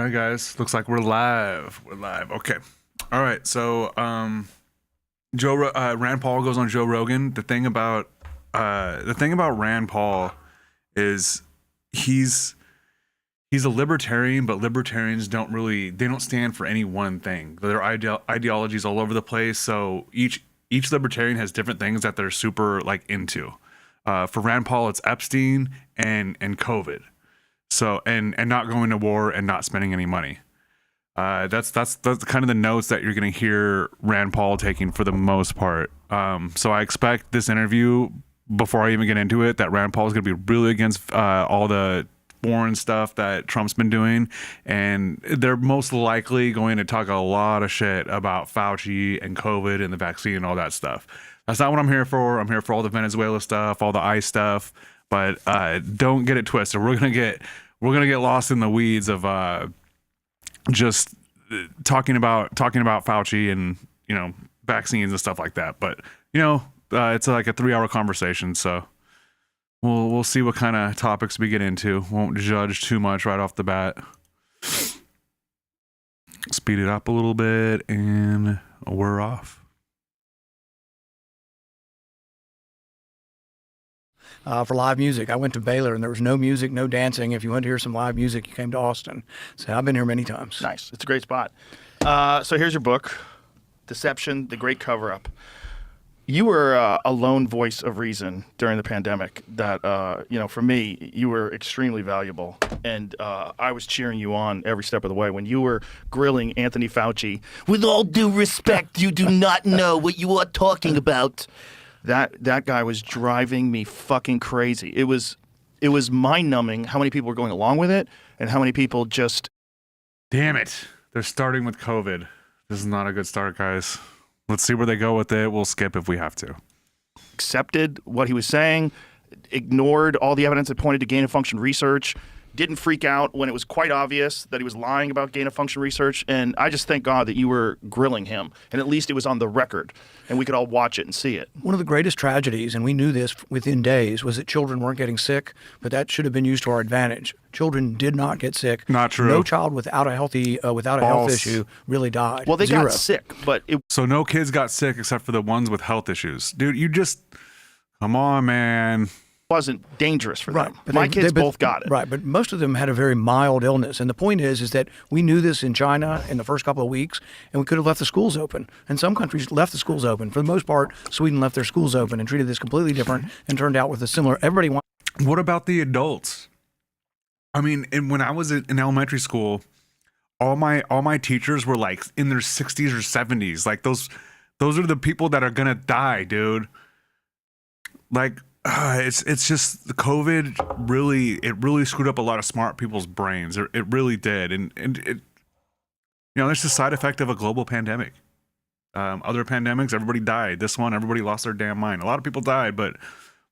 All right, guys. Looks like we're live. We're live. Okay. All right. So, Rand Paul goes on Joe Rogan. The thing about Rand Paul is he's a libertarian, but libertarians don't stand for any one thing. Their ideologies all over the place. So each libertarian has different things that they're super like into. For Rand Paul, it's Epstein and COVID. So and not going to war and not spending any money. That's kind of the notes that you're going to hear Rand Paul taking for the most part. So I expect this interview, before I even get into it, that Rand Paul is going to be really against all the foreign stuff that Trump's been doing, and they're most likely going to talk a lot of shit about Fauci and COVID and the vaccine and all that stuff. That's not what I'm here for. I'm here for all the Venezuela stuff, all the ICE stuff. But don't get it twisted. We're gonna get lost in the weeds of just talking about Fauci and vaccines and stuff like that. But it's like a 3-hour conversation, so we'll see what kind of topics we get into. Won't judge too much right off the bat. Speed it up a little bit, and we're off. For live music. I went to Baylor and there was no music, no dancing. If you wanted to hear some live music, you came to Austin. So I've been here many times. Nice. It's a great spot. So here's your book, Deception, The Great Cover-Up. You were a lone voice of reason during the pandemic that, for me, you were extremely valuable. And I was cheering you on every step of the way. When you were grilling Anthony Fauci, with all due respect, you do not know what you are talking about. That guy was driving me fucking crazy. It was mind-numbing how many people were going along with it and how many people just... Damn it. They're starting with COVID. This is not a good start, guys. Let's see where they go with it. We'll skip if we have to. Accepted what he was saying, ignored all the evidence that pointed to gain-of-function research, didn't freak out when it was quite obvious that he was lying about gain-of-function research, and I just thank God that you were grilling him, and at least it was on the record, and we could all watch it and see it. One of the greatest tragedies, and we knew this within days, was that children weren't getting sick, but that should have been used to our advantage. Children did not get sick. Not true. No child without a health issue really died. Well, they Zero. got sick, but So no kids got sick except for the ones with health issues. Dude, come on, man. wasn't dangerous for them. Right, but My kids both got it. Right, but most of them had a very mild illness. And the point is that we knew this in China in the first couple of weeks, and we could have left the schools open. And some countries left the schools open. For the most part, Sweden left their schools open and treated this completely different and turned out with a similar... What about the adults? I mean, when I was in elementary school, all my teachers were like in their 60s or 70s. Like those are the people that are gonna die, dude. Like... it's just the COVID really screwed up a lot of smart people's brains. It really did, and it it's the side effect of a global pandemic. Other pandemics, everybody died. This one, everybody lost their damn mind. A lot of people died, but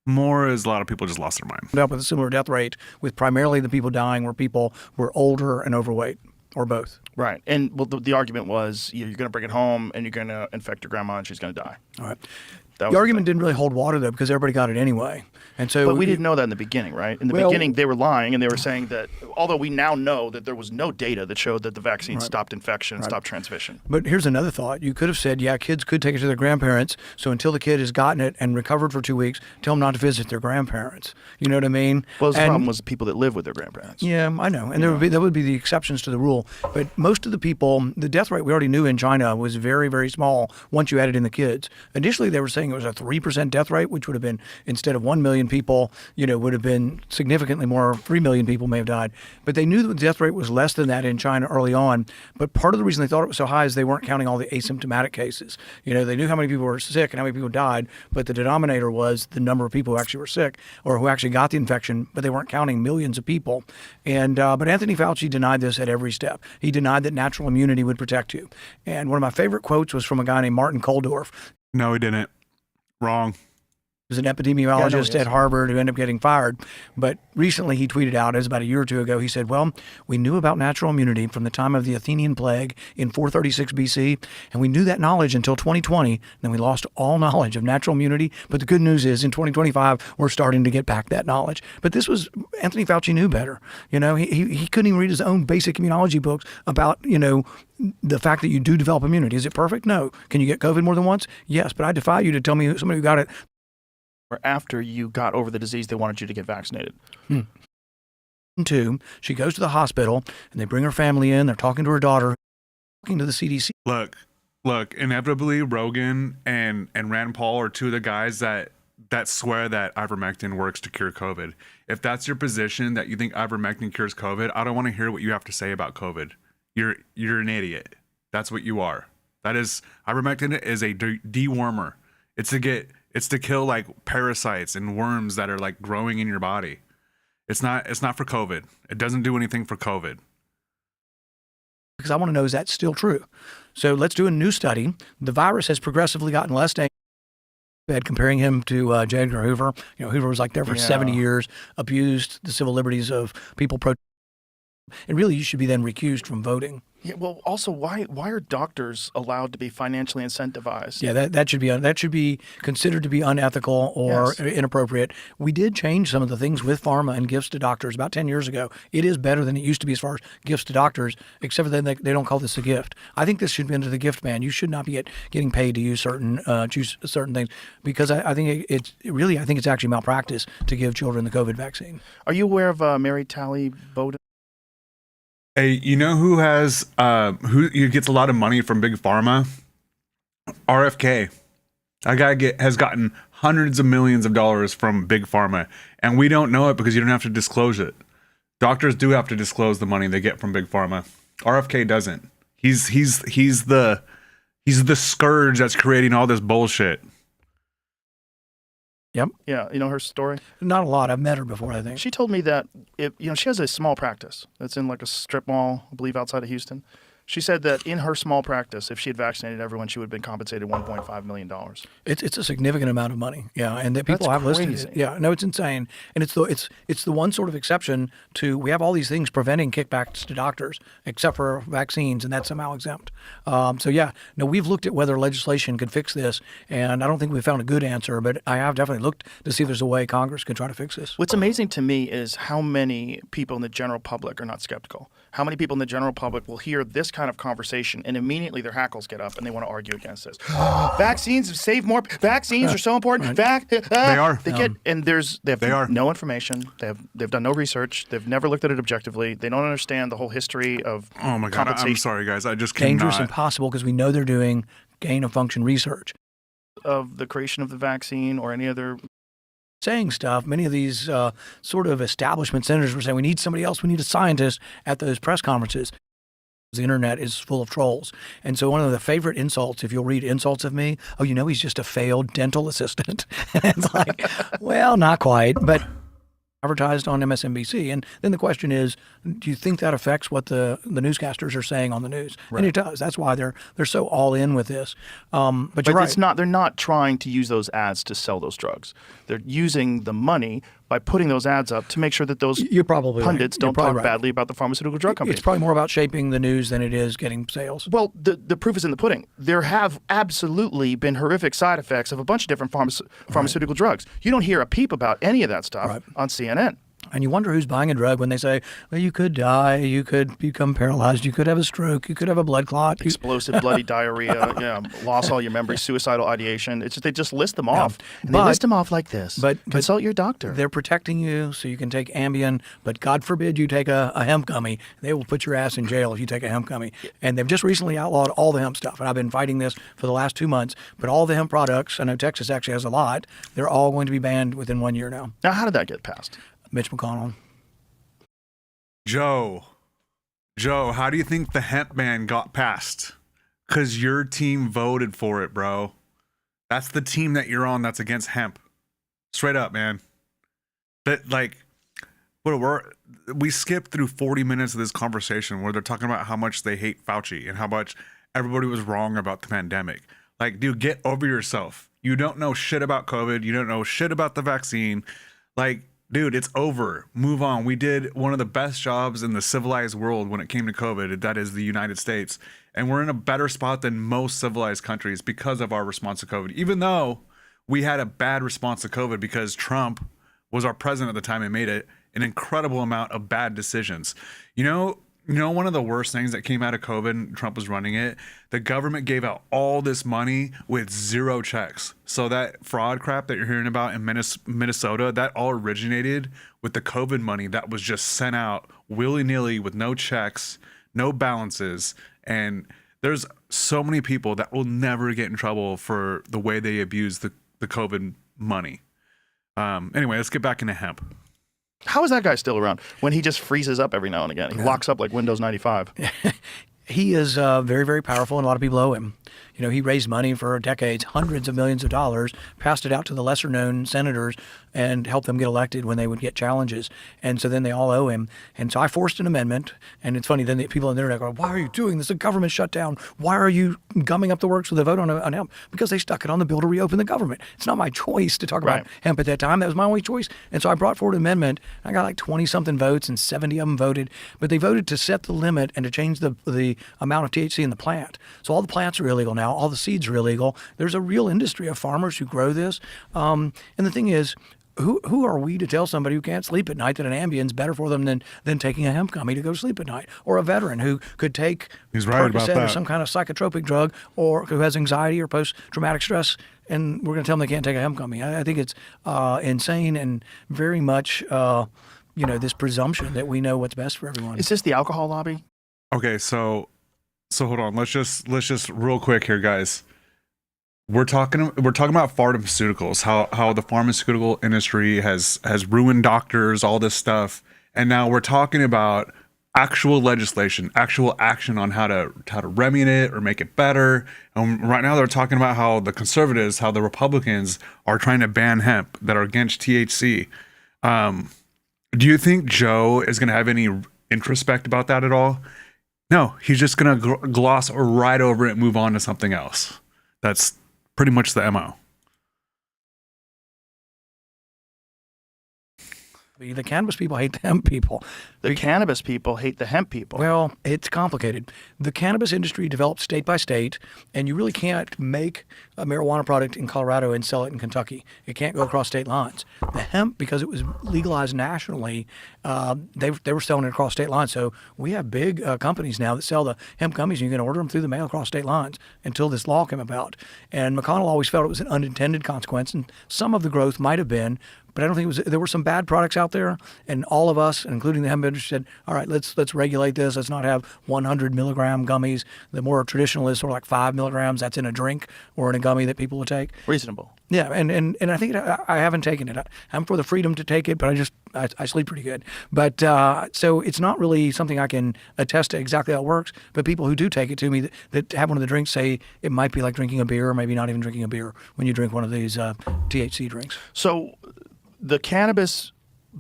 more is a lot of people just lost their mind. Up with a similar death rate, with primarily the people dying were people who were older and overweight, or both. Right, and well, the argument was you're going to bring it home and you're going to infect your grandma and she's going to die. All right. The argument didn't really hold water, though, because everybody got it anyway. And so, but we didn't know that in the beginning, right? In the beginning, they were lying, and they were saying that, although we now know that there was no data that showed that the vaccine stopped infection and stopped transmission. But here's another thought. You could have said, yeah, kids could take it to their grandparents, so until the kid has gotten it and recovered for 2 weeks, tell them not to visit their grandparents. You know what I mean? Well, the problem was the people that live with their grandparents. Yeah, I know. And there would be the exceptions to the rule. But most of the people, the death rate we already knew in China was very, very small once you added in the kids. Initially, they were saying it was a 3% death rate, which would have been, instead of 1 million people, would have been significantly more. 3 million people may have died. But they knew that the death rate was less than that in China early on. But part of the reason they thought it was so high is they weren't counting all the asymptomatic cases. They knew how many people were sick and how many people died, but the denominator was the number of people who actually were sick or who actually got the infection, but they weren't counting millions of people. And but Anthony Fauci denied this at every step. He denied that natural immunity would protect you. And one of my favorite quotes was from a guy named Martin Kulldorff. No, he didn't. Wrong. was an epidemiologist he is. at Harvard who ended up getting fired. But recently he tweeted out, it was about a year or two ago, he said, well, we knew about natural immunity from the time of the Athenian plague in 436 BC, and we knew that knowledge until 2020. Then we lost all knowledge of natural immunity. But the good news is in 2025, we're starting to get back that knowledge. But this was, Anthony Fauci knew better. You know, he couldn't even read his own basic immunology books about, you know, the fact that you do develop immunity. Is it perfect? No. Can you get COVID more than once? Yes. But I defy you to tell me somebody who got it. Or after you got over the disease, they wanted you to get vaccinated. Two, she goes to the hospital and they bring her family in. They're talking to her daughter, talking to the CDC. Look, inevitably Rogan and Rand Paul are two of the guys that swear that ivermectin works to cure COVID. If that's your position, that you think ivermectin cures COVID, I don't want to hear what you have to say about COVID. You're an idiot. That's what you are. That is, ivermectin is a dewormer. It's to kill like parasites and worms that are like growing in your body. It's not for COVID. It doesn't do anything for COVID. Because I want to know, is that still true? So let's do a new study. The virus has progressively gotten less dangerous. Comparing him to J. Edgar Hoover. You know, Hoover was like there for 70 years, abused the civil liberties of people. And really, you should be then recused from voting. Yeah, well, also, why are doctors allowed to be financially incentivized? Yeah, that should be considered to be unethical or inappropriate. We did change some of the things with pharma and gifts to doctors about 10 years ago. It is better than it used to be as far as gifts to doctors, except for that they don't call this a gift. I think this should be under the gift ban. You should not be getting paid to use choose certain things, because I think I think it's actually malpractice to give children the COVID vaccine. Are you aware of Mary Talley Bowden? Hey, you know who who gets a lot of money from big pharma? RFK. That guy has gotten hundreds of millions of dollars from big pharma, and we don't know it because you don't have to disclose it. Doctors do have to disclose the money they get from big pharma. RFK doesn't. He's the scourge that's creating all this bullshit. Yep. Yeah, you know her story? Not a lot. I've met her before, I think. She told me that, she has a small practice that's in like a strip mall, I believe, outside of Houston. She said that in her small practice, if she had vaccinated everyone, she would have been compensated $1.5 million. It's a significant amount of money, yeah, and that people That's have listed crazy. it. Yeah, no, it's insane, and it's the one sort of exception to, we have all these things preventing kickbacks to doctors, except for vaccines, and that's somehow exempt. So yeah, no, we've looked at whether legislation could fix this, and I don't think we found a good answer, but I have definitely looked to see if there's a way Congress could try to fix this. What's amazing to me is how many people in the general public are not skeptical. How many people in the general public will hear this kind of conversation and immediately their hackles get up and they want to argue against this. Vaccines save more. Vaccines are so important. They are. They get, and they have no information. They've done no research. They've never looked at it objectively. They don't understand the whole history of Oh my God, I'm sorry, guys. I just cannot. Dangerous and possible, because we know they're doing gain of function research. Of the creation of the vaccine or any other. Saying stuff. Many of these sort of establishment senators were saying, we need somebody else, we need a scientist at those press conferences. The internet is full of trolls. And so one of the favorite insults, if you'll read insults of me, oh, he's just a failed dental assistant. It's like, well, not quite, but advertised on MSNBC. And then the question is, do you think that affects what the newscasters are saying on the news? Right. And it does. That's why they're so all in with this. But you're right. They're not trying to use those ads to sell those drugs. They're using the money by putting those ads up to make sure that those pundits don't talk badly about the pharmaceutical drug companies. It's probably more about shaping the news than it is getting sales. Well, the proof is in the pudding. There have absolutely been horrific side effects of a bunch of different pharmaceutical drugs. You don't hear a peep about any of that stuff on CNN. And you wonder who's buying a drug when they say, well, you could die, you could become paralyzed, you could have a stroke, you could have a blood clot. Explosive bloody diarrhea, loss all your memories, suicidal ideation. It's just, they just list them off. And they list them off like this. But consult your doctor. They're protecting you so you can take Ambien, but God forbid you take a hemp gummy. They will put your ass in jail if you take a hemp gummy. And they've just recently outlawed all the hemp stuff. And I've been fighting this for the last 2 months. But all the hemp products, I know Texas actually has a lot, they're all going to be banned within 1 year now. Now, how did that get passed? Mitch McConnell. Joe, how do you think the hemp ban got passed? Because your team voted for it, bro. That's the team that you're on that's against hemp. Straight up, man. We skipped through 40 minutes of this conversation where they're talking about how much they hate Fauci and how much everybody was wrong about the pandemic. Like, dude, get over yourself. You don't know shit about COVID. You don't know shit about the vaccine. Like, dude, it's over. Move on. We did one of the best jobs in the civilized world when it came to COVID. That is the United States. And we're in a better spot than most civilized countries because of our response to COVID. Even though we had a bad response to COVID because Trump was our president at the time and made it an incredible amount of bad decisions. You know, one of the worst things that came out of COVID, and Trump was running it, the government gave out all this money with 0 checks. So that fraud crap that you're hearing about in Minnesota, that all originated with the COVID money that was just sent out willy-nilly with no checks, no balances. And there's so many people that will never get in trouble for the way they abuse the COVID money. Anyway, let's get back into hemp. How is that guy still around when he just freezes up every now and again? He locks up like Windows 95. He is very, very powerful, and a lot of people owe him. You know, he raised money for decades, hundreds of millions of dollars, passed it out to the lesser-known senators, and helped them get elected when they would get challenges. And so then they all owe him. And so I forced an amendment. And it's funny, then the people on the internet go, why are you doing this? A government shutdown. Why are you gumming up the works with a vote on hemp? Because they stuck it on the bill to reopen the government. It's not my choice to talk about hemp at that time. That was my only choice. And so I brought forward an amendment. I got like 20-something votes, and 70 of them voted. But they voted to set the limit and to change the amount of THC in the plant. So all the plants are illegal now. All the seeds are illegal. There's a real industry of farmers who grow this. And the thing is, who are we to tell somebody who can't sleep at night that an Ambien's better for them than taking a hemp gummy to go to sleep at night? Or a veteran who could take Percocet or some kind of psychotropic drug, or who has anxiety or post-traumatic stress, and we're going to tell them they can't take a hemp gummy. I think it's insane and very much, this presumption that we know what's best for everyone. Is this the alcohol lobby? Okay, so hold on. Let's just real quick here, guys. We're talking about pharmaceuticals, how the pharmaceutical industry has ruined doctors, all this stuff, and now we're talking about actual legislation, actual action on how to remedy it or make it better. And right now they're talking about how the conservatives, how the Republicans are trying to ban hemp that are against THC. Do you think Joe is going to have any introspect about that at all? No, he's just going to gloss right over it and move on to something else. That's pretty much the MO. The cannabis people hate the hemp people. The cannabis people hate the hemp people. Well, it's complicated. The cannabis industry develops state by state, and you really can't make a marijuana product in Colorado and sell it in Kentucky. It can't go across state lines. The hemp, because it was legalized nationally, they were selling it across state lines. So we have big companies now that sell the hemp gummies, and you can order them through the mail across state lines until this law came about. And McConnell always felt it was an unintended consequence, and some of the growth might have been, but I don't think it was. There were some bad products out there, and all of us, including the hemp industry, said, "All right, let's regulate this. Let's not have 100 milligram gummies. The more traditional is sort of like 5 milligrams. That's in a drink or in a gummy that people would take. Reasonable. Yeah, and I think I haven't taken it. I'm for the freedom to take it, but I sleep pretty good. But so it's not really something I can attest to exactly how it works. But people who do take it to me that have one of the drinks say it might be like drinking a beer, or maybe not even drinking a beer when you drink one of these THC drinks. So the cannabis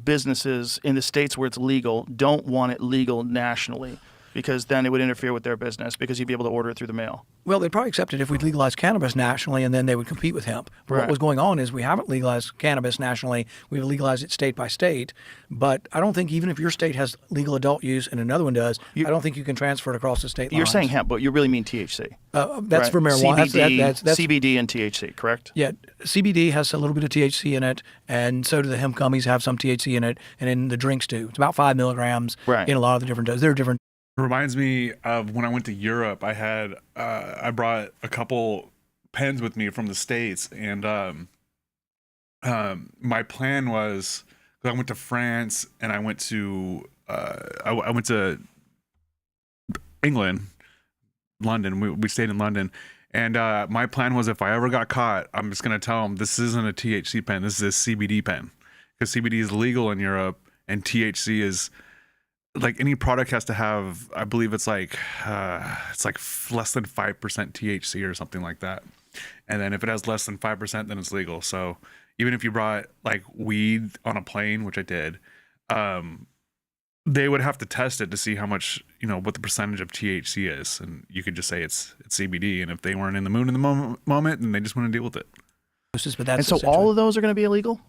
businesses in the states where it's legal don't want it legal nationally, because then it would interfere with their business, because you'd be able to order it through the mail. Well, they'd probably accept it if we legalized cannabis nationally, and then they would compete with hemp. But what was going on is we haven't legalized cannabis nationally. We've legalized it state by state. But I don't think even if your state has legal adult use and another one does, I don't think you can transfer it across the state lines. You're saying hemp, but you really mean THC. That's for marijuana. CBD, that's CBD and THC, correct? Yeah, CBD has a little bit of THC in it, and so do the hemp gummies have some THC in it, and then the drinks do. It's about 5 milligrams in a lot of the different doses. There are different. It reminds me of when I went to Europe. I had I brought a couple pens with me from the States, and my plan was, I went to France and I went to I went to England, London. We stayed in London, and my plan was, if I ever got caught, I'm just gonna tell them this isn't a THC pen, this is a CBD pen, because CBD is legal in Europe and THC is, like, any product has to have, I believe it's like less than 5% THC or something like that. And then if it has less than 5%, then it's legal. So even if you brought like weed on a plane, which I did, they would have to test it to see how much, what the percentage of THC is. And you could just say it's CBD. And if they weren't in the mood in the moment, then they just wouldn't deal with it. But that's And so all of those are going to be illegal?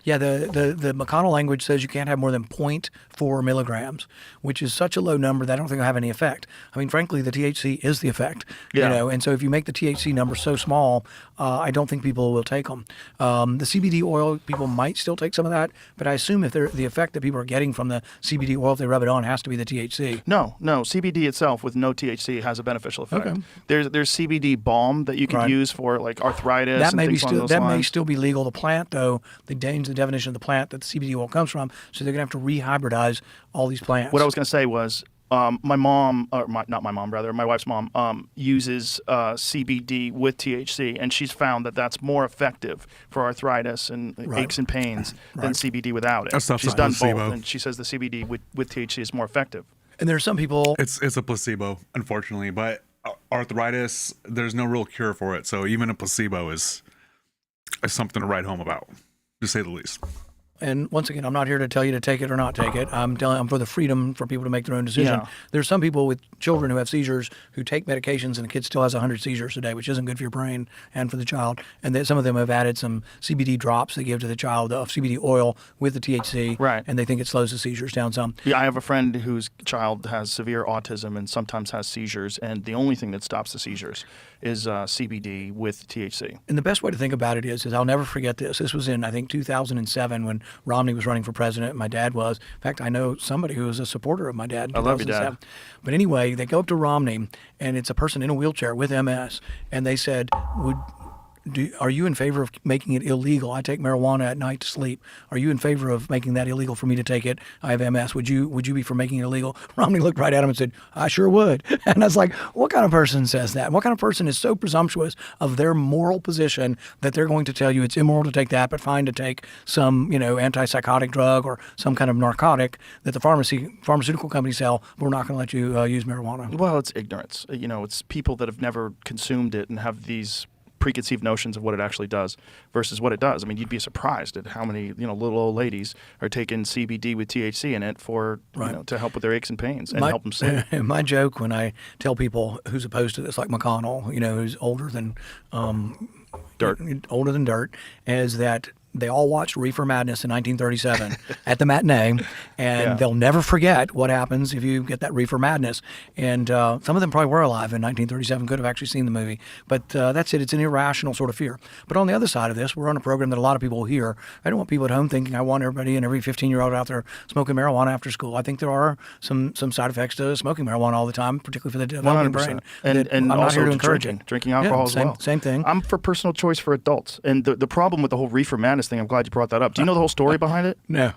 Yeah, the McConnell language says you can't have more than 0.4 milligrams, which is such a low number that I don't think it'll have any effect. I mean, frankly, the THC is the effect, Yeah. and so if you make the THC number so small, I don't think people will take them. The CBD oil, people might still take some of that, but I assume if the effect that people are getting from the CBD oil, if they rub it on, has to be the THC. No. CBD itself with no THC has a beneficial effect. Okay. There's CBD balm that you could Right. use for like arthritis That and may be things along still those that may lines. still be legal. The plant, though, they change the definition of the plant that the CBD oil comes from, so they're going to have to rehybridize all these plants. What I was going to say was my mom, or not my mom, rather, my wife's mom, uses CBD with THC, and she's found that that's more effective for arthritis and Right. aches and pains than Right. CBD without it. That stuff's She's a done placebo. both, and she says the CBD with THC is more effective. And there are some people. It's a placebo, unfortunately, but arthritis, there's no real cure for it. So even a placebo is something to write home about, to say the least. And once again, I'm not here to tell you to take it or not take it. I'm for the freedom for people to make their own decision. Yeah. There's some people with children who have seizures who take medications, and the kid still has 100 seizures a day, which isn't good for your brain and for the child. And some of them have added some CBD drops they give to the child of CBD oil with the THC, Right. and they think it slows the seizures down some. Yeah, I have a friend whose child has severe autism and sometimes has seizures, and the only thing that stops the seizures is CBD with THC. And the best way to think about it is I'll never forget this. This was in, I think, 2007 when Romney was running for president and my dad was. In fact, I know somebody who was a supporter of my dad in I love your 2007. dad. But anyway, they go up to Romney, and it's a person in a wheelchair with MS, and they said, are you in favor of making it illegal? I take marijuana at night to sleep. Are you in favor of making that illegal for me to take it? I have MS. Would you be for making it illegal? Romney looked right at him and said, I sure would. And I was like, what kind of person says that? What kind of person is so presumptuous of their moral position that they're going to tell you it's immoral to take that, but fine to take some, antipsychotic drug or some kind of narcotic that the pharmaceutical companies sell, but we're not going to let you use marijuana. Well, it's ignorance. It's people that have never consumed it and have these preconceived notions of what it actually does versus what it does. I mean, you'd be surprised at how many little old ladies are taking CBD with THC in it for to help with their aches and pains and help them sleep. My joke when I tell people who's opposed to this, like McConnell, who's older than dirt, is that they all watched Reefer Madness in 1937 at the matinee, and they'll never forget what happens if you get that Reefer Madness. And some of them probably were alive in 1937, could have actually seen the movie. But that's it. It's an irrational sort of fear. But on the other side of this, we're on a program that a lot of people hear. I don't want people at home thinking I want everybody and every 15-year-old out there smoking marijuana after school. I think there are some side effects to smoking marijuana all the time, particularly for the developing 100%. brain. And I'm not also here to to encourage drinking alcohol as well. Same thing. I'm for personal choice for adults. And the problem with the whole Reefer Madness thing, I'm glad you brought that up. Do you know the whole story behind it? No.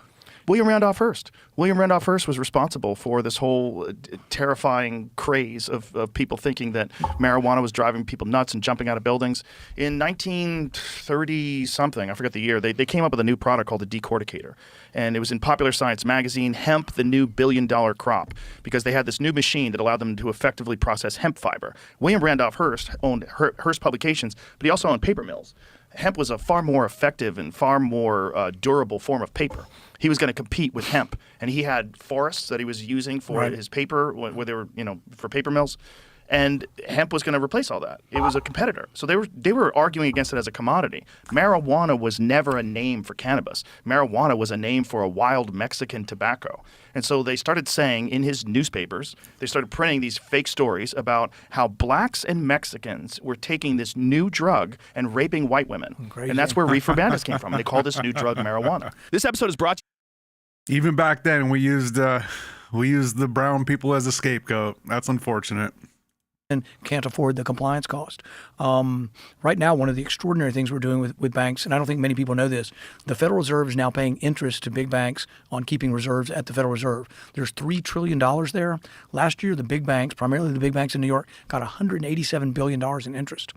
William Randolph Hearst. William Randolph Hearst was responsible for this whole terrifying craze of people thinking that marijuana was driving people nuts and jumping out of buildings. In 1930-something, I forget the year, they came up with a new product called the decorticator. And it was in Popular Science magazine, Hemp, the New Billion-Dollar Crop, because they had this new machine that allowed them to effectively process hemp fiber. William Randolph Hearst owned Hearst Publications, but he also owned paper mills. Hemp was a far more effective and far more durable form of paper. He was going to compete with hemp, and he had forests that he was using for his paper, where they were, for paper mills, and hemp was going to replace all that. It was a competitor, so they were arguing against it as a commodity. Marijuana was never a name for cannabis. Marijuana was a name for a wild Mexican tobacco, and so they started saying in his newspapers, they started printing these fake stories about how blacks and Mexicans were taking this new drug and raping white women, and that's where Reefer Madness came from. They call this new drug marijuana. This episode is brought to Even back then, we used the brown people as a scapegoat. That's unfortunate. And can't afford the compliance cost. Right now, one of the extraordinary things we're doing with banks, and I don't think many people know this, the Federal Reserve is now paying interest to big banks on keeping reserves at the Federal Reserve. There's $3 trillion there. Last year, the big banks, primarily the big banks in New York, got $187 billion in interest.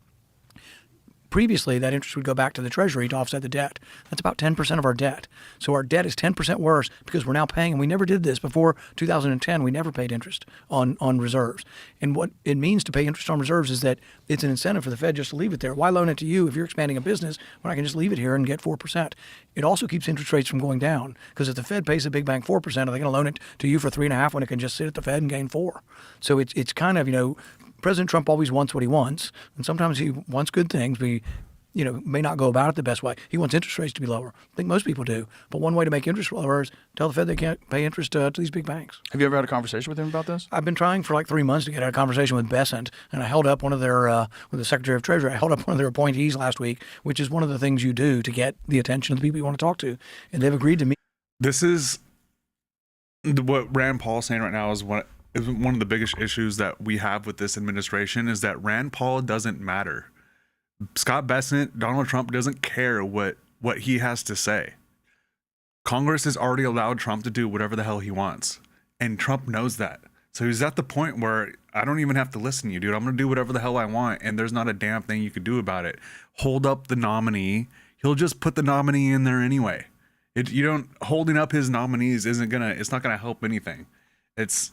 Previously, that interest would go back to the Treasury to offset the debt. That's about 10% of our debt. So our debt is 10% worse because we're now paying, and we never did this before 2010. We never paid interest on reserves. And what it means to pay interest on reserves is that it's an incentive for the Fed just to leave it there. Why loan it to you if you're expanding a business when I can just leave it here and get 4%? It also keeps interest rates from going down because if the Fed pays a big bank 4%, are they going to loan it to you for 3.5% when it can just sit at the Fed and gain 4%? So it's kind of, President Trump always wants what he wants, and sometimes he wants good things, but may not go about it the best way. He wants interest rates to be lower. I think most people do. But one way to make interest lower is tell the Fed they can't pay interest to these big banks. Have you ever had a conversation with him about this? I've been trying for like 3 months to get a conversation with Bessent, and I held up one of their, with the Secretary of Treasury, I held up one of their appointees last week, which is one of the things you do to get the attention of the people you want to talk to. And they've agreed to meet. This is what Rand Paul's saying right now is one of the biggest issues that we have with this administration is that Rand Paul doesn't matter. Scott Bessent, Donald Trump doesn't care what he has to say. Congress has already allowed Trump to do whatever the hell he wants. And Trump knows that. So he's at the point where I don't even have to listen to you, dude. I'm going to do whatever the hell I want. And there's not a damn thing you could do about it. Hold up the nominee. He'll just put the nominee in there anyway. Holding up his nominees it's not going to help anything. It's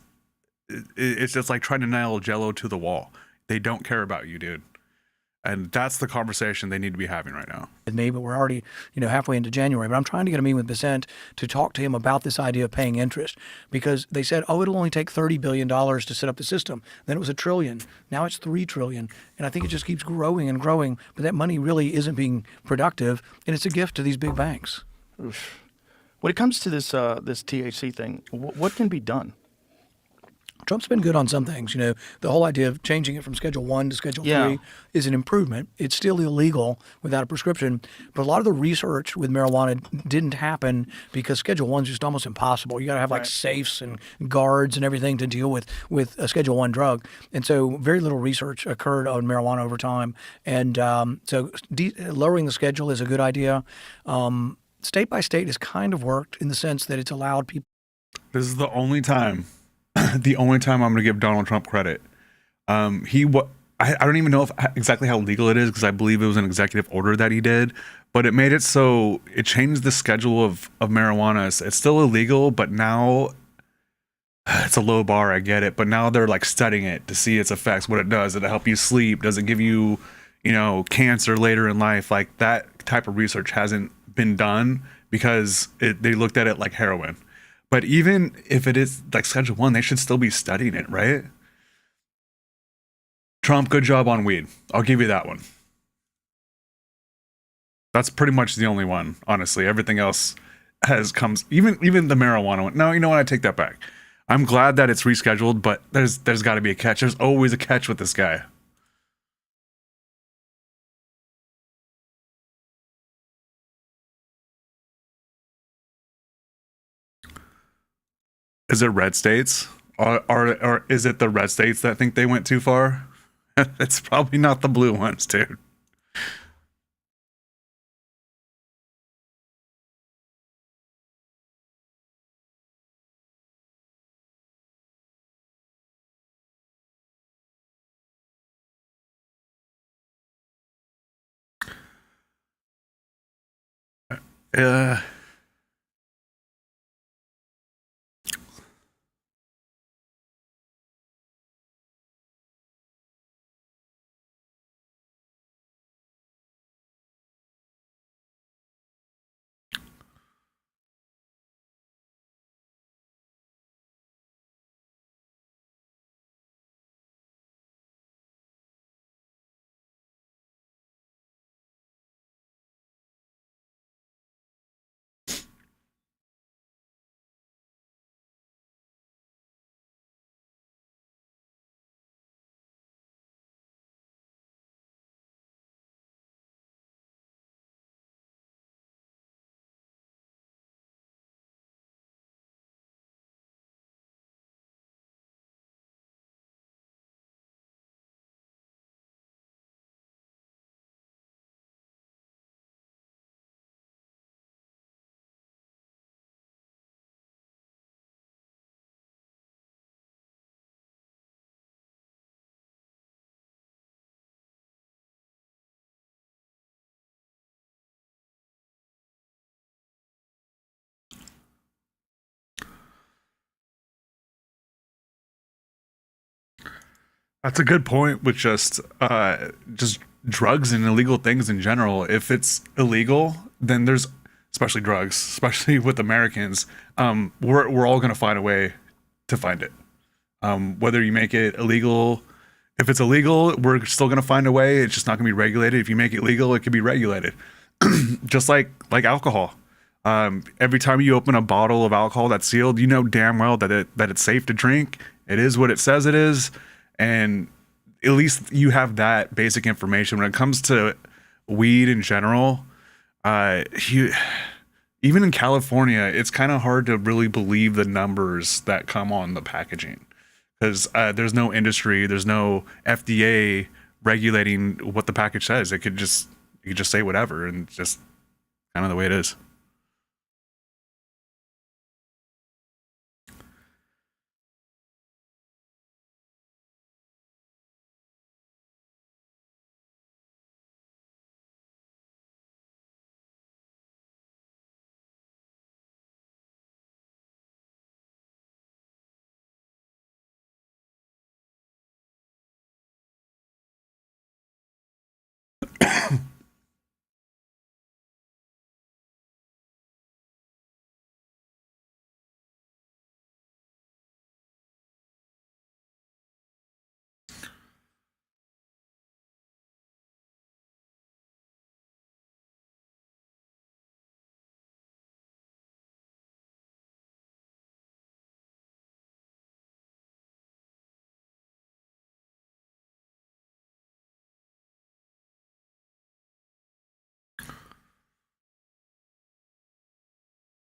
just like trying to nail Jello to the wall. They don't care about you, dude. And that's the conversation they need to be having right now. With me, but we're already, halfway into January. But I'm trying to get a meeting with Bessent to talk to him about this idea of paying interest, because they said, it'll only take $30 billion to set up the system. Then it was $1 trillion. Now it's $3 trillion. And I think it just keeps growing and growing. But that money really isn't being productive, and it's a gift to these big banks. Oof. When it comes to this THC thing, what can be done? Trump's been good on some things. The whole idea of changing it from Schedule 1 to Schedule 3 is an improvement. It's still illegal without a prescription. But a lot of the research with marijuana didn't happen because Schedule 1 is just almost impossible. You got to have like safes and guards and everything to deal with a Schedule 1 drug. And so very little research occurred on marijuana over time. And so lowering the schedule is a good idea. State by state has kind of worked in the sense that it's allowed people. This is the only time I'm going to give Donald Trump credit. I don't even know exactly how legal it is, because I believe it was an executive order that he did, but it made it so it changed the schedule of marijuana. It's still illegal, but now it's a low bar. I get it. But now they're like studying it to see its effects, what it does. Does it help you sleep? Does it give you, cancer later in life? Like that type of research hasn't been done because they looked at it like heroin. But even if it is like Schedule 1, they should still be studying it, right? Trump, good job on weed. I'll give you that one. That's pretty much the only one, honestly. Everything else comes, even the marijuana one. No, you know what? I take that back. I'm glad that it's rescheduled, but there's got to be a catch. There's always a catch with this guy. Is it red states? Or is it the red states that think they went too far? It's probably not the blue ones, dude. Uh, That's a good point with just drugs and illegal things in general. If it's illegal, then there's, especially drugs, especially with Americans, we're all gonna find a way to find it. Whether you make it illegal If it's illegal, we're still going to find a way. It's just not going to be regulated. If you make it legal, it can be regulated. Just like alcohol. Every time you open a bottle of alcohol that's sealed, you know damn well that it's safe to drink. It is what it says it is, and at least you have that basic information. When it comes to weed in general, even in California, it's kind of hard to really believe the numbers that come on the packaging, because there's no industry, there's no FDA regulating what the package says. You could just say whatever, and just kind of the way it is.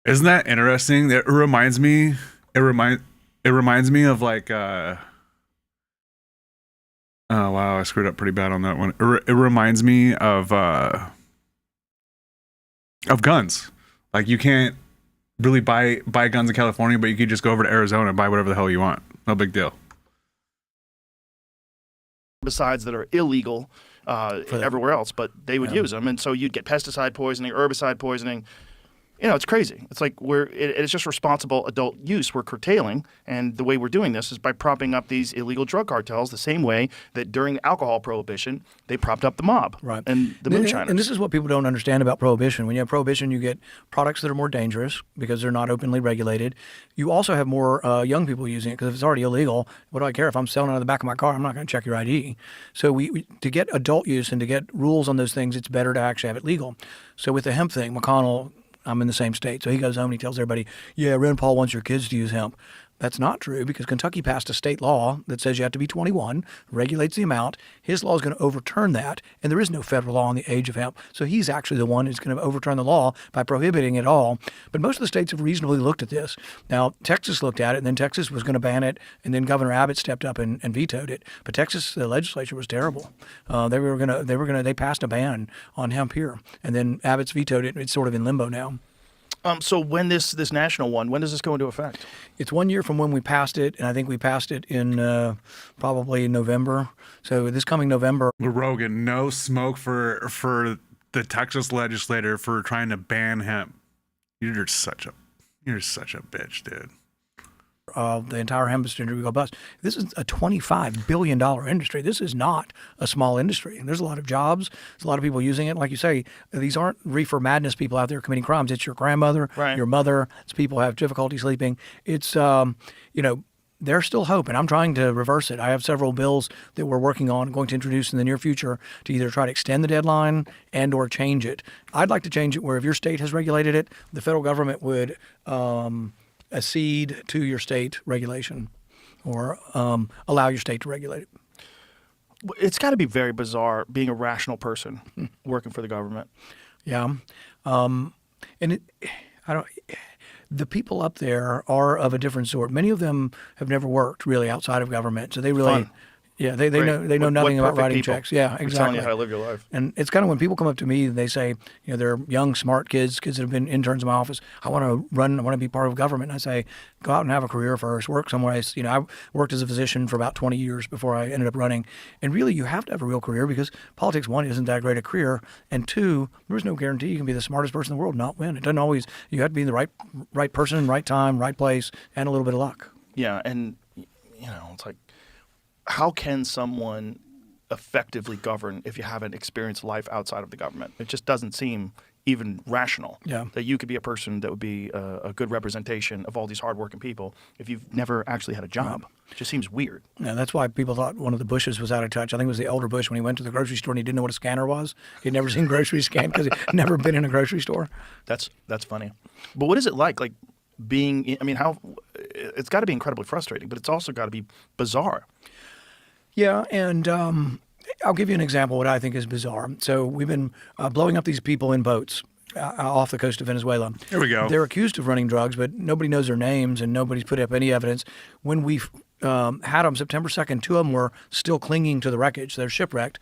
Isn't that interesting? It reminds me. It reminds me of like. Oh wow, I screwed up pretty bad on that one. It reminds me of guns. Like, you can't really buy guns in California, but you could just go over to Arizona and buy whatever the hell you want. No big deal. Besides that are illegal everywhere else, but they would use them, and so you'd get pesticide poisoning, herbicide poisoning. You know, it's crazy. It's like it's just responsible adult use we're curtailing, and the way we're doing this is by propping up these illegal drug cartels the same way that during alcohol prohibition, they propped up the mob and the moonshiners. And this is what people don't understand about prohibition. When you have prohibition, you get products that are more dangerous because they're not openly regulated. You also have more young people using it, because if it's already illegal, what do I care if I'm selling it out of the back of my car? I'm not going to check your ID. So we to get adult use and to get rules on those things, it's better to actually have it legal. So with the hemp thing, McConnell, I'm in the same state. So he goes home and he tells everybody, yeah, Rand Paul wants your kids to use hemp. That's not true, because Kentucky passed a state law that says you have to be 21, regulates the amount. His law is going to overturn that, and there is no federal law on the age of hemp. So he's actually the one who's going to overturn the law by prohibiting it all. But most of the states have reasonably looked at this. Now, Texas looked at it, and then Texas was going to ban it, and then Governor Abbott stepped up and vetoed it. But Texas, the legislature was terrible. They passed a ban on hemp here, and then Abbott's vetoed it, and it's sort of in limbo now. So when this national one, when does this go into effect? It's 1 year from when we passed it, and I think we passed it in probably November. So this coming November. Rogan, no smoke for the Texas legislator for trying to ban hemp. You're such a bitch, dude. The entire hemp industry would go bust. This is a $25 billion industry. This is not a small industry. And there's a lot of jobs. There's a lot of people using it. Like you say, these aren't reefer madness people out there committing crimes. It's your grandmother, your mother. It's people who have difficulty sleeping. It's, there's still hope, and I'm trying to reverse it. I have several bills that we're working on, going to introduce in the near future to either try to extend the deadline and or change it. I'd like to change it where if your state has regulated it, the federal government would accede to your state regulation, or allow your state to regulate it. It's got to be very bizarre being a rational person working for the government. Yeah, the people up there are of a different sort. Many of them have never worked really outside of government, so they really. Fun. Yeah, they know nothing about writing people. checks. Yeah, exactly. Telling you how to live your life. And it's kind of when people come up to me and they say, they're young, smart kids that have been interns in my office. I want to be part of government. And I say, go out and have a career first. Work somewhere. I worked as a physician for about 20 years before I ended up running. And really, you have to have a real career, because politics, one, isn't that great a career, and two, there's no guarantee you can be the smartest person in the world and not win. It doesn't always. You have to be in the right person, right time, right place, and a little bit of luck. Yeah, and it's like, how can someone effectively govern if you haven't experienced life outside of the government? It just doesn't seem even rational. Yeah. That you could be a person that would be a good representation of all these hardworking people if you've never actually had a job. It just seems weird. Yeah, that's why people thought one of the Bushes was out of touch. I think it was the elder Bush when he went to the grocery store and he didn't know what a scanner was. He'd never seen groceries scanned because he'd never been in a grocery store. That's funny. But what is it like being? I mean, how? It's got to be incredibly frustrating, but it's also got to be bizarre. Yeah, and I'll give you an example of what I think is bizarre. So we've been blowing up these people in boats off the coast of Venezuela. Here we go. They're accused of running drugs, but nobody knows their names and nobody's put up any evidence. When we had them September 2nd, two of them were still clinging to the wreckage. They're shipwrecked.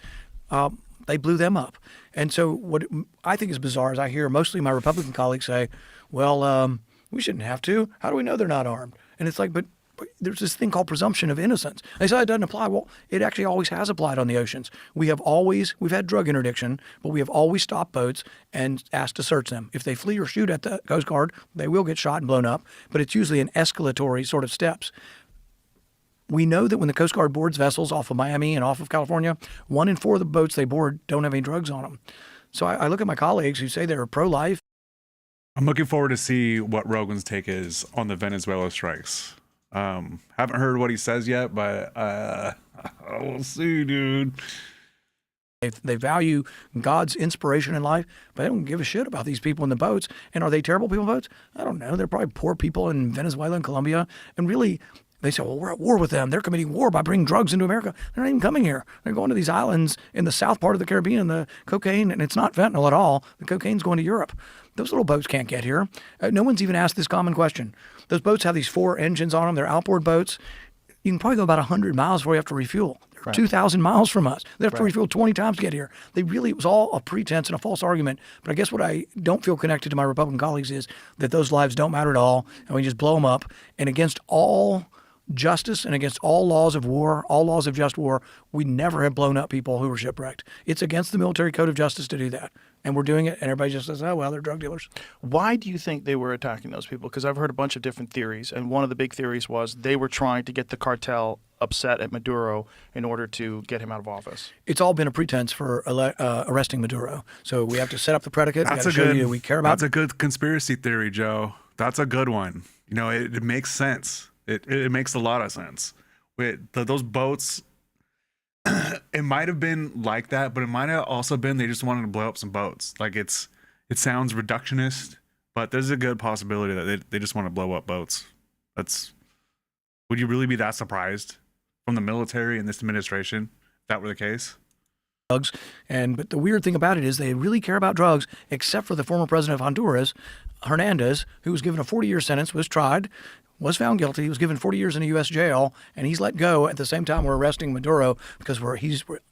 They blew them up. And so what I think is bizarre is I hear mostly my Republican colleagues say, well, we shouldn't have to. How do we know they're not armed? And it's like, but there's this thing called presumption of innocence. They say it doesn't apply. Well, it actually always has applied on the oceans. We've had drug interdiction, but we have always stopped boats and asked to search them. If they flee or shoot at the Coast Guard, they will get shot and blown up, but it's usually an escalatory sort of steps. We know that when the Coast Guard boards vessels off of Miami and off of California, 1 in 4 of the boats they board don't have any drugs on them. So I look at my colleagues who say they're pro-life. I'm looking forward to see what Rogan's take is on the Venezuela strikes. Haven't heard what he says yet, but we'll see, dude. They value God's inspiration in life, but they don't give a shit about these people in the boats. And are they terrible people in boats? I don't know. They're probably poor people in Venezuela and Colombia. And really, they say, well, we're at war with them. They're committing war by bringing drugs into America. They're not even coming here. They're going to these islands in the south part of the Caribbean, the cocaine, and it's not fentanyl at all. The cocaine's going to Europe. Those little boats can't get here. No one's even asked this common question. Those boats have these 4 engines on them. They're outboard boats. You can probably go about 100 miles before you have to refuel. They're 2,000 miles from us. They have to refuel 20 times to get here. It was all a pretense and a false argument. But I guess what I don't feel connected to my Republican colleagues is that those lives don't matter at all, and we just blow them up. And against all justice and against all laws of war, all laws of just war, we never have blown up people who were shipwrecked. It's against the military code of justice to do that. And we're doing it, and everybody just says, oh, well, they're drug dealers. Why do you think they were attacking those people? Because I've heard a bunch of different theories, and one of the big theories was they were trying to get the cartel upset at Maduro in order to get him out of office. It's all been a pretense for arresting Maduro. So we have to set up the predicate. We show you we care about. That's a good conspiracy theory, Joe. That's a good one. You know, it makes sense. It makes a lot of sense. Those boats, it might have been like that, but it might have also been they just wanted to blow up some boats. Like it sounds reductionist, but there's a good possibility that they just want to blow up boats. Would you really be that surprised from the military and this administration if that were the case? Drugs, but the weird thing about it is they really care about drugs, except for the former president of Honduras, Hernandez, who was given a 40-year sentence, was tried, was found guilty, was given 40 years in a U.S. jail, and he's let go. At the same time, we're arresting Maduro because we're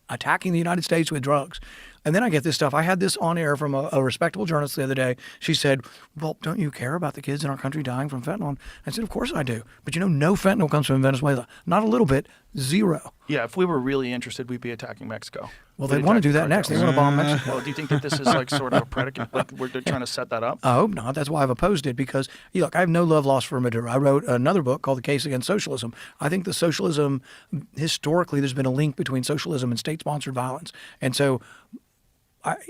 attacking the United States with drugs. And then I get this stuff. I had this on air from a respectable journalist the other day. She said, well, don't you care about the kids in our country dying from fentanyl? I said, of course I do. But no fentanyl comes from Venezuela. Not a little bit, 0. Yeah, if we were really interested, we'd be attacking Mexico. Well, they want to do that next. They want to bomb Mexico. Well, do you think that this is like sort of a predicate? Like they're trying to set that up? I hope not. That's why I've opposed it, because, look, I have no love lost for Maduro. I wrote another book called The Case Against Socialism. I think the socialism, historically, there's been a link between socialism and state-sponsored violence. And so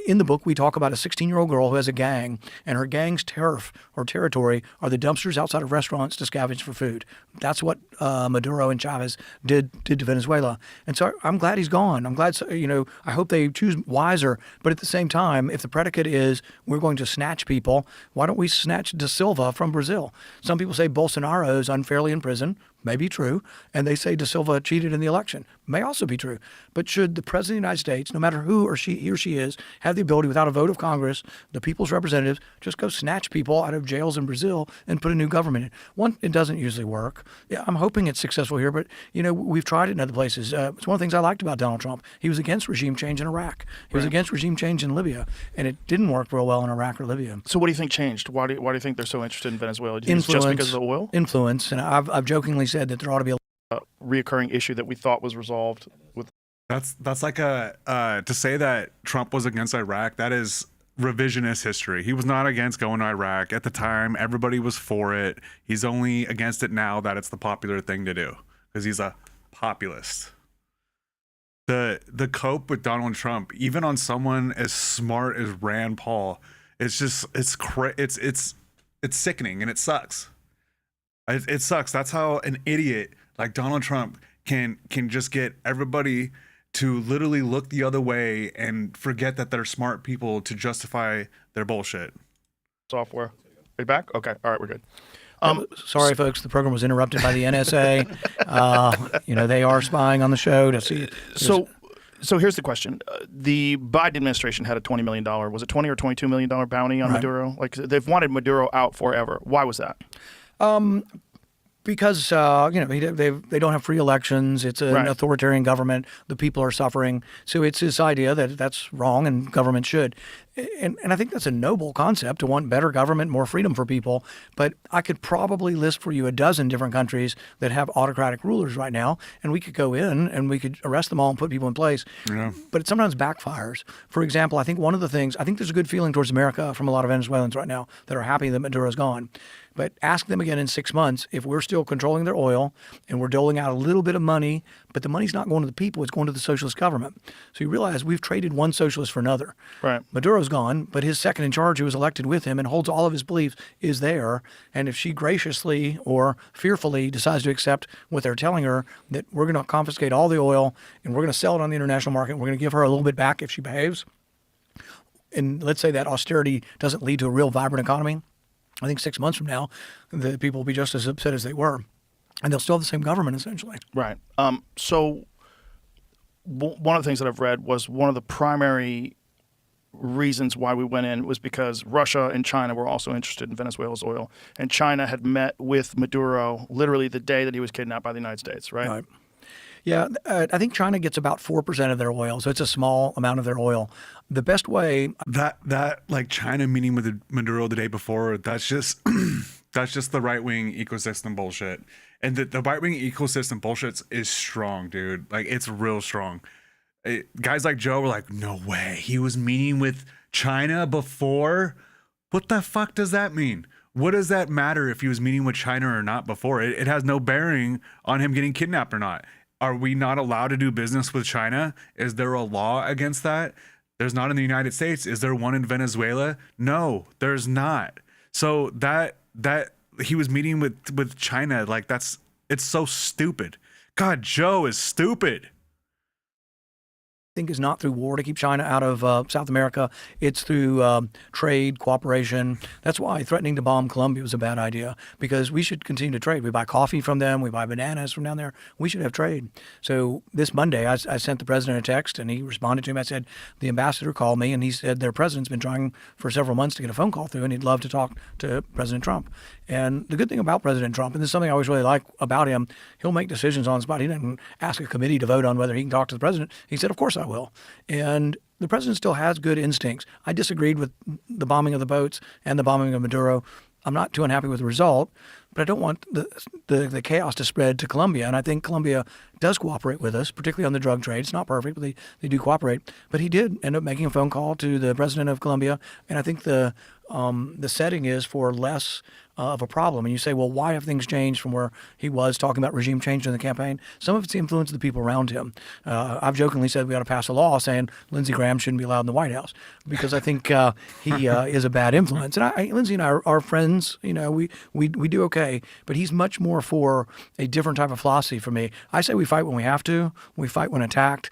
in the book, we talk about a 16-year-old girl who has a gang, and her gang's turf or territory are the dumpsters outside of restaurants to scavenge for food. That's what Maduro and Chavez did to Venezuela. And so I'm glad he's gone. I'm glad, I hope they choose wiser. But at the same time, if the predicate is we're going to snatch people, why don't we snatch Da Silva from Brazil? Some people say Bolsonaro is unfairly in prison. May be true. And they say Da Silva cheated in the election. May also be true. But should the President of the United States, no matter who he or she is, have the ability without a vote of Congress, the people's representatives, just go snatch people out of jails in Brazil and put a new government in? One, it doesn't usually work. Yeah, I'm hoping it's successful here, but, we've tried it in other places. It's one of the things I liked about Donald Trump. He was against regime change in Iraq. He was against regime change in Libya. And it didn't work real well in Iraq or Libya. So what do you think changed? Why do you think they're so interested in Venezuela? Do you think it's just because of the oil? Influence. And I've jokingly said that there ought to be a reoccurring issue that we thought was resolved with. That's like to say that Trump was against Iraq, that is revisionist history. He was not against going to Iraq at the time. Everybody was for it. He's only against it now that it's the popular thing to do because he's a populist. The cope with Donald Trump, even on someone as smart as Rand Paul, It's just it's sickening, and it sucks. It sucks. That's how an idiot like Donald Trump can just get everybody to literally look the other way and forget that they're smart people to justify their bullshit. Software. Are you back? Okay. All right, we're good. Sorry, folks. The program was interrupted by the NSA. They are spying on the show to see. So here's the question: the Biden administration had a $20 million, was it $20 or $22 million bounty on Maduro? Like they've wanted Maduro out forever. Why was that? Because they don't have free elections. It's an authoritarian government. The people are suffering. So it's this idea that that's wrong and government should. And I think that's a noble concept to want better government, more freedom for people. But I could probably list for you a dozen different countries that have autocratic rulers right now, and we could go in and we could arrest them all and put people in place. Yeah. But it sometimes backfires. For example, I think one of the things, I think there's a good feeling towards America from a lot of Venezuelans right now that are happy that Maduro's gone. But ask them again in 6 months if we're still controlling their oil and we're doling out a little bit of money, but the money's not going to the people, it's going to the socialist government. So you realize we've traded one socialist for another. Right. Maduro's gone, but his second in charge, who was elected with him and holds all of his beliefs, is there. And if she graciously or fearfully decides to accept what they're telling her, that we're going to confiscate all the oil and we're going to sell it on the international market, and we're going to give her a little bit back if she behaves, and let's say that austerity doesn't lead to a real vibrant economy, I think 6 months from now, the people will be just as upset as they were, and they'll still have the same government essentially. Right. So one of the things that I've read was one of the primary reasons why we went in was because Russia and China were also interested in Venezuela's oil, and China had met with Maduro literally the day that he was kidnapped by the United States. Right. Yeah, I think China gets about 4% of their oil, so it's a small amount of their oil. The best way that like China meeting with Maduro the day before, that's just the right wing ecosystem bullshit. And the right wing ecosystem bullshit is strong, dude. Like it's real strong. Guys like Joe were like, no way, he was meeting with China before. What the fuck does that mean? What does that matter if he was meeting with China or not before? It has no bearing on him getting kidnapped or not. Are we not allowed to do business with China? Is there a law against that? There's not in the United States. Is there one in Venezuela? No, there's not. So that he was meeting with China, like it's so stupid. God, Joe is stupid. Think is not through war to keep China out of South America. It's through trade, cooperation. That's why threatening to bomb Colombia was a bad idea, because we should continue to trade. We buy coffee from them. We buy bananas from down there. We should have trade. So this Monday, I sent the president a text, and he responded to me. I said, the ambassador called me, and he said their president's been trying for several months to get a phone call through, and he'd love to talk to President Trump. And the good thing about President Trump, and this is something I always really like about him, he'll make decisions on the spot. He didn't ask a committee to vote on whether he can talk to the president. He said, of course I will. And the president still has good instincts. I disagreed with the bombing of the boats and the bombing of Maduro. I'm not too unhappy with the result, but I don't want the chaos to spread to Colombia. And I think Colombia does cooperate with us, particularly on the drug trade. It's not perfect, but they do cooperate. But he did end up making a phone call to the president of Colombia, and I think the setting is for less of a problem. And you say, well, why have things changed from where he was talking about regime change in the campaign? Some of it's the influence of the people around him. I've jokingly said we ought to pass a law saying Lindsey Graham shouldn't be allowed in the White House, because I think he is a bad influence. And Lindsey and I are friends. You know, we do okay, but he's much more for a different type of philosophy for me. I say we fight when we have to. We fight when attacked.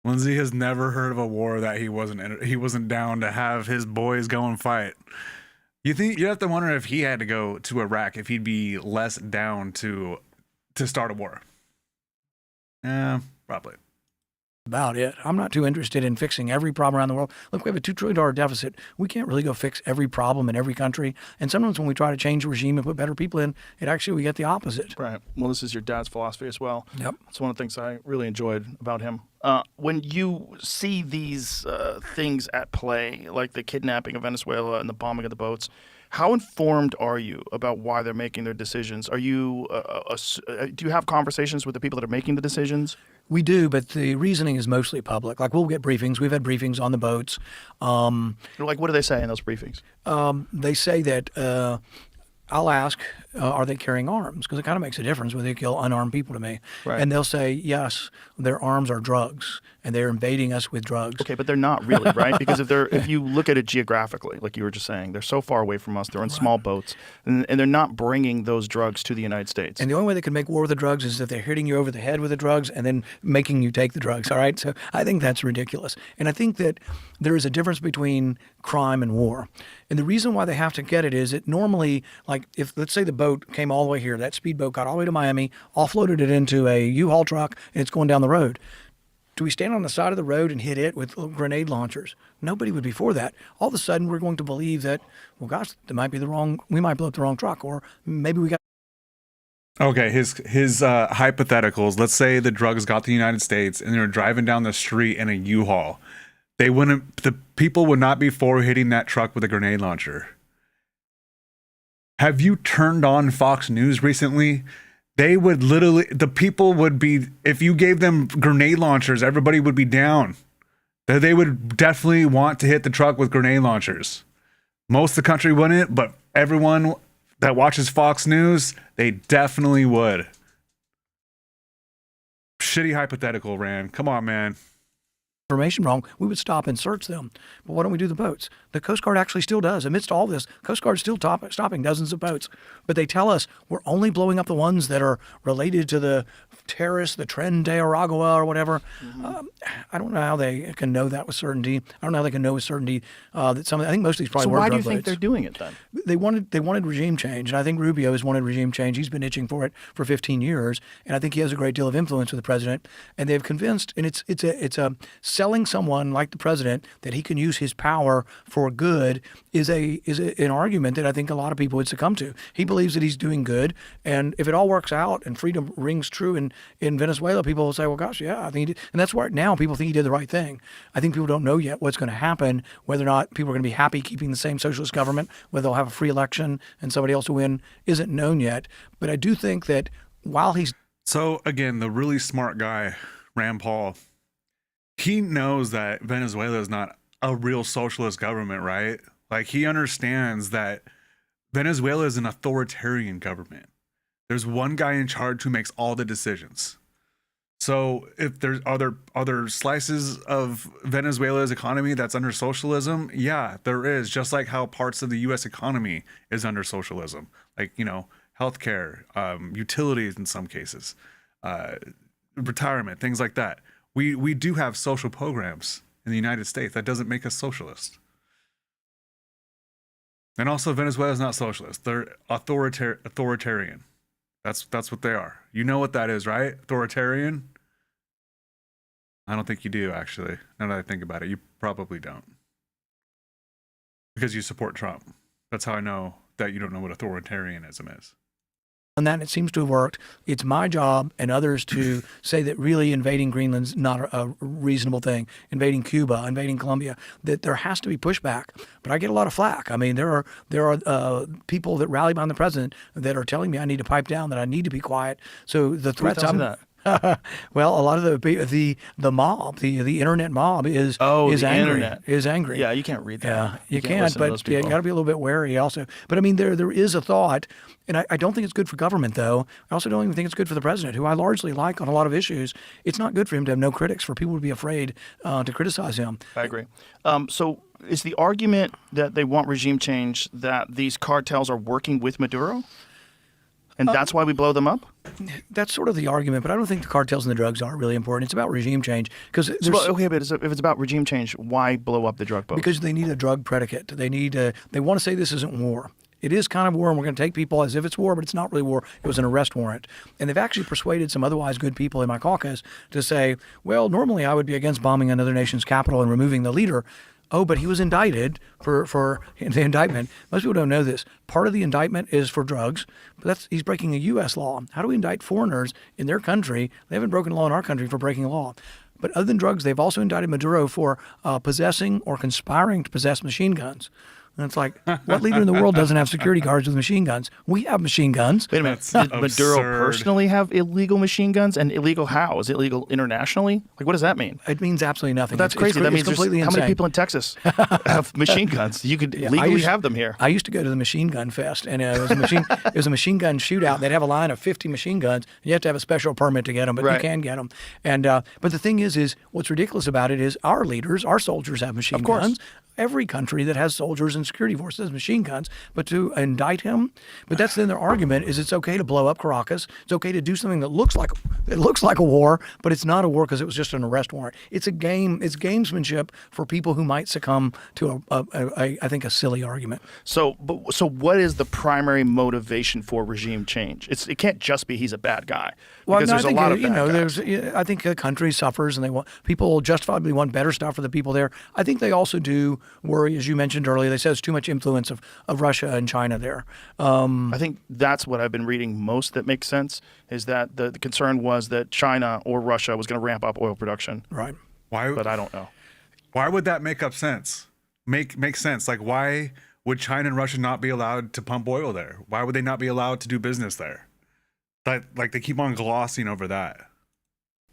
Lindsey has never heard of a war that he wasn't down to have his boys go and fight. You have to wonder if he had to go to Iraq, if he'd be less down to start a war. Yeah, probably. About it. I'm not too interested in fixing every problem around the world. Look, we have a $2 trillion deficit. We can't really go fix every problem in every country. And sometimes when we try to change the regime and put better people in, we get the opposite. Right. Well, this is your dad's philosophy as well. Yep. It's one of the things I really enjoyed about him. When you see these things at play, like the kidnapping of Venezuela and the bombing of the boats, how informed are you about why they're making their decisions? Are you do you have conversations with the people that are making the decisions? We do, but the reasoning is mostly public. Like, we'll get briefings. We've had briefings on the boats. Like, what do they say in those briefings? They say that I'll ask, are they carrying arms? Because it kind of makes a difference whether they kill unarmed people to me. Right. And they'll say, yes, their arms are drugs, and they're invading us with drugs. Okay, but they're not really, right? Because if you look at it geographically, like you were just saying, they're so far away from us. They're in small boats, and they're not bringing those drugs to the United States. And the only way they can make war with the drugs is if they're hitting you over the head with the drugs and then making you take the drugs, all right? So I think that's ridiculous. And I think that there is a difference between crime and war. And the reason why they have to get it is that normally, like if, let's say the boat came all the way here, that speedboat got all the way to Miami, offloaded it into a U-Haul truck, and it's going down the road. Do we stand on the side of the road and hit it with grenade launchers? Nobody would be for that. All of a sudden, we're going to believe that, well, gosh, we might blow up the wrong truck, or maybe we got. Okay, his hypotheticals. Let's say the drugs got to the United States and they're driving down the street in a U-Haul. The people would not be for hitting that truck with a grenade launcher. Have you turned on Fox News recently? The people would be, if you gave them grenade launchers, everybody would be down. They would definitely want to hit the truck with grenade launchers. Most of the country wouldn't, but everyone that watches Fox News, they definitely would. Shitty hypothetical, Rand. Come on, man. Information wrong, we would stop and search them. But why don't we do the boats? The Coast Guard actually still does. Amidst all this, Coast Guard's still stopping dozens of boats. But they tell us we're only blowing up the ones that are related to the terrorists, the Tren de Aragua or whatever. I don't know how they can know that with certainty. I don't know how they can know with certainty that I think most of these probably were So why do drug you think boats. they're doing it then? They wanted regime change, and I think Rubio has wanted regime change. He's been itching for it for 15 years, and I think he has a great deal of influence with the president. And they've convinced, and it's a selling someone like the president that he can use his power for good is an argument that I think a lot of people would succumb to. He believes that he's doing good, and if it all works out and freedom rings true in Venezuela, people will say, well, gosh, yeah, I think he did. And that's why now people think he did the right thing. I think people don't know yet what's going to happen, whether or not people are going to be happy keeping the same socialist government, whether they'll have a free election and somebody else will win, isn't known yet. But I do think that while he's... So again, the really smart guy, Rand Paul, he knows that Venezuela is not a real socialist government, right? Like, he understands that Venezuela is an authoritarian government. There's one guy in charge who makes all the decisions. So if there's other slices of Venezuela's economy that's under socialism, yeah, there is. Just like how parts of the U.S. economy is under socialism, like, healthcare, utilities in some cases, retirement, things like that. We do have social programs in the United States. That doesn't make us socialist. And also, Venezuela is not socialist. They're authoritarian. That's what they are. You know what that is, right? Authoritarian? I don't think you do, actually. Now that I think about it, you probably don't. Because you support Trump. That's how I know that you don't know what authoritarianism is. And that it seems to have worked. It's my job and others to say that really invading Greenland's not a reasonable thing. Invading Cuba, invading Colombia, that there has to be pushback. But I get a lot of flack. I mean, there are people that rally behind the president that are telling me I need to pipe down, that I need to be quiet. So the threats that? Well, a lot of the mob, the internet mob is angry. Internet. Is angry. Yeah, you can't read that. Yeah, you can't, listen to those but you people. got to be a little bit wary also. But I mean, there is a thought, and I don't think it's good for government, though. I also don't even think it's good for the president, who I largely like on a lot of issues. It's not good for him to have no critics, for people to be afraid to criticize him. I agree. So is the argument that they want regime change that these cartels are working with Maduro? And that's why we blow them up? That's sort of the argument, but I don't think the cartels and the drugs are really important. It's about regime change. Because But if it's about regime change, why blow up the drug boats? Because they need a drug predicate. They want to say this isn't war. It is kind of war, and we're going to take people as if it's war, but it's not really war. It was an arrest warrant. And they've actually persuaded some otherwise good people in my caucus to say, well, normally I would be against bombing another nation's capital and removing the leader. Oh, but he was indicted for the indictment. Most people don't know this. Part of the indictment is for drugs, but he's breaking a U.S. law. How do we indict foreigners in their country? They haven't broken law in our country for breaking a law. But other than drugs, they've also indicted Maduro for possessing or conspiring to possess machine guns. And it's like, what leader in the world doesn't have security guards with machine guns? We have machine guns. Wait a minute. That's Did Maduro absurd. personally have illegal machine guns? And illegal how? Is it illegal internationally? Like, what does that mean? It means absolutely nothing. That's It's crazy. That it's means completely how insane. many people in Texas have machine guns? You could I legally used- have them here. I used to go to the machine gun fest, and it was a machine gun shootout. They'd have a line of 50 machine guns. You have to have a special permit to get them, but Right. you can get them. And but the thing is what's ridiculous about it is our leaders, our soldiers have machine Of course. guns. Every country that has soldiers and security forces has machine guns. But to indict him, but that's then their argument is it's okay to blow up Caracas. It's okay to do something that looks like a war, but it's not a war because it was just an arrest warrant. It's a game. It's gamesmanship for people who might succumb to I think a silly argument. So what is the primary motivation for regime change? It can't just be he's a bad guy. Because no, there's a lot of bad guys. I think the country suffers, and they want people justifiably want better stuff for the people there. I think they also do worry, as you mentioned earlier. They said there's too much influence of Russia and China there. I think that's what I've been reading most that makes sense, is that the concern was that China or Russia was going to ramp up oil production. Right. Why? But I don't know. Why would that make up sense? Make sense? Like, why would China and Russia not be allowed to pump oil there? Why would they not be allowed to do business there? Like they keep on glossing over that.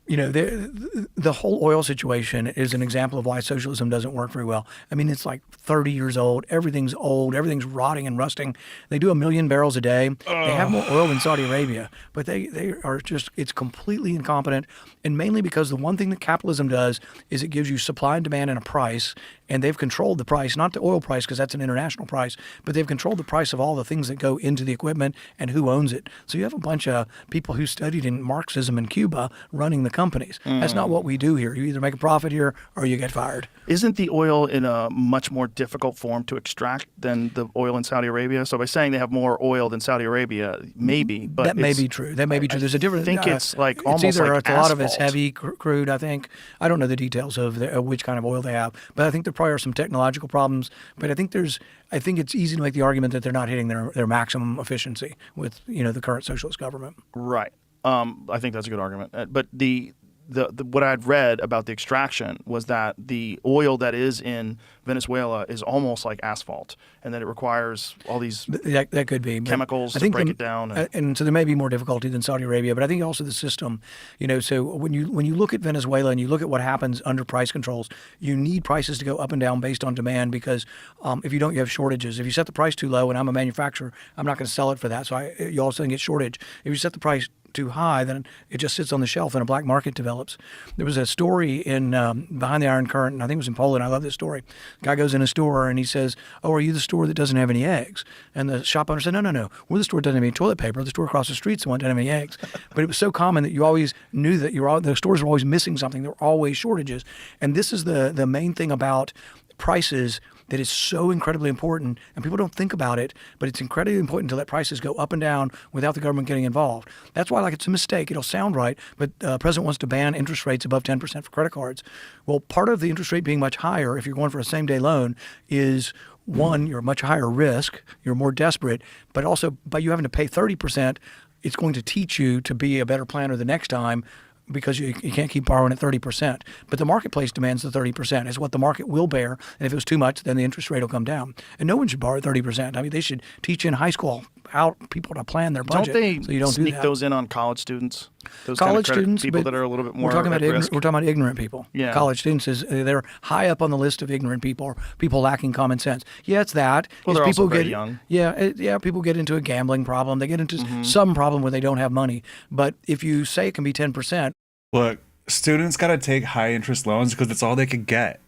You know, the whole oil situation is an example of why socialism doesn't work very well. I mean, it's like 30 years old. Everything's old. Everything's rotting and rusting. They do 1 million barrels a day. They have more oil than Saudi Arabia, but they are just, it's completely incompetent. And mainly because the one thing that capitalism does is it gives you supply and demand and a price. And they've controlled the price, not the oil price, because that's an international price, but they've controlled the price of all the things that go into the equipment and who owns it. So you have a bunch of people who studied in Marxism in Cuba running the companies. That's not what we do here. You either make a profit here or you get fired. Isn't the oil in a much more difficult form to extract than the oil in Saudi Arabia? So by saying they have more oil than Saudi Arabia, maybe, but that may be true. That may be true. There's a difference. I think it's like it's almost either like a lot of it's asphalt. heavy crude. I think I don't know the details of which kind of oil they have, but I think there probably are some technological problems. But I think it's easy to make the argument that they're not hitting their maximum efficiency with the current socialist government. Right. I think that's a good argument. But the what I'd read about the extraction was that the oil that is in Venezuela is almost like asphalt, and that it requires all these That could be but chemicals I to think break it down. and so there may be more difficulty than Saudi Arabia, but I think also the system, so when you look at Venezuela and you look at what happens under price controls, you need prices to go up and down based on demand because if you don't, you have shortages. If you set the price too low, and I'm a manufacturer, I'm not going to sell it for that, so you also get shortage. If you set the price too high, then it just sits on the shelf and a black market develops. There was a story in Behind the Iron Curtain, and I think it was in Poland. I love this story. Guy goes in a store and he says, "Oh, are you the store that doesn't have any eggs?" And the shop owner said, No. We're the store that doesn't have any toilet paper. The store across the street's the one that doesn't have any eggs." But it was so common that you always knew that the stores were always missing something. There were always shortages. And this is the main thing about prices that is so incredibly important, and people don't think about it, but it's incredibly important to let prices go up and down without the government getting involved. That's why, it's a mistake. It'll sound right, but the president wants to ban interest rates above 10% for credit cards. Well, part of the interest rate being much higher, if you're going for a same-day loan, is one, you're a much higher risk, you're more desperate, but also by you having to pay 30%, it's going to teach you to be a better planner the next time, because you can't keep borrowing at 30%. But the marketplace demands the 30%. It's what the market will bear. And if it was too much, then the interest rate will come down. And no one should borrow 30%. I mean, they should teach in high school how people to plan their budget. Don't they so you don't sneak do that. those in on college students? Those College kind of students, people but that are a little bit more we're talking at about risk. we're talking about ignorant people. Yeah. College students they're high up on the list of ignorant people, or people lacking common sense. Yeah, it's that. Well, It's they're people also very get young. Yeah, people get into a gambling problem. They get into some problem where they don't have money. But if you say it can be 10%, Look, students got to take high interest loans because that's all they could get.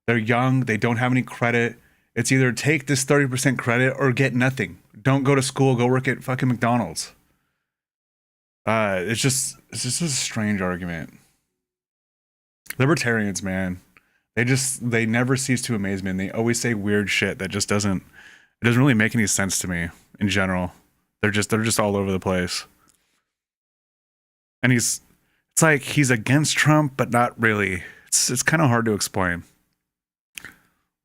They're young. They don't have any credit. It's either take this 30% credit or get nothing. Don't go to school. Go work at fucking McDonald's. It's just a strange argument. Libertarians, man, they never cease to amaze me, and they always say weird shit that just doesn't really make any sense to me in general. They're just all over the place. And it's like he's against Trump, but not really. It's kind of hard to explain.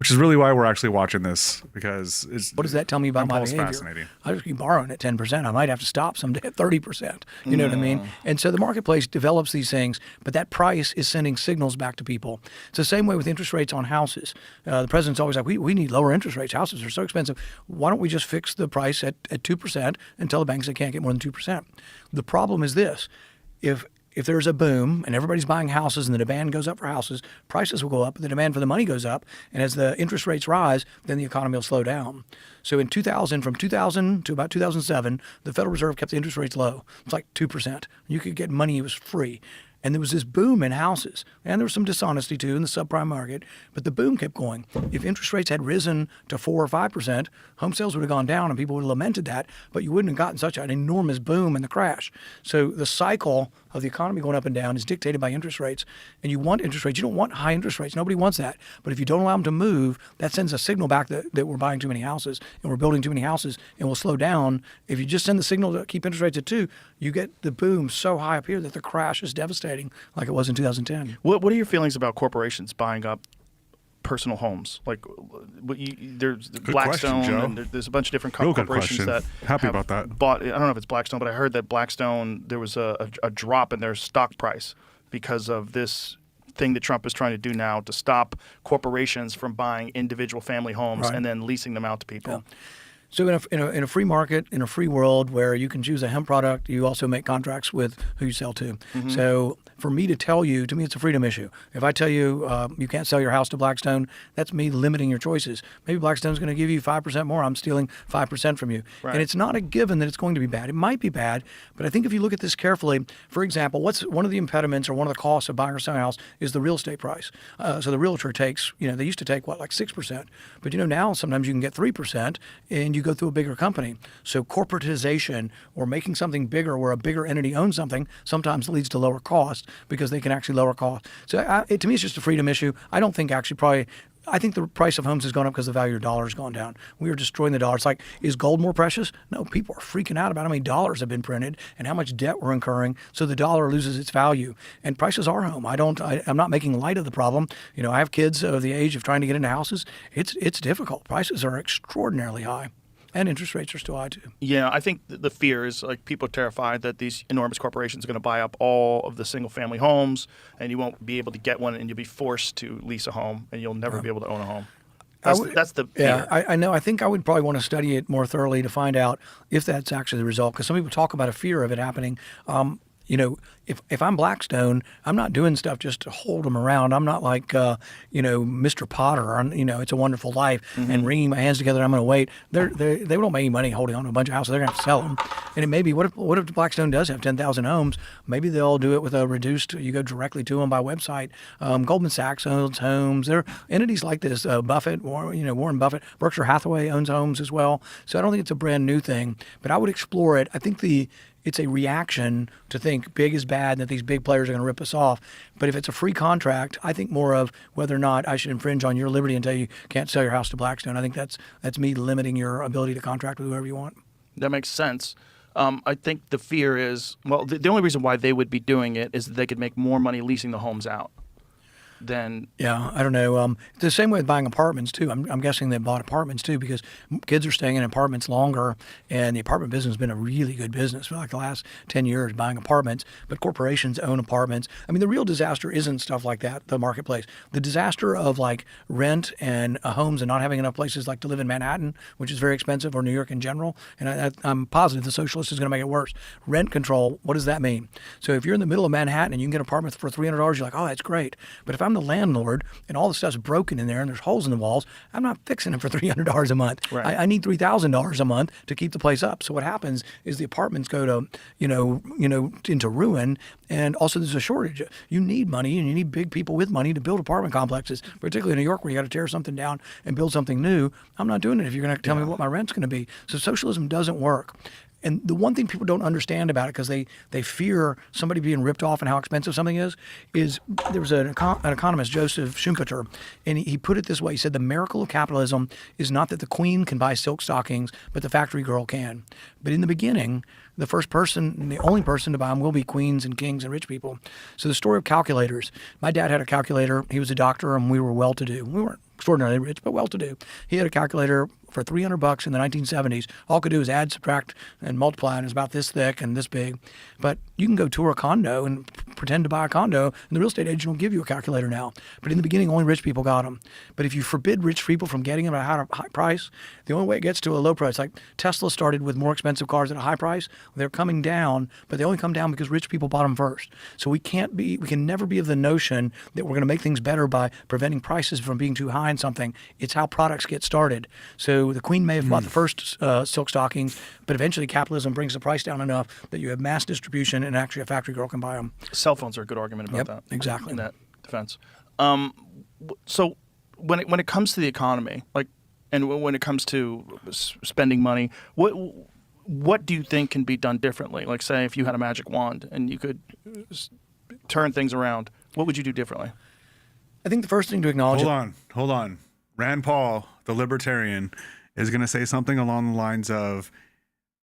which is really why we're actually watching this, because it's What does that tell me about my Paul's behavior? fascinating. I just keep borrowing at 10%. I might have to stop someday at 30%. You know what I mean? And so the marketplace develops these things, but that price is sending signals back to people. It's the same way with interest rates on houses. The president's always like, we need lower interest rates. Houses are so expensive. Why don't we just fix the price at 2% and tell the banks they can't get more than 2%? The problem is this. If there's a boom and everybody's buying houses and the demand goes up for houses, prices will go up, the demand for the money goes up, and as the interest rates rise, then the economy will slow down. So in 2000, from 2000 to about 2007, the Federal Reserve kept the interest rates low. It's like 2%. You could get money, it was free. And there was this boom in houses. And there was some dishonesty too in the subprime market, but the boom kept going. If interest rates had risen to 4 or 5%, home sales would have gone down and people would have lamented that, but you wouldn't have gotten such an enormous boom in the crash. So the cycle of the economy going up and down is dictated by interest rates. And you want interest rates. You don't want high interest rates. Nobody wants that. But if you don't allow them to move, that sends a signal back that we're buying too many houses and we're building too many houses and we'll slow down. If you just send the signal to keep interest rates at 2, you get the boom so high up here that the crash is devastating like it was in 2010. What are your feelings about corporations buying up personal homes? Like, there's Blackstone, question, Joe. and there's a bunch of different Real good corporations question. that Happy have about that. bought. I don't know if it's Blackstone, but I heard that Blackstone, there was a drop in their stock price because of this thing that Trump is trying to do now to stop corporations from buying individual family homes Right. and then leasing them out to people. So in a free market, in a free world where you can choose a hemp product, you also make contracts with who you sell to. So for me to tell you, to me, it's a freedom issue. If I tell you you can't sell your house to Blackstone, that's me limiting your choices. Maybe Blackstone's going to give you 5% more. I'm stealing 5% from you. Right. And it's not a given that it's going to be bad. It might be bad, but I think if you look at this carefully, for example, what's one of the impediments or one of the costs of buying or selling a house is the real estate price. So the realtor takes, they used to take like 6%, but now sometimes you can get 3% and you go through a bigger company. So corporatization or making something bigger where a bigger entity owns something sometimes leads to lower cost because they can actually lower cost. So to me, it's just a freedom issue. I don't think I think the price of homes has gone up because the value of your dollar has gone down. We are destroying the dollar. It's like, is gold more precious? No, people are freaking out about how many dollars have been printed and how much debt we're incurring. So the dollar loses its value. And prices are home. I'm not making light of the problem. I have kids of the age of trying to get into houses. It's difficult. Prices are extraordinarily high. And interest rates are still high too. Yeah, I think the fear is like people are terrified that these enormous corporations are going to buy up all of the single-family homes, and you won't be able to get one, and you'll be forced to lease a home, and you'll never be able to own a home. That's the fear. Yeah, I know. I think I would probably want to study it more thoroughly to find out if that's actually the result. Because some people talk about a fear of it happening. If I'm Blackstone, I'm not doing stuff just to hold them around. I'm not like, Mr. Potter on, It's a Wonderful Life and wringing my hands together. I'm going to wait. They don't make any money holding on to a bunch of houses. They're going to have to sell them. And it may be, what if Blackstone does have 10,000 homes? Maybe they'll do it with a reduced, you go directly to them by website. Goldman Sachs owns homes. There are entities like this, Buffett, Warren Buffett, Berkshire Hathaway owns homes as well. So I don't think it's a brand new thing, but I would explore it. I think it's a reaction to think big is bad and that these big players are going to rip us off. But if it's a free contract, I think more of whether or not I should infringe on your liberty and tell you can't sell your house to Blackstone. I think that's me limiting your ability to contract with whoever you want. That makes sense. I think the fear is, the only reason why they would be doing it is that they could make more money leasing the homes out. Yeah, I don't know. The same way with buying apartments too. I'm guessing they bought apartments too because kids are staying in apartments longer, and the apartment business has been a really good business for like the last 10 years, buying apartments. But corporations own apartments. I mean, the real disaster isn't stuff like that, the marketplace. The disaster of like rent and homes and not having enough places like to live in Manhattan, which is very expensive, or New York in general. And I'm positive the socialist is going to make it worse. Rent control. What does that mean? So if you're in the middle of Manhattan and you can get an apartment for $300, you're like, oh, that's great. But if I'm the landlord and all the stuff's broken in there and there's holes in the walls, I'm not fixing it for $300 a month. Right. I need $3,000 a month to keep the place up. So what happens is the apartments go to, into ruin, and also there's a shortage. You need money and you need big people with money to build apartment complexes, particularly in New York where you got to tear something down and build something new. I'm not doing it if you're going to tell me what my rent's going to be. So socialism doesn't work. And the one thing people don't understand about it, because they fear somebody being ripped off and how expensive something is there was an economist, Joseph Schumpeter, and he put it this way. He said, the miracle of capitalism is not that the queen can buy silk stockings, but the factory girl can. But in the beginning, the first person, the only person to buy them will be queens and kings and rich people. So the story of calculators. My dad had a calculator. He was a doctor, and we were well-to-do. We weren't extraordinarily rich, but well-to-do. He had a calculator for $300 in the 1970s. All it could do is add, subtract, and multiply, and it's about this thick and this big. But you can go tour a condo and pretend to buy a condo, and the real estate agent will give you a calculator now. But in the beginning, only rich people got them. But if you forbid rich people from getting them at a high price, the only way it gets to a low price, like Tesla started with more expensive cars at a high price, they're coming down, but they only come down because rich people bought them first. So we can never be of the notion that we're going to make things better by preventing prices from being too high in something. It's how products get started. So the Queen may have bought the first silk stockings, but eventually capitalism brings the price down enough that you have mass distribution and actually a factory girl can buy them. Cell phones are a good argument about Yep, that. exactly. In that defense. So when it comes to the economy, and when it comes to spending money, what do you think can be done differently? Like, say, if you had a magic wand and you could turn things around, what would you do differently? I think the first thing to acknowledge. Hold on. Rand Paul, the libertarian, is going to say something along the lines of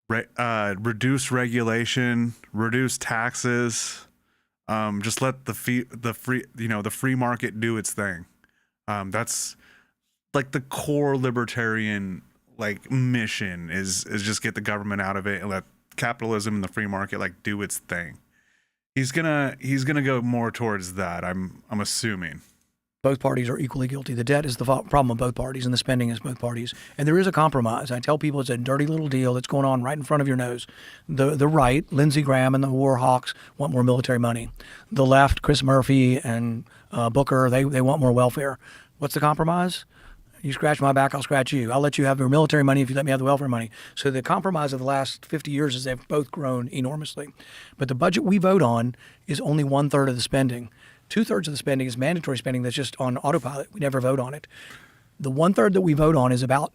reduce regulation, reduce taxes, just let the free market do its thing. That's like the core libertarian mission is just get the government out of it and let capitalism and the free market do its thing. He's gonna go more towards that. I'm assuming. Both parties are equally guilty. The debt is the problem of both parties, and the spending is both parties. And there is a compromise. I tell people it's a dirty little deal that's going on right in front of your nose. The right, Lindsey Graham and the war hawks, want more military money. The left, Chris Murphy and Booker, they want more welfare. What's the compromise? You scratch my back, I'll scratch you. I'll let you have your military money if you let me have the welfare money. So the compromise of the last 50 years is they've both grown enormously. But the budget we vote on is only 1/3 of the spending. 2/3 of the spending is mandatory spending that's just on autopilot. We never vote on it. The 1/3 that we vote on is about.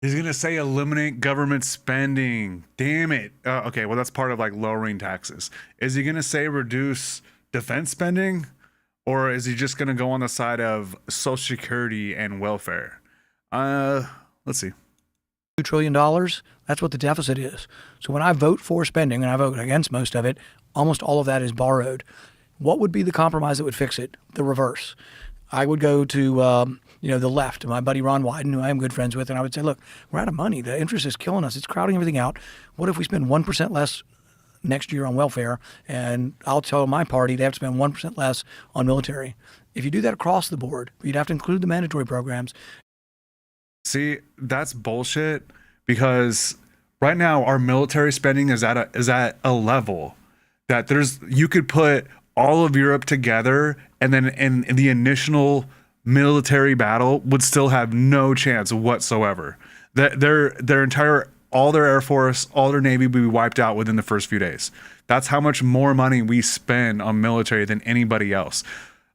He's going to say eliminate government spending. Damn it. Okay, well, that's part of lowering taxes. Is he going to say reduce defense spending? Or is he just going to go on the side of Social Security and welfare? Let's see. $2 trillion, that's what the deficit is. So when I vote for spending, and I vote against most of it, almost all of that is borrowed. What would be the compromise that would fix it? The reverse. I would go to the left, my buddy Ron Wyden, who I am good friends with, and I would say, look, we're out of money. The interest is killing us. It's crowding everything out. What if we spend 1% less next year on welfare? And I'll tell my party they have to spend 1% less on military. If you do that across the board, you'd have to include the mandatory programs. See, that's bullshit, because right now our military spending is at a level that you could put all of Europe together, and then in the initial military battle would still have no chance whatsoever. All their Air Force, all their Navy would be wiped out within the first few days. That's how much more money we spend on military than anybody else.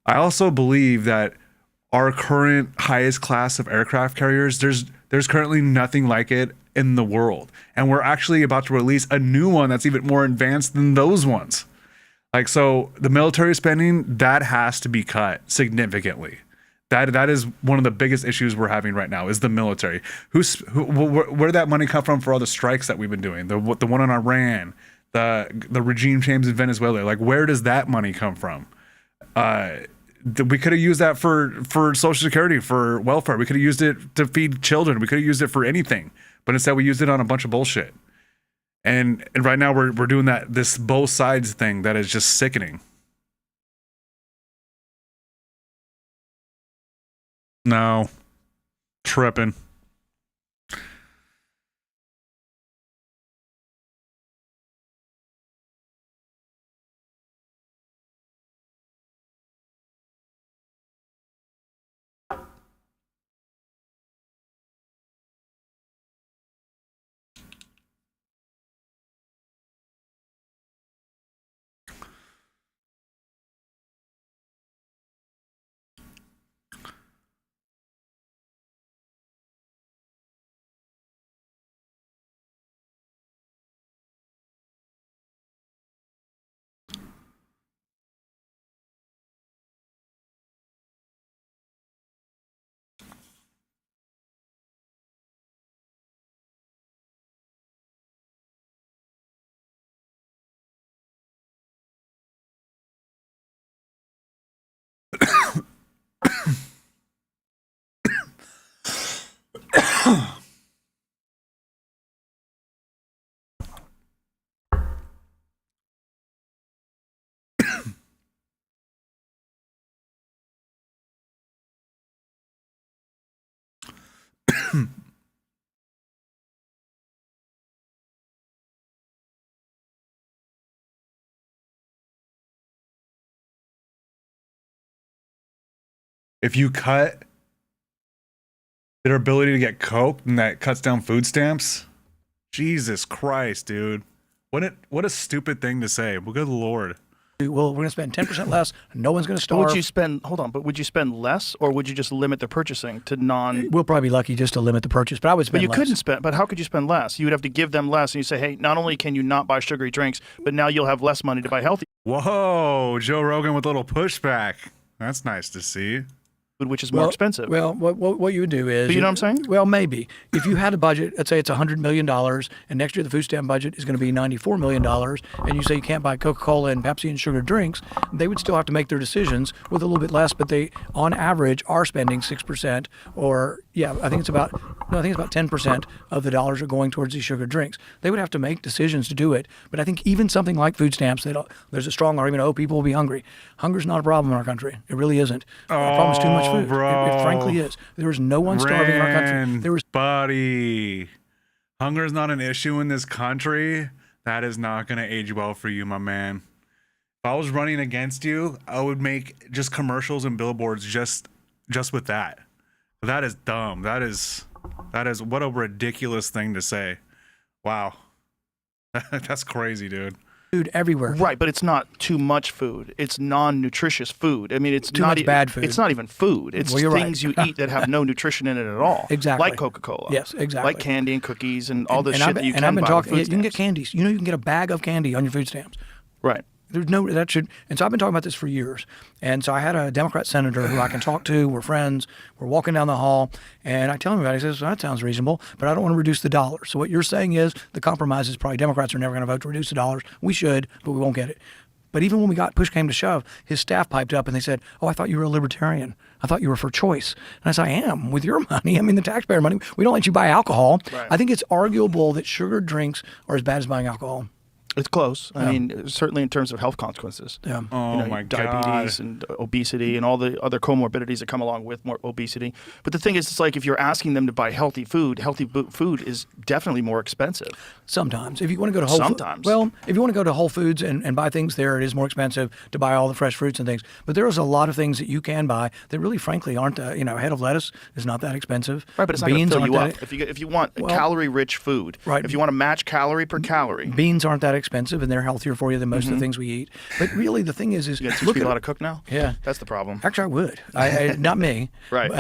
I also believe that our current highest class of aircraft carriers, there's currently nothing like it in the world. And we're actually about to release a new one that's even more advanced than those ones. So the military spending, that has to be cut significantly. That is one of the biggest issues we're having right now is the military. Where did that money come from for all the strikes that we've been doing? The one in Iran, the regime change in Venezuela. Where does that money come from? We could have used that for Social Security, for welfare. We could have used it to feed children. We could have used it for anything, but instead we used it on a bunch of bullshit. And right now we're doing this both sides thing that is just sickening. No, tripping. If you cut their ability to get Coke, and that cuts down food stamps, Jesus Christ, dude. What a stupid thing to say. Well, good Lord. Well, we're going to spend 10% less. No one's going to But starve. would you spend? Hold on, but would you spend less, or would you just limit the purchasing to non? We'll probably be lucky just to limit the purchase, but I would spend But you less. couldn't spend. But how could you spend less? You would have to give them less, and you say, hey, not only can you not buy sugary drinks, but now you'll have less money to buy healthy Whoa, Joe Rogan with a little pushback. That's nice to see. food, which is more expensive. Well, what you would do is, But you know what I'm saying? Well, maybe if you had a budget, let's say it's $100 million, and next year the food stamp budget is going to be $94 million, and you say you can't buy Coca-Cola and Pepsi and sugar drinks, they would still have to make their decisions with a little bit less, but they, on average, are spending 6%, or I think it's about 10% of the dollars are going towards these sugar drinks. They would have to make decisions to do it, but I think even something like food stamps, there's a strong argument, people will be hungry. Hunger's not a problem in our country. It really isn't. The problem is too much food. Bro. It frankly is. There is no one starving in our country. There was buddy. Hunger is not an issue in this country. That is not going to age well for you, my man. If I was running against you, I would make just commercials and billboards just with that. That is dumb. That is what a ridiculous thing to say. Wow. That's crazy, dude. food everywhere. Right, but it's not too much food. It's non-nutritious food. I mean, it's Too not much bad food. It's not even food. It's Well, you're right. things you eat that have no nutrition in it at all. Exactly. Like Coca-Cola. Yes, exactly. Like candy and cookies and all the And shit I've that been- you and can I've been buy talking. with You food can get stamps. candies. You can get a bag of candy on your food stamps. Right. There's no that should, and so I've been talking about this for years. And so I had a Democrat senator who I can talk to. We're friends. We're walking down the hall, and I tell him about it. He says, well, "That sounds reasonable, but I don't want to reduce the dollars." So what you're saying is the compromise is probably Democrats are never going to vote to reduce the dollars. We should, but we won't get it. But even when push came to shove, his staff piped up and they said, "Oh, I thought you were a libertarian. I thought you were for choice." And I said, "I am with your money. I mean, the taxpayer money. We don't let you buy alcohol." Right. I think it's arguable that sugared drinks are as bad as buying alcohol. It's close. I mean, certainly in terms of health consequences. Yeah. Oh my diabetes God. and obesity and all the other comorbidities that come along with more obesity. But the thing is, it's like if you're asking them to buy healthy food food is definitely more expensive. Sometimes, if you want to go to Whole Sometimes. Well, if you want to go to Whole Foods and buy things there, it is more expensive to buy all the fresh fruits and things. But there is a lot of things that you can buy that really, frankly, aren't. A head of lettuce is not that expensive. Right, but it's not going to fill aren't you that- up. If you want calorie-rich food, Right. if you want to match calorie per calorie, Beans aren't that expensive, and they're healthier for you than most of the things we eat. But really, the thing is you got to teach look people at how to cook now. Yeah. That's the problem. Actually, I would. Not me. Right.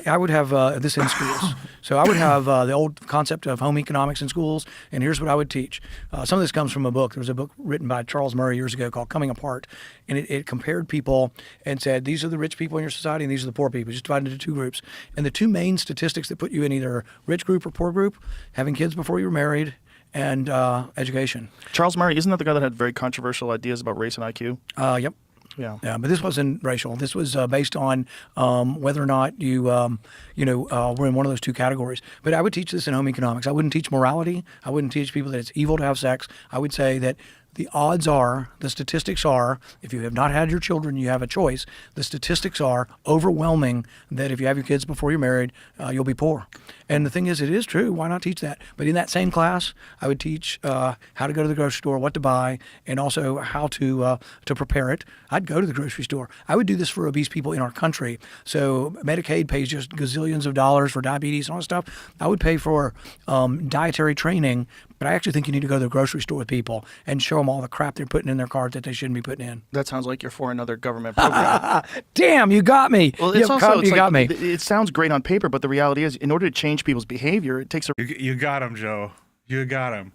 I would have this in schools. So I would have the old concept of home economics in schools, and here's what I would teach. Some of this comes from a book. There was a book written by Charles Murray years ago called Coming Apart, and it compared people and said, these are the rich people in your society, and these are the poor people, just divided into two groups. And the two main statistics that put you in either rich group or poor group, having kids before you were married, and education. Charles Murray, isn't that the guy that had very controversial ideas about race and IQ? Yep. Yeah. Yeah, but this wasn't racial. This was based on whether or not you, were in one of those two categories. But I would teach this in home economics. I wouldn't teach morality. I wouldn't teach people that it's evil to have sex. I would say that the odds are, the statistics are, if you have not had your children, you have a choice. The statistics are overwhelming that if you have your kids before you're married, you'll be poor. And the thing is, it is true. Why not teach that? But in that same class, I would teach how to go to the grocery store, what to buy, and also how to prepare it. I'd go to the grocery store. I would do this for obese people in our country. So Medicaid pays just gazillions of dollars for diabetes and all that stuff. I would pay for dietary training, but I actually think you need to go to the grocery store with people and show them all the crap they're putting in their cart that they shouldn't be putting in. That sounds like you're for another government program. Damn, you got me. Well, you it's also it's got me. It sounds great on paper, but the reality is, in order to change people's behavior, it takes a You got him, Joe. You got him.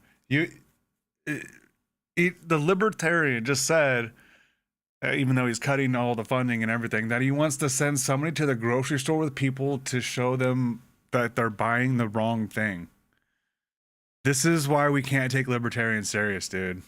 The libertarian just said, even though he's cutting all the funding and everything, that he wants to send somebody to the grocery store with people to show them that they're buying the wrong thing. This is why we can't take libertarians serious, dude.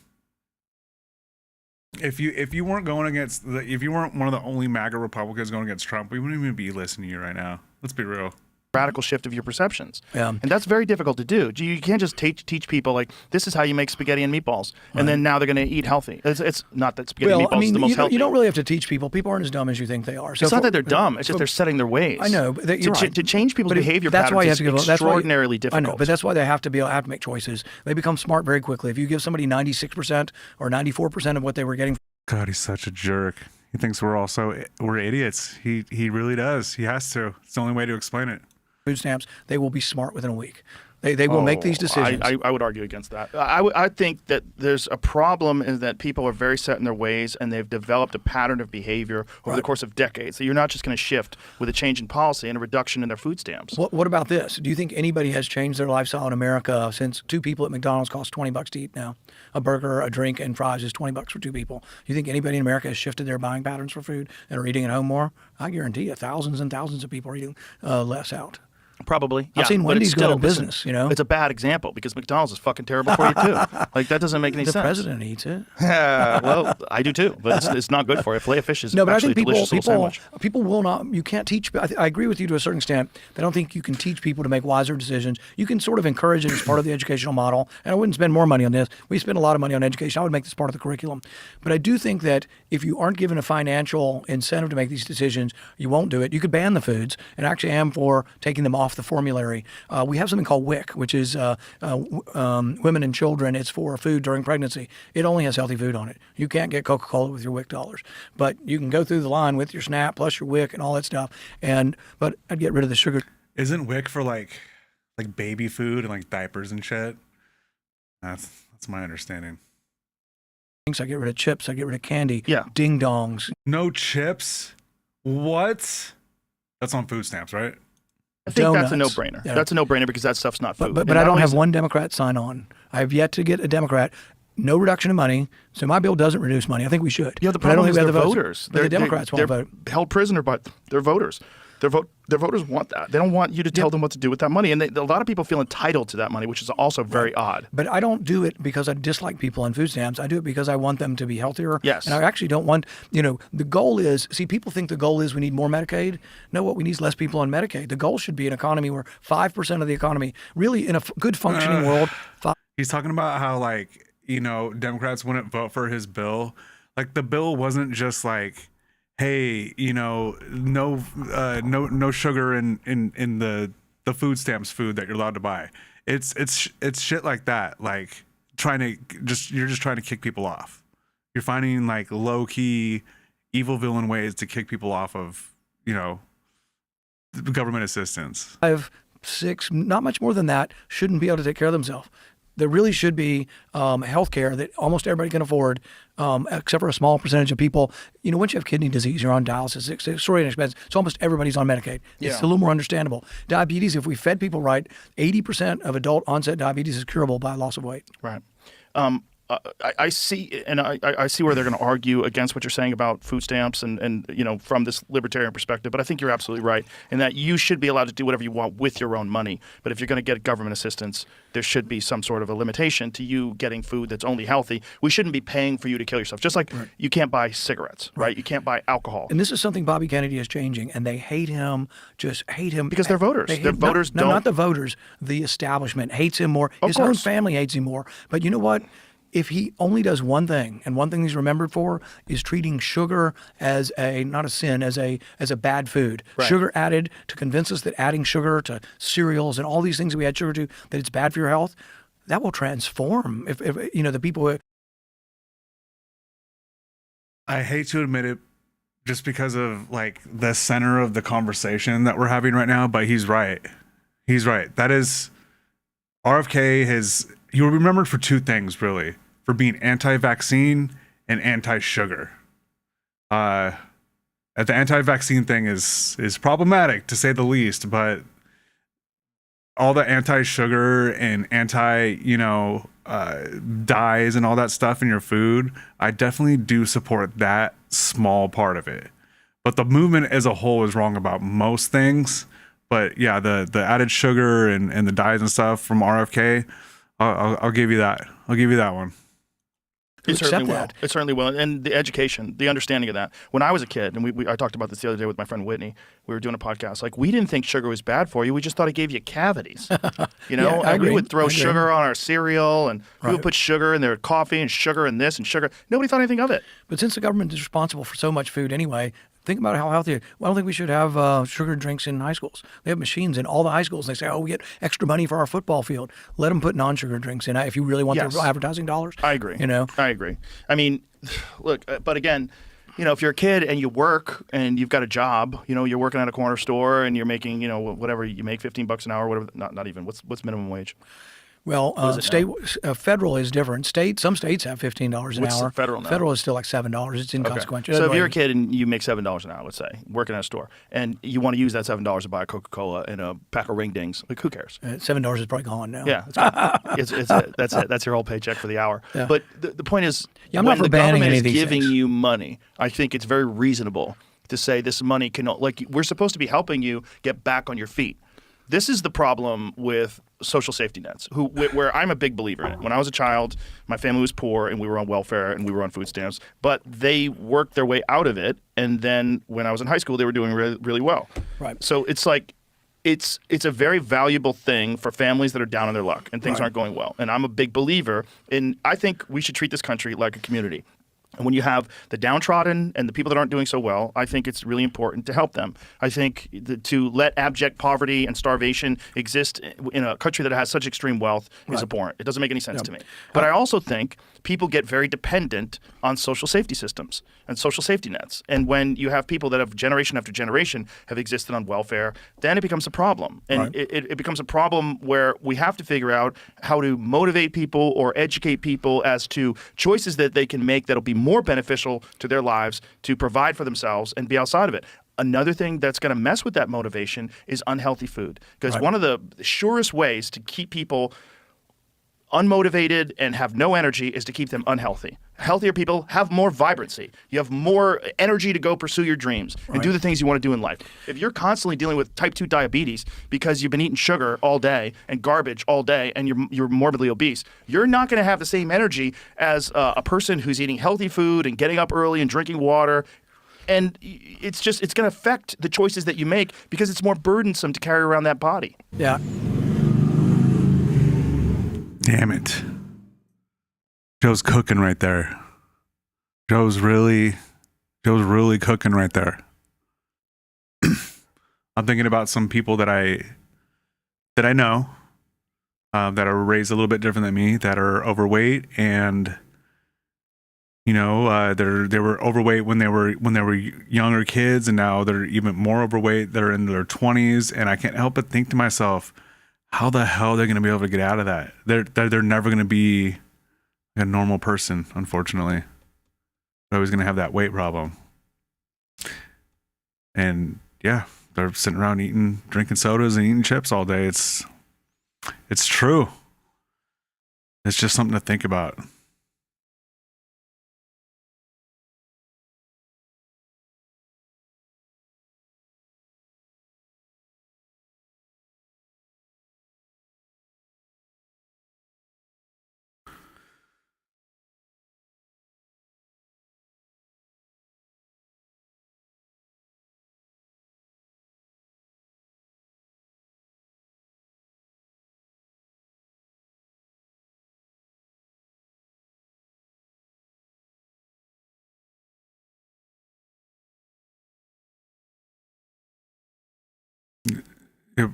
If you weren't going against if you weren't one of the only MAGA Republicans going against Trump, we wouldn't even be listening to you right now. Let's be real. radical shift of your perceptions. Yeah. And that's very difficult to do. You can't just teach people like, this is how you make spaghetti and meatballs, and then now they're going to eat healthy. It's not that spaghetti and meatballs is the most healthy. You don't really have to teach people. People aren't as dumb as you think they are. So it's not that they're dumb. It's just they're setting their ways. I know. But you're right. To change people's behavior that's patterns why you is have to give, extraordinarily difficult. I know, but that's why they have to make choices. They become smart very quickly. If you give somebody 96% or 94% of what they were getting. God, he's such a jerk. He thinks we're idiots. He really does. He has to. It's the only way to explain it. Food stamps, they will be smart within a week. They will make these decisions. I would argue against that. I think that there's a problem in that people are very set in their ways, and they've developed a pattern of behavior over the course of decades. So you're not just going to shift with a change in policy and a reduction in their food stamps. What about this? Do you think anybody has changed their lifestyle in America since 2 people at McDonald's cost $20 to eat now? A burger, a drink, and fries is $20 for 2 people. Do you think anybody in America has shifted their buying patterns for food and are eating at home more? I guarantee you, thousands and thousands of people are eating less out. Probably. I've seen Wendy's go out of business, It's a bad example because McDonald's is fucking terrible for you too. Like, that doesn't make any sense. The president eats it. Well, I do too, but it's not good for you. Filet of fish is actually a delicious little sandwich. People will not, you can't teach, I agree with you to a certain extent. I don't think you can teach people to make wiser decisions. You can sort of encourage it as part of the educational model, and I wouldn't spend more money on this. We spend a lot of money on education. I would make this part of the curriculum. But I do think that if you aren't given a financial incentive to make these decisions, you won't do it. You could ban the foods, and I actually am for taking them off the formulary. We have something called WIC, which is women and children. It's for food during pregnancy. It only has healthy food on it. You can't get Coca-Cola with your WIC dollars, but you can go through the line with your SNAP plus your WIC and all that stuff. But I'd get rid of the sugar. Isn't WIC for like baby food and like diapers and shit? That's my understanding. I get rid of chips. I get rid of candy. Yeah. Ding dongs. No chips? What? That's on food stamps, right? I think Donuts. that's a no-brainer. Yeah. That's a no-brainer because that stuff's not food. But I don't have one Democrat sign on. I have yet to get a Democrat. No reduction of money. So my bill doesn't reduce money. I think we should. Yeah, the problem is they're voters. The Democrats won't vote. Held prisoner, but they're voters. Their voters want that. They don't want you to tell them what to do with that money. And a lot of people feel entitled to that money, which is also very odd. But I don't do it because I dislike people on food stamps. I do it because I want them to be healthier. Yes. And I actually don't want, the goal is, people think the goal is we need more Medicaid. No, what we need is less people on Medicaid. The goal should be an economy where 5% of the economy, really in a good functioning world. He's talking about how Democrats wouldn't vote for his bill. Like, the bill wasn't just like, hey, no sugar in the food stamps food that you're allowed to buy. It's shit like that. Like, you're just trying to kick people off. You're finding like low key evil villain ways to kick people off of, government assistance. 5, 6, not much more than that, shouldn't be able to take care of themselves. There really should be health care that almost everybody can afford, except for a small percentage of people. Once you have kidney disease, you're on dialysis. It's extraordinarily expensive. So almost everybody's on Medicaid. It's a little more understandable. Diabetes, if we fed people right, 80% of adult onset diabetes is curable by loss of weight. Right. I see, and I see where they're going to argue against what you're saying about food stamps and from this libertarian perspective. But I think you're absolutely right in that you should be allowed to do whatever you want with your own money. But if you're going to get government assistance, there should be some sort of a limitation to you getting food that's only healthy. We shouldn't be paying for you to kill yourself. Just like you can't buy cigarettes, right? You can't buy alcohol. And this is something Bobby Kennedy is changing, and they hate him, just hate him. Because they're voters. Their voters don't. No, not the voters. The establishment hates him more. His own family hates him more. But you know what? If he only does one thing, and one thing he's remembered for is treating sugar as not a sin, as a bad food. Right. Sugar added to convince us that adding sugar to cereals and all these things that we add sugar to, that it's bad for your health, that will transform. If the people who... I hate to admit it, just because of like the center of the conversation that we're having right now, but he's right. He's right. That is, RFK he will be remembered for 2 things, really. For being anti-vaccine and anti-sugar. The anti-vaccine thing is problematic, to say the least, but all the anti-sugar and dyes and all that stuff in your food, I definitely do support that small part of it. But the movement as a whole is wrong about most things. But yeah, the added sugar and the dyes and stuff from RFK, I'll give you that. I'll give you that one. to It accept certainly will. that. It certainly will. And the education, the understanding of that. When I was a kid, and I talked about this the other day with my friend Whitney, we were doing a podcast. Like, we didn't think sugar was bad for you. We just thought it gave you cavities. You know, Yeah, I and we agree. would throw I agree. sugar on our cereal, and we Right. would put sugar in their coffee and sugar in this and sugar. Nobody thought anything of it. But since the government is responsible for so much food anyway, think about how healthy. Well, I don't think we should have sugar drinks in high schools. They have machines in all the high schools. And they say, "Oh, we get extra money for our football field. Let them put non-sugar drinks in if you really want Yes. their advertising dollars." I agree. You know, I agree. I mean, look, but again, you know, if you're a kid and you work and you've got a job, you know, you're working at a corner store and you're making, you know, whatever you make, $15 an hour, whatever. Not even. What's minimum wage? well, is it state federal is different. Some states have $15 an What's the hour. federal now? Federal is still like $7. It's inconsequential. So if you're a kid and you make $7 an hour, let's say, working at a store, and you want to use that $7 to buy a Coca-Cola and a pack of ring dings, like, who cares? $7 is probably gone now. Yeah, that's it. That's your whole paycheck for the hour. Yeah. But the point is, Yeah, I'm not when for the banning government any is of these giving things. you money, I think it's very reasonable to say this money can, like, we're supposed to be helping you get back on your feet. This is the problem with social safety nets, where I'm a big believer in it. When I was a child, my family was poor and we were on welfare and we were on food stamps, but they worked their way out of it. And then when I was in high school, they were doing really, really well. Right. So it's like, it's a very valuable thing for families that are down on their luck and things Right. aren't going well. And I'm a big believer in, I think we should treat this country like a community. And when you have the downtrodden and the people that aren't doing so well, I think it's really important to help them. I think to let abject poverty and starvation exist in a country that has such extreme wealth is abhorrent. It doesn't make any sense to me. But I also think people get very dependent on social safety systems and social safety nets. And when you have people that have generation after generation have existed on welfare, then it becomes a problem. And Right. it becomes a problem where we have to figure out how to motivate people or educate people as to choices that they can make that'll be more beneficial to their lives to provide for themselves and be outside of it. Another thing that's going to mess with that motivation is unhealthy food. Because Right. one of the surest ways to keep people unmotivated and have no energy is to keep them unhealthy. Healthier people have more vibrancy. You have more energy to go pursue your dreams and do the things you want to do in life. If you're constantly dealing with type 2 diabetes because you've been eating sugar all day and garbage all day and you're morbidly obese, you're not going to have the same energy as a person who's eating healthy food and getting up early and drinking water. And it's going to affect the choices that you make because it's more burdensome to carry around that body. Yeah. Damn it. Joe's cooking right there. Joe's really cooking right there. I'm thinking about some people that I know that are raised a little bit different than me, that are overweight, and you know, they were overweight when they were younger kids, and now they're even more overweight. They're in their 20s, and I can't help but think to myself, how the hell are they going to be able to get out of that? They're never going to be a normal person, unfortunately. They're always going to have that weight problem. And yeah, they're sitting around drinking sodas and eating chips all day. It's true. It's just something to think about. It,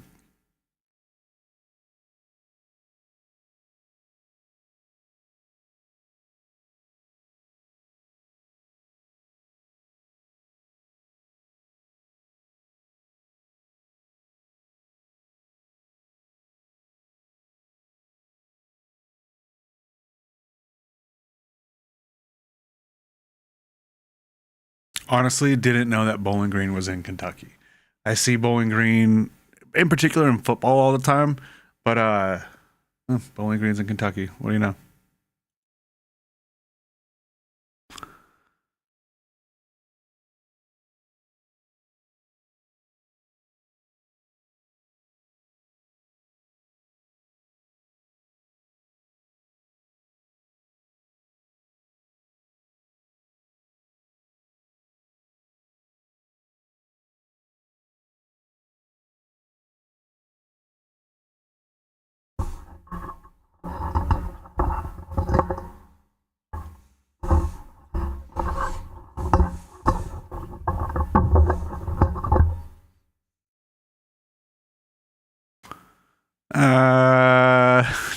honestly didn't know that Bowling Green was in Kentucky. I see Bowling Green in particular in football all the time, but Bowling Green's in Kentucky. What do you know?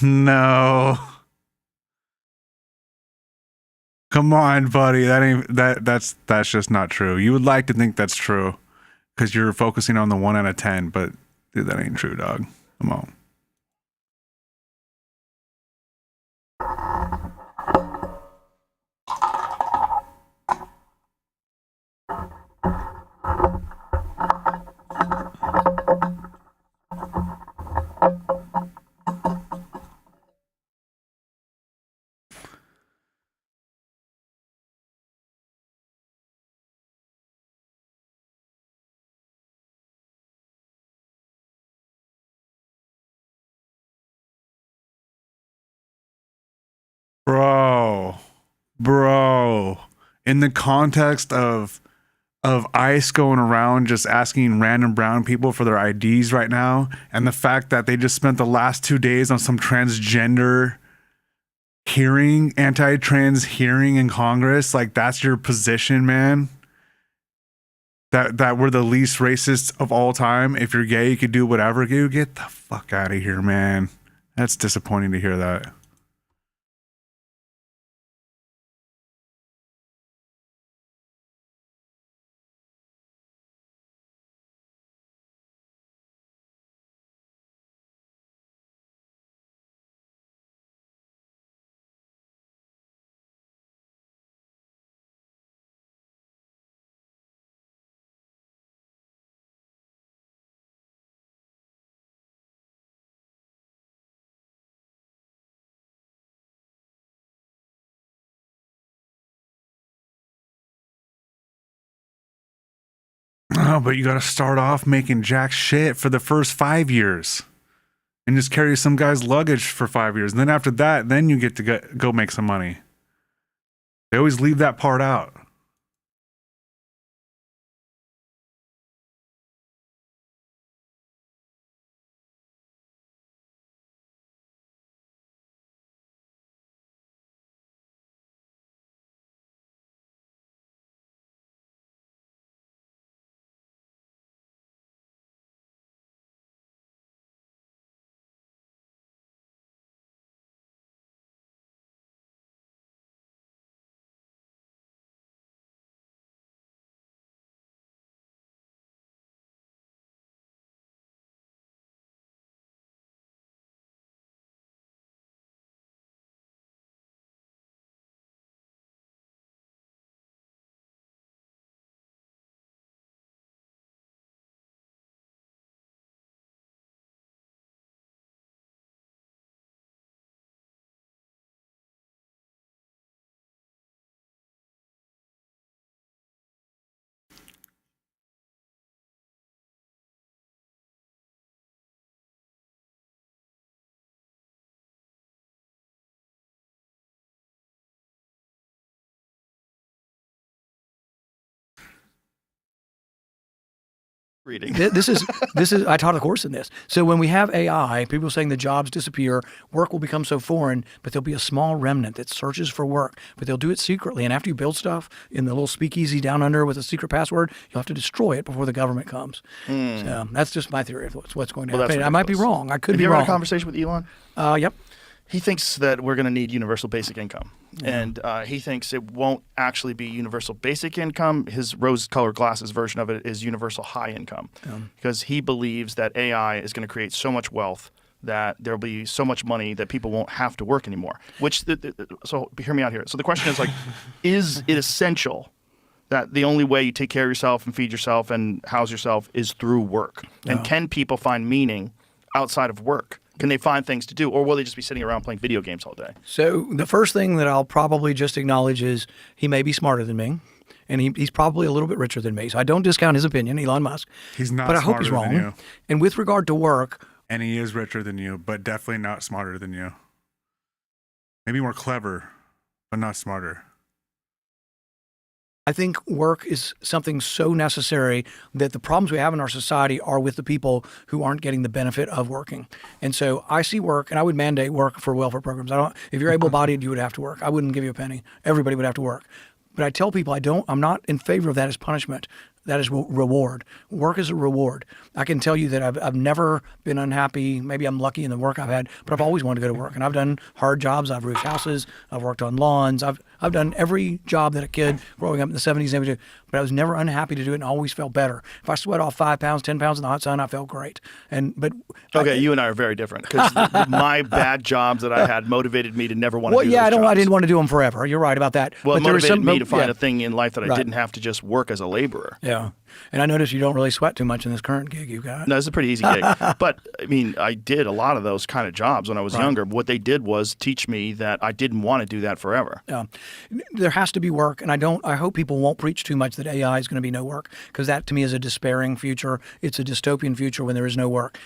No. Come on, buddy. That's just not true. You would like to think that's true because you're focusing on the 1 out of 10, but dude, that ain't true, dog. Come on. Bro, in the context of ICE going around just asking random brown people for their IDs right now, and the fact that they just spent the last 2 days on some transgender hearing, anti-trans hearing in Congress, like that's your position, man. That we're the least racist of all time. If you're gay, you could do whatever. You get the fuck out of here, man. That's disappointing to hear that. Oh, but you got to start off making jack shit for the first 5 years and just carry some guy's luggage for 5 years. And then after that, then you get to go make some money. They always leave that part out. Reading. This is I taught a course in this. So when we have AI, people are saying the jobs disappear, work will become so foreign, but there'll be a small remnant that searches for work, but they'll do it secretly. And after you build stuff in the little speakeasy down under with a secret password, you'll have to destroy it before the government comes. So that's just my theory of what's going to happen. I might be wrong. I could be Have you ever wrong. had a conversation with Elon? Yep. He thinks that we're going to need universal basic income. And he thinks it won't actually be universal basic income. His rose-colored glasses version of it is universal high income. Because he believes that AI is going to create so much wealth that there'll be so much money that people won't have to work anymore. So hear me out here. So the question is like, is it essential that the only way you take care of yourself and feed yourself and house yourself is through work? And can people find meaning outside of work? Can they find things to do, or will they just be sitting around playing video games all day? So the first thing that I'll probably just acknowledge is he may be smarter than me, and he's probably a little bit richer than me. So I don't discount his opinion, Elon Musk. He's not but I hope he's smarter than wrong. you. And with regard to work, And he is richer than you, but definitely not smarter than you. Maybe more clever, but not smarter. I think work is something so necessary that the problems we have in our society are with the people who aren't getting the benefit of working. And so I see work, and I would mandate work for welfare programs. If you're able-bodied, you would have to work. I wouldn't give you a penny. Everybody would have to work. But I tell people I'm not in favor of that as punishment. that is reward. Work is a reward. I can tell you that I've never been unhappy. Maybe I'm lucky in the work I've had, but I've always wanted to go to work. And I've done hard jobs. I've roofed houses. I've worked on lawns. I've done every job that a kid growing up in the 70s, 70s, but I was never unhappy to do it and always felt better. If I sweat off 5 pounds, 10 pounds in the hot sun, I felt great. Okay, you and I are very different because my bad jobs that I had motivated me to never want to do those I jobs. didn't want to do them forever. You're right about that. Well, it but motivated me to find a thing in life that I didn't have to just work as a laborer. Yeah. And I noticed you don't really sweat too much in this current gig you've got. No, it's a pretty easy gig. But, I mean, I did a lot of those kind of jobs when I was younger. What they did was teach me that I didn't want to do that forever. Yeah. There has to be work, and I hope people won't preach too much that AI is going to be no work, because that to me is a despairing future. It's a dystopian future when there is no work.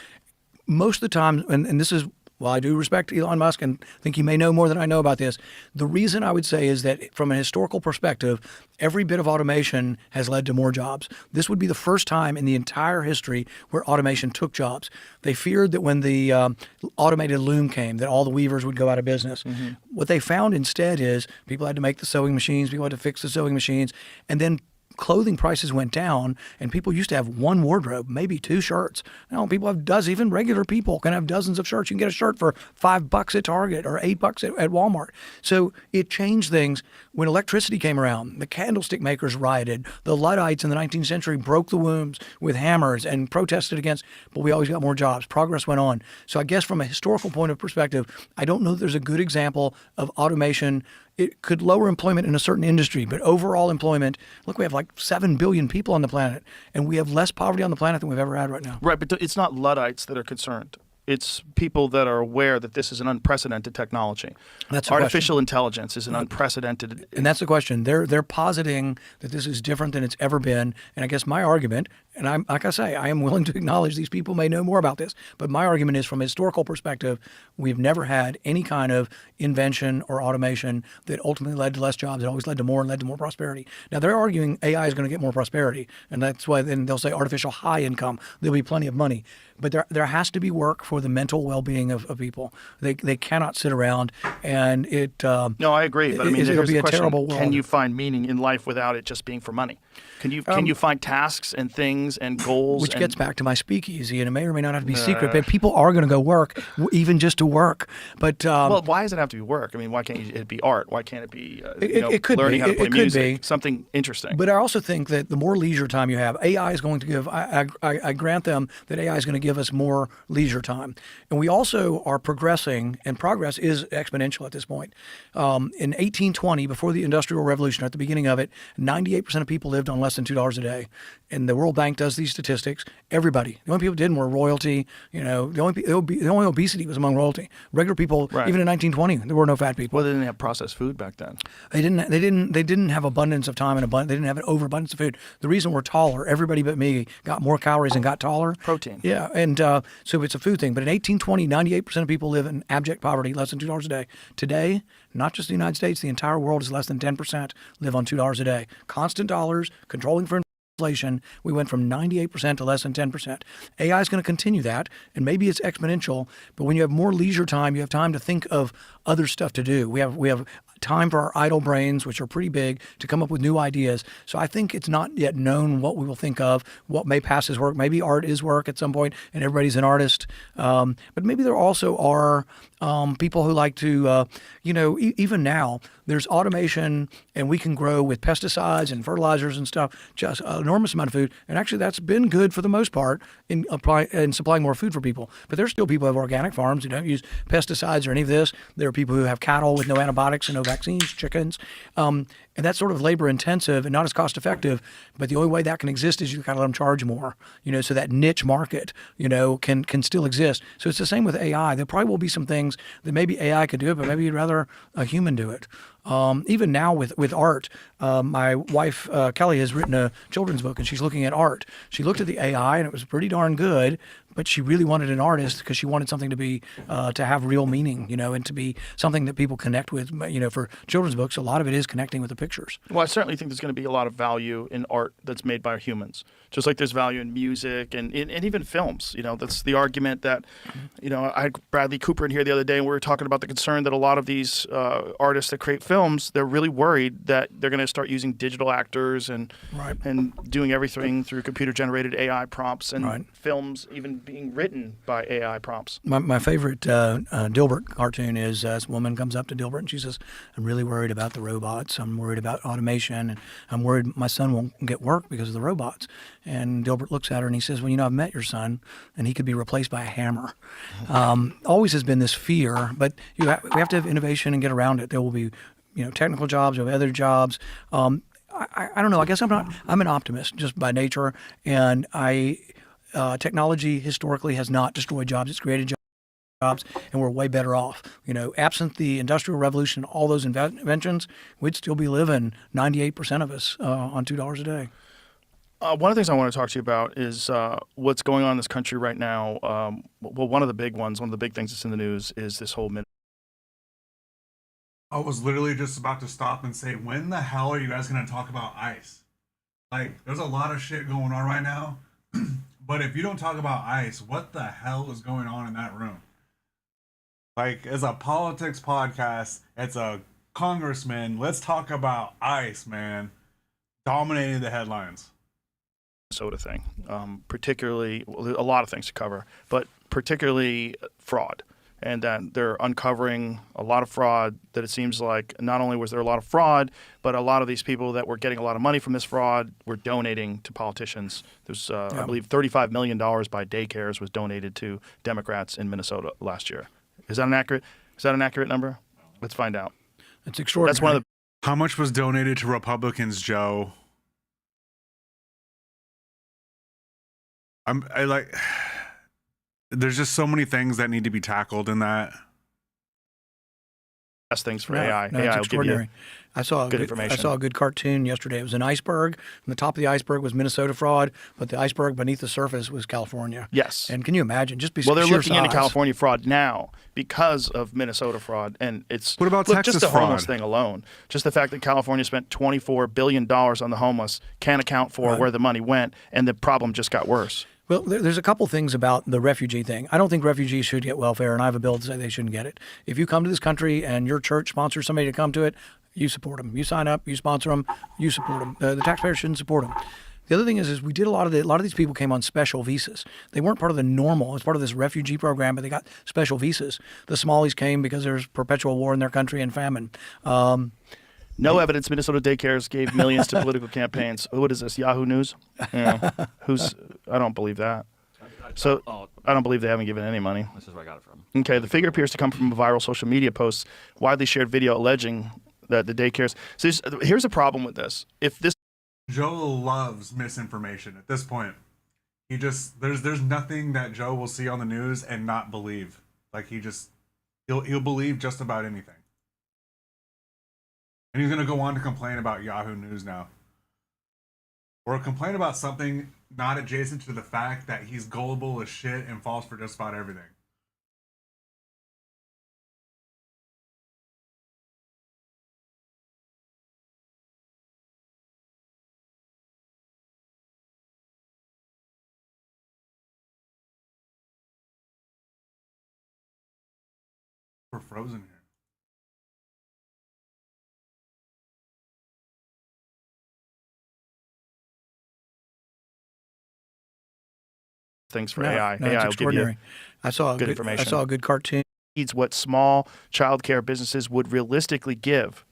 Most of the time, and this is, well, I do respect Elon Musk and think he may know more than I know about this. The reason I would say is that from a historical perspective, every bit of automation has led to more jobs. This would be the first time in the entire history where automation took jobs. They feared that when the automated loom came, that all the weavers would go out of business. Mm-hmm. What they found instead is people had to make the sewing machines, people had to fix the sewing machines, and then clothing prices went down, and people used to have one wardrobe, maybe 2 shirts. Now people have dozens, even regular people can have dozens of shirts. You can get a shirt for $5 at Target or $8 at Walmart. So it changed things. When electricity came around, the candlestick makers rioted. The Luddites in the 19th century broke the looms with hammers and protested against, but we always got more jobs. Progress went on. So I guess from a historical point of perspective, I don't know that there's a good example of automation. It could lower employment in a certain industry, but overall employment, look, we have like 7 billion people on the planet, and we have less poverty on the planet than we've ever had right now. Right, but it's not Luddites that are concerned. It's people that are aware that this is an unprecedented technology. That's artificial intelligence is an unprecedented. And that's the question. They're positing that this is different than it's ever been. And I guess my argument, and I'm like I say, I am willing to acknowledge these people may know more about this, but my argument is from a historical perspective, we've never had any kind of invention or automation that ultimately led to less jobs. It always led to more and led to more prosperity. Now they're arguing AI is going to get more prosperity, and that's why then they'll say artificial high income. There'll be plenty of money. But there has to be work for the mental well-being of people. They cannot sit around and it. No, I agree. But I mean, it'll here's be the a question: terrible world. Can you find meaning in life without it just being for money? Can you find tasks and things and goals? Which gets back to my speakeasy, and it may or may not have to be secret, but people are going to go work, even just to work. But well, why does it have to be work? I mean, why can't it be art? Why can't it be it could learning be. how to play it music? Could be. Something interesting. But I also think that the more leisure time you have, AI is going to give. I grant them that AI is going to give us more leisure time, and we also are progressing, and progress is exponential at this point. In 1820, before the Industrial Revolution, at the beginning of it, 98% of people lived on less than $2 a day. And the World Bank does these statistics. Everybody, the only people who didn't were royalty. The only obesity was among royalty. Regular people, even in 1920, there were no fat people. Well, they didn't have processed food back then. They didn't have abundance of time and they didn't have an overabundance of food. The reason we're taller, everybody but me got more calories and got taller. Protein. Yeah, and so it's a food thing. But in 1820, 98% of people live in abject poverty, less than $2 a day. Today, not just the United States, the entire world is less than 10% live on $2 a day. Constant dollars, controlling for inflation, we went from 98% to less than 10%. AI is going to continue that, and maybe it's exponential, but when you have more leisure time, you have time to think of other stuff to do. We have time for our idle brains, which are pretty big, to come up with new ideas. So I think it's not yet known what we will think of, what may pass as work. Maybe art is work at some point, and everybody's an artist. But maybe there also are people who like to, even now, there's automation, and we can grow with pesticides and fertilizers and stuff, just an enormous amount of food. And actually, that's been good for the most part in supplying more food for people. But there's still people who have organic farms who don't use pesticides or any of this. There are people who have cattle with no antibiotics and no vaccines, chickens. And that's sort of labor intensive and not as cost effective. But the only way that can exist is you got to let them charge more, so that niche market, can still exist. So it's the same with AI. There probably will be some things that maybe AI could do it, but maybe you'd rather a human do it. Even now with art, my wife, Kelly, has written a children's book, and she's looking at art. She looked at the AI, and it was pretty darn good, but she really wanted an artist because she wanted something to be to have real meaning, and to be something that people connect with. For children's books, a lot of it is connecting with the pictures. Well, I certainly think there's going to be a lot of value in art that's made by humans, just like there's value in music and even films. That's the argument that, I had Bradley Cooper in here the other day, and we were talking about the concern that a lot of these artists that create films films, they're really worried that they're going to start using digital actors and doing everything through computer-generated AI prompts, and films even being written by AI prompts. My favorite Dilbert cartoon is this woman comes up to Dilbert and she says, I'm really worried about the robots. I'm worried about automation, and I'm worried my son won't get work because of the robots. And Dilbert looks at her and he says, well, I've met your son, and he could be replaced by a hammer. Always has been this fear, but we have to have innovation and get around it. There will be, technical jobs, or other jobs. I don't know. I guess I'm an optimist just by nature, and technology historically has not destroyed jobs. It's created jobs, and we're way better off. Absent the Industrial Revolution, all those inventions, we'd still be living 98% of us on $2 a day. One of the things I want to talk to you about is what's going on in this country right now. One of the big things that's in the news is this whole I was literally just about to stop and say, when the hell are you guys going to talk about ICE? Like, there's a lot of shit going on right now, but if you don't talk about ICE, what the hell is going on in that room? Like, it's a politics podcast, it's a congressman, let's talk about ICE, man. Dominating the headlines. Minnesota thing, particularly, a lot of things to cover, but particularly fraud. And that they're uncovering a lot of fraud, that it seems like not only was there a lot of fraud, but a lot of these people that were getting a lot of money from this fraud were donating to politicians. There's, I believe, $35 million by daycares was donated to Democrats in Minnesota last year. Is that an accurate number? Let's find out. It's extraordinary. That's one of the. How much was donated to Republicans, Joe? There's just so many things that need to be tackled in that. Best things for AI. No, AI it's will give you extraordinary. I saw a good cartoon yesterday. It was an iceberg, and the top of the iceberg was Minnesota fraud, but the iceberg beneath the surface was California. Yes. And can you imagine? Just they're looking into California fraud now because of Minnesota fraud, and it's what about Texas just the fraud? Homeless thing alone. Just the fact that California spent $24 billion on the homeless can't account for where the money went, and the problem just got worse. Well, there's a couple things about the refugee thing. I don't think refugees should get welfare, and I have a bill to say they shouldn't get it. If you come to this country and your church sponsors somebody to come to it, you support them. You sign up, you sponsor them, you support them. The taxpayers shouldn't support them. The other thing is we did a lot of these people came on special visas. They weren't part of the normal. It's part of this refugee program, but they got special visas. The Somalis came because there's perpetual war in their country and famine. No evidence Minnesota daycares gave millions to political campaigns. What is this, Yahoo News? Yeah. I don't believe that. So I don't believe they haven't given any money. This is where I got it from. Okay, the figure appears to come from a viral social media post, widely shared video alleging that the daycares. So here's a problem with this. If this Joe loves misinformation at this point. There's nothing that Joe will see on the news and not believe. Like he'll believe just about anything. And he's going to go on to complain about Yahoo News now. Or complain about something not adjacent to the fact that he's gullible as shit and falls for just about everything. We're frozen here. things for AI. No, AI it's will give you extraordinary. I saw a good information. I saw a good cartoon. It's what small childcare businesses would realistically give,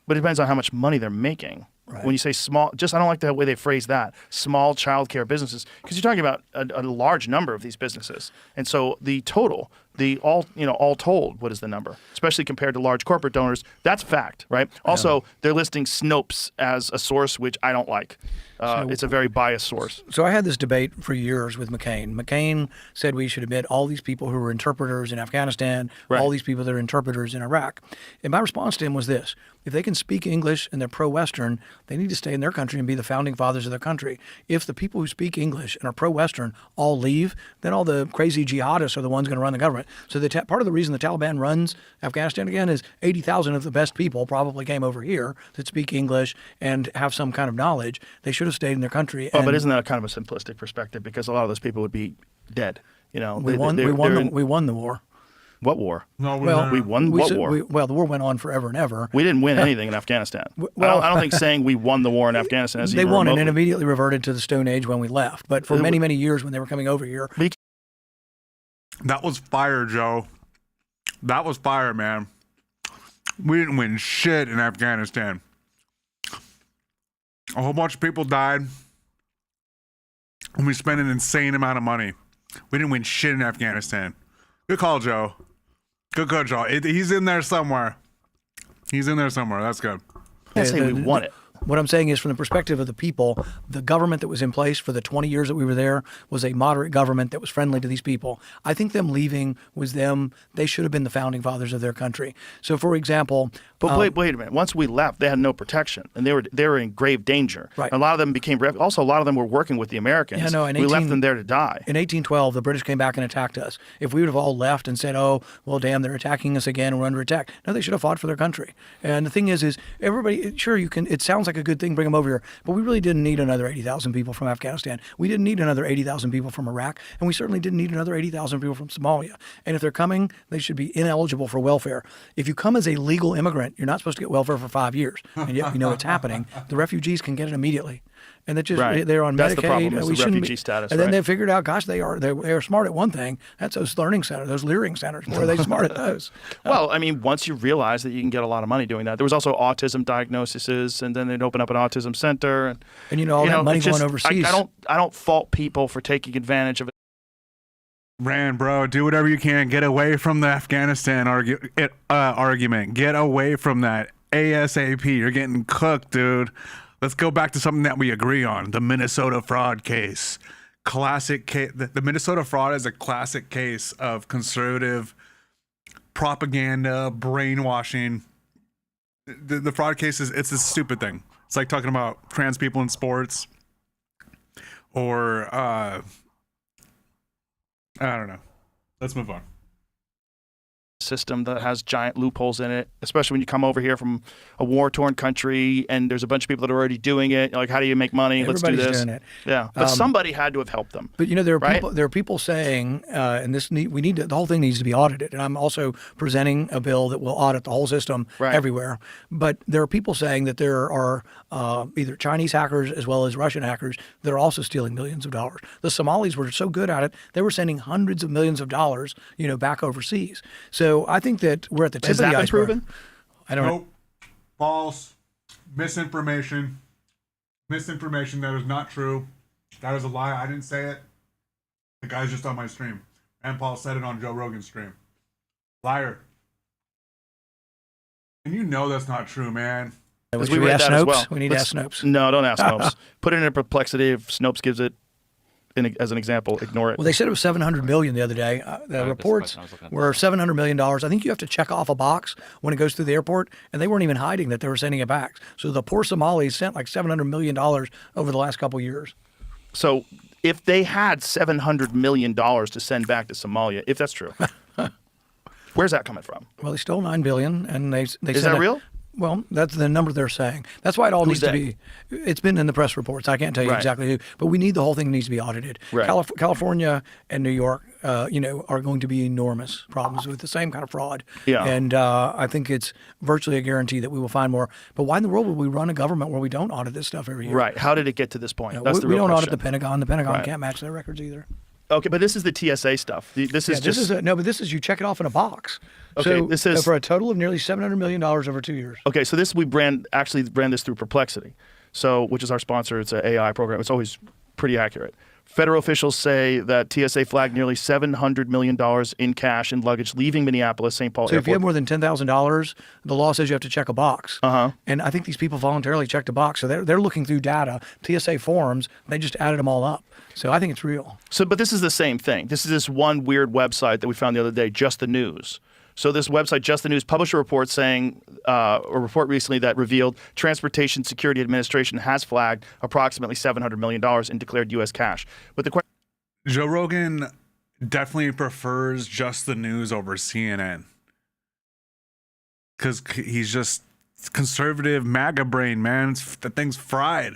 but it depends on how much money they're making. Right. When you say small, I don't like the way they phrase that. Small childcare businesses, because you're talking about a large number of these businesses, and so the total, all told, what is the number? Especially compared to large corporate donors, that's fact, right? Also, they're listing Snopes as a source, which I don't like. It's a very biased source. So I had this debate for years with McCain. McCain said we should admit all these people who were interpreters in Afghanistan, all these people that are interpreters in Iraq. And my response to him was this: if they can speak English and they're pro-Western, they need to stay in their country and be the founding fathers of their country. If the people who speak English and are pro-Western all leave, then all the crazy jihadists are the ones going to run the government. So part of the reason the Taliban runs Afghanistan again is 80,000 of the best people probably came over here that speak English and have some kind of knowledge. They should have stayed in their country. But isn't that kind of a simplistic perspective? Because a lot of those people would be dead. We won the war. What war? No, Well, We won what war? Well, the war went on forever and ever. We didn't win anything in Afghanistan. I don't think saying we won the war in Afghanistan is They even won and remotely. then immediately reverted to the Stone Age when we left. But for many, many years when they were coming over here, that was fire, Joe. That was fire, man. We didn't win shit in Afghanistan. A whole bunch of people died, and we spent an insane amount of money. We didn't win shit in Afghanistan. Good call, Joe. Good call, Joe. He's in there somewhere. He's in there somewhere. That's good. I can't say we won it. what I'm saying is, from the perspective of the people, the government that was in place for the 20 years that we were there was a moderate government that was friendly to these people. I think them leaving was them. They should have been the founding fathers of their country. So, for example, But wait a minute. Once we left, they had no protection, and they were in grave danger. Right. A lot of them became also a lot of them were working with the Americans. Yeah, no, in we left 18 them there to die. In 1812, the British came back and attacked us. If we would have all left and said, "Oh, well, damn, they're attacking us again, we're under attack," no, they should have fought for their country. And the thing is everybody. Sure, you can. It sounds like a good thing, bring them over here, but we really didn't need another 80,000 people from Afghanistan. We didn't need another 80,000 people from Iraq, and we certainly didn't need another 80,000 people from Somalia. And if they're coming, they should be ineligible for welfare. If you come as a legal immigrant, you're not supposed to get welfare for 5 years, and yet we know it's happening. The refugees can get it immediately. And they're on That's Medicaid. the problem, is we the shouldn't refugee status, And then right? they figured out, gosh, they are smart at one thing. That's those learning centers, those leering centers. Boy, are they smart at those. Well, I mean, once you realize that you can get a lot of money doing that, there was also autism diagnoses, and then they'd open up an autism center, And all that money it's going just- overseas. I don't fault people for taking advantage of it. Rand, bro, do whatever you can. Get away from the Afghanistan argument. Get away from that ASAP. You're getting cooked, dude. Let's go back to something that we agree on. The Minnesota fraud case. Classic case. The Minnesota fraud is a classic case of conservative propaganda, brainwashing. The fraud case it's a stupid thing. It's like talking about trans people in sports or I don't know. Let's move on. System that has giant loopholes in it, especially when you come over here from a war-torn country and there's a bunch of people that are already doing it. Like, how do you make money? Let's do Everybody's this. doing it. Yeah, but somebody had to have helped them. But there are Right? people. There are people saying, and the whole thing needs to be audited. And I'm also presenting a bill that will audit the whole system Right. everywhere. But there are people saying that there are either Chinese hackers as well as Russian hackers that are also stealing millions of dollars. The Somalis were so good at it; they were sending hundreds of millions of dollars, back overseas. So I think that we're at the tip Has of the that been iceberg. proven? I don't know. Nope. False. Misinformation. Misinformation. That is not true. That is a lie. I didn't say it. The guy's just on my stream. And Paul said it on Joe Rogan's stream. Liar. And you know that's not true, man. Should we we read ask that as Snopes? well. We need to Let's- ask Snopes. No, don't ask Snopes. Put it in a perplexity. If Snopes gives it as an example, ignore it. Well, they said it was $700 million the other day. The reports question. I was looking at were $700 million. I think you have to check off a box when it goes through the airport, and they weren't even hiding that they were sending it back. So the poor Somalis sent like $700 million over the last couple of years. So if they had $700 million to send back to Somalia, if that's true, where's that coming from? Well, they stole $9 billion, and they Is sent that it- real? Well, that's the number they're saying. That's why it all Who's needs to they? be. It's been in the press reports. I can't tell you Right. exactly who, but we need the whole thing needs to be audited. Right. California and New York, are going to be enormous problems with the same kind of fraud. Yeah. And I think it's virtually a guarantee that we will find more. But why in the world would we run a government where we don't audit this stuff every year? Right. How did it get to this point? That's the we real don't question. audit the Pentagon. The Pentagon Right. can't match their records either. Okay, but this is the TSA stuff. This is just No, but this is you check it off in a box. Okay, So this is- for a total of nearly $700 million over 2 years. okay. So this we actually brand this through Perplexity, which is our sponsor. It's an AI program. It's always pretty accurate. Federal officials say that TSA flagged nearly $700 million in cash and luggage leaving Minneapolis St. Paul So if you have Airport. more than $10,000, the law says you have to check a box. And I think these people voluntarily checked a box. So they're looking through data, TSA forms. They just added them all up. So I think it's real. But this is the same thing. This is this one weird website that we found the other day, Just the News. So this website, Just the News, published a report saying, a report recently that revealed Transportation Security Administration has flagged approximately $700 million in declared U.S. cash. But the question Joe Rogan definitely prefers Just the News over CNN. Because he's just conservative MAGA brain, man. The thing's fried.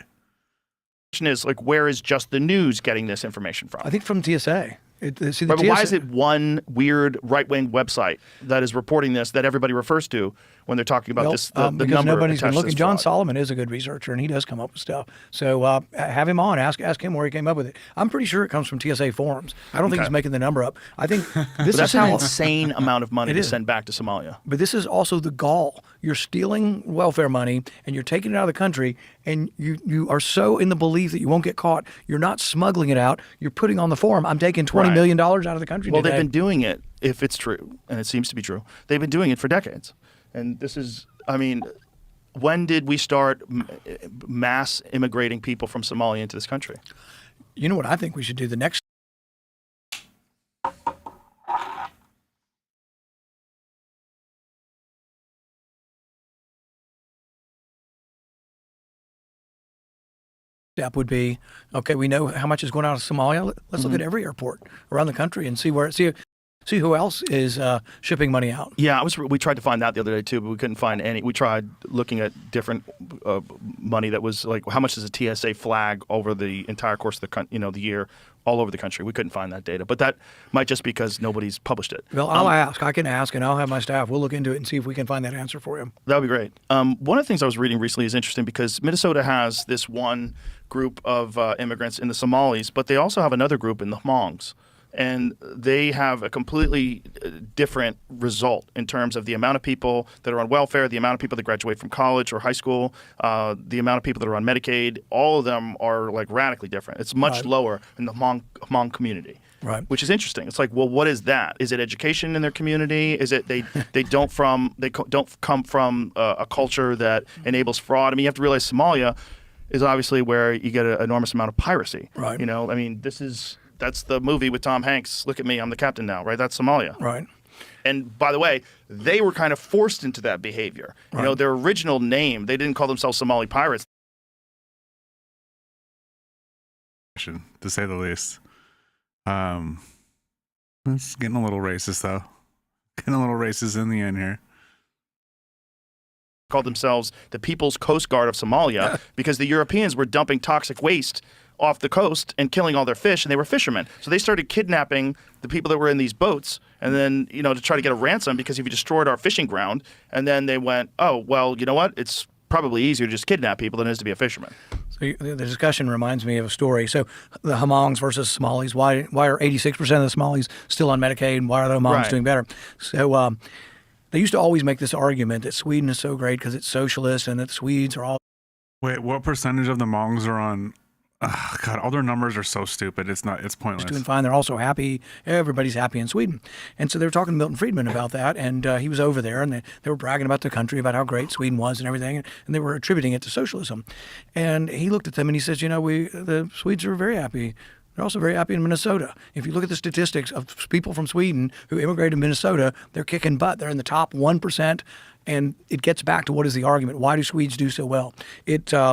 is, like, where is Just the News getting this information from? I think from TSA. See, the But why TSA is it one weird right-wing website that is reporting this that everybody refers to when they're talking about this? The because number nobody's been attached to looking. this John fraud? Solomon is a good researcher, and he does come up with stuff. So have him on. Ask him where he came up with it. I'm pretty sure it comes from TSA forums. I don't think he's making the number up. I think this That's is an how. insane amount of money to is. send back to Somalia. But this is also the gall. You're stealing welfare money and you're taking it out of the country, and you are so in the belief that you won't get caught. You're not smuggling it out. You're putting on the form, I'm taking $20 million out of the country Well, today. they've been doing it, if it's true, and it seems to be true. They've been doing it for decades. And this is, I mean, when did we start mass immigrating people from Somalia into this country? You know what I think we should do? The next step would be, okay, we know how much is going out of Somalia. Let's look at every airport around the country and see who else is shipping money out. Yeah, we tried to find that the other day too, but we couldn't find any. We tried looking at different money that was like, how much is a TSA flag over the entire course of the year, all over the country. We couldn't find that data, but that might just because nobody's published it. Well, I'll ask. I can ask, and I'll have my staff. We'll look into it and see if we can find that answer for you. That would be great. One of the things I was reading recently is interesting because Minnesota has this one group of immigrants in the Somalis, but they also have another group in the Hmongs. And they have a completely different result in terms of the amount of people that are on welfare, the amount of people that graduate from college or high school, the amount of people that are on Medicaid. All of them are like radically different. It's much lower in the Hmong community. Right. Which is interesting. It's like, well, what is that? Is it education in their community? Is it they don't come from a culture that enables fraud? I mean, you have to realize Somalia is obviously where you get an enormous amount of piracy. Right. You know, I mean, that's the movie with Tom Hanks. Look at me, I'm the captain now. Right. That's Somalia. Right. And by the way, they were kind of forced into that behavior. You know, their original name, they didn't call themselves Somali pirates. To say the least. It's getting a little racist, though. Getting a little racist in the end here. Called themselves the People's Coast Guard of Somalia because the Europeans were dumping toxic waste off the coast and killing all their fish, and they were fishermen. So they started kidnapping the people that were in these boats, and then, you know, to try to get a ransom because if you destroyed our fishing ground, and then they went, oh, well, you know what? It's probably easier to just kidnap people than it is to be a fisherman. So the discussion reminds me of a story. So the Hmongs versus Somalis. Why are 86% of the Somalis still on Medicaid, and why are the Hmongs doing better? So they used to always make this argument that Sweden is so great because it's socialist and that Swedes are all. Wait, what percentage of the Hmongs are on? God, all their numbers are so stupid. It's pointless. Doing fine. They're also happy. Everybody's happy in Sweden. And so they were talking to Milton Friedman about that, and he was over there, and they were bragging about the country, about how great Sweden was and everything, and they were attributing it to socialism. And he looked at them and he says, you know, the Swedes are very happy. They're also very happy in Minnesota. If you look at the statistics of people from Sweden who immigrated to Minnesota, they're kicking butt. They're in the top 1%. And it gets back to what is the argument? Why do Swedes do so well?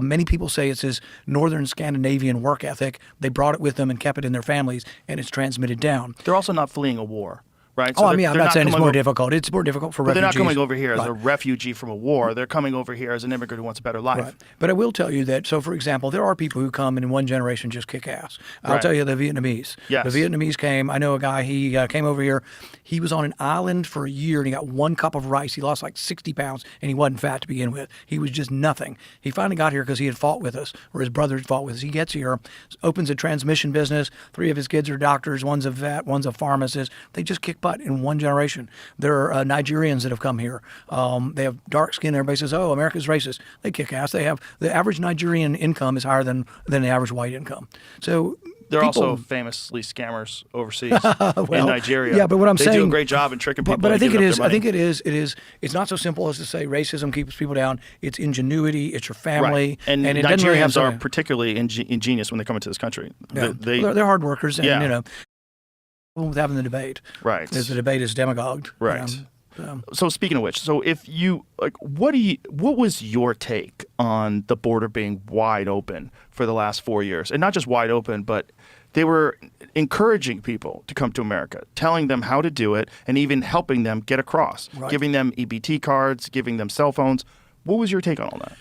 Many people say it's this northern Scandinavian work ethic. They brought it with them and kept it in their families, and it's transmitted down. They're also not fleeing a war. Right? So I'm not saying it's more difficult. It's more difficult for refugees. But they're not coming over here as a refugee from a war. They're coming over here as an immigrant who wants a better life. Right. But I will tell you that, so for example, there are people who come and in one generation just kick ass. I'll tell you the Vietnamese. Yes. The Vietnamese came. I know a guy, he came over here. He was on an island for a year and he got 1 cup of rice. He lost like 60 pounds and he wasn't fat to begin with. He was just nothing. He finally got here because he had fought with us, or his brother had fought with us. He gets here, opens a transmission business. 3 of his kids are doctors. One's a vet. One's a pharmacist. They just kick butt in one generation. There are Nigerians that have come here. They have dark skin. Everybody says, "Oh, America's racist." They kick ass. They have the average Nigerian income is higher than the average white income. So they're also famously scammers overseas in Nigeria. Yeah, but what I'm saying, they do a great job in tricking people. But I think it is. I think it is. It's not so simple as to say racism keeps people down. It's ingenuity. It's your family. Right. And it Nigerians doesn't really have are particularly ingenious when they come into this country. Yeah. They're hard workers, and you know. With having the debate, right? Is the debate is demagogued, right? So speaking of which, so if you what was your take on the border being wide open for the last 4 years, and not just wide open, but they were encouraging people to come to America, telling them how to do it, and even helping them get across, giving them EBT cards, giving them cell phones. What was your take on all that?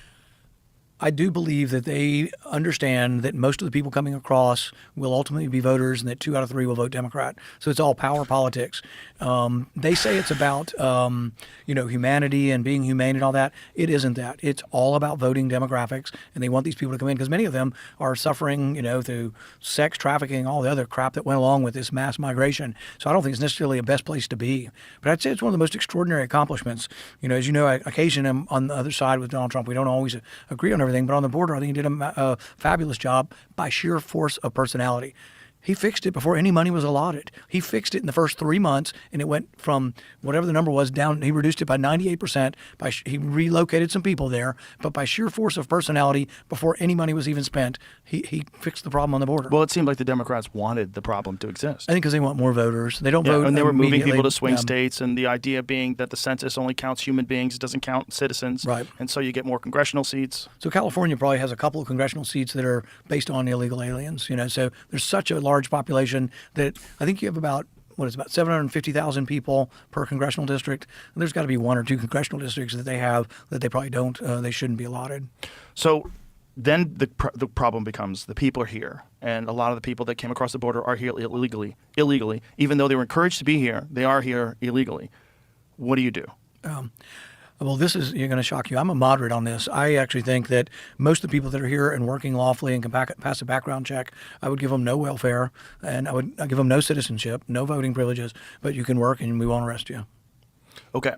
I do believe that they understand that most of the people coming across will ultimately be voters and that 2 out of 3 will vote Democrat. So it's all power politics. They say it's about, humanity and being humane and all that. It isn't that. It's all about voting demographics, and they want these people to come in because many of them are suffering, through sex trafficking, all the other crap that went along with this mass migration. So I don't think it's necessarily the best place to be. But I'd say it's one of the most extraordinary accomplishments. As you know, I occasionally am on the other side with Donald Trump. We don't always agree on everything, but on the border, I think he did a fabulous job by sheer force of personality. He fixed it before any money was allotted. He fixed it in the first 3 months, and it went from whatever the number was down. He reduced it by 98%. He relocated some people there, but by sheer force of personality, before any money was even spent, he fixed the problem on the border. Well, it seemed like the Democrats wanted the problem to exist. I think because they want more voters. They don't vote. And they were moving immediately. people to swing states, and the idea being that the census only counts human beings, it doesn't count citizens. Right. And so you get more congressional seats. So California probably has a couple of congressional seats that are based on illegal aliens. So there's such a large population that I think you have about 750,000 people per congressional district. And there's got to be 1 or 2 congressional districts that they have that they probably don't. They shouldn't be allotted. So then the problem becomes the people are here, and a lot of the people that came across the border are here illegally. Even though they were encouraged to be here, they are here illegally. What do you do? Well, you're going to shock you. I'm a moderate on this. I actually think that most of the people that are here and working lawfully and can pass a background check, I would give them no welfare, and I'd give them no citizenship, no voting privileges, but you can work and we won't arrest you. Okay.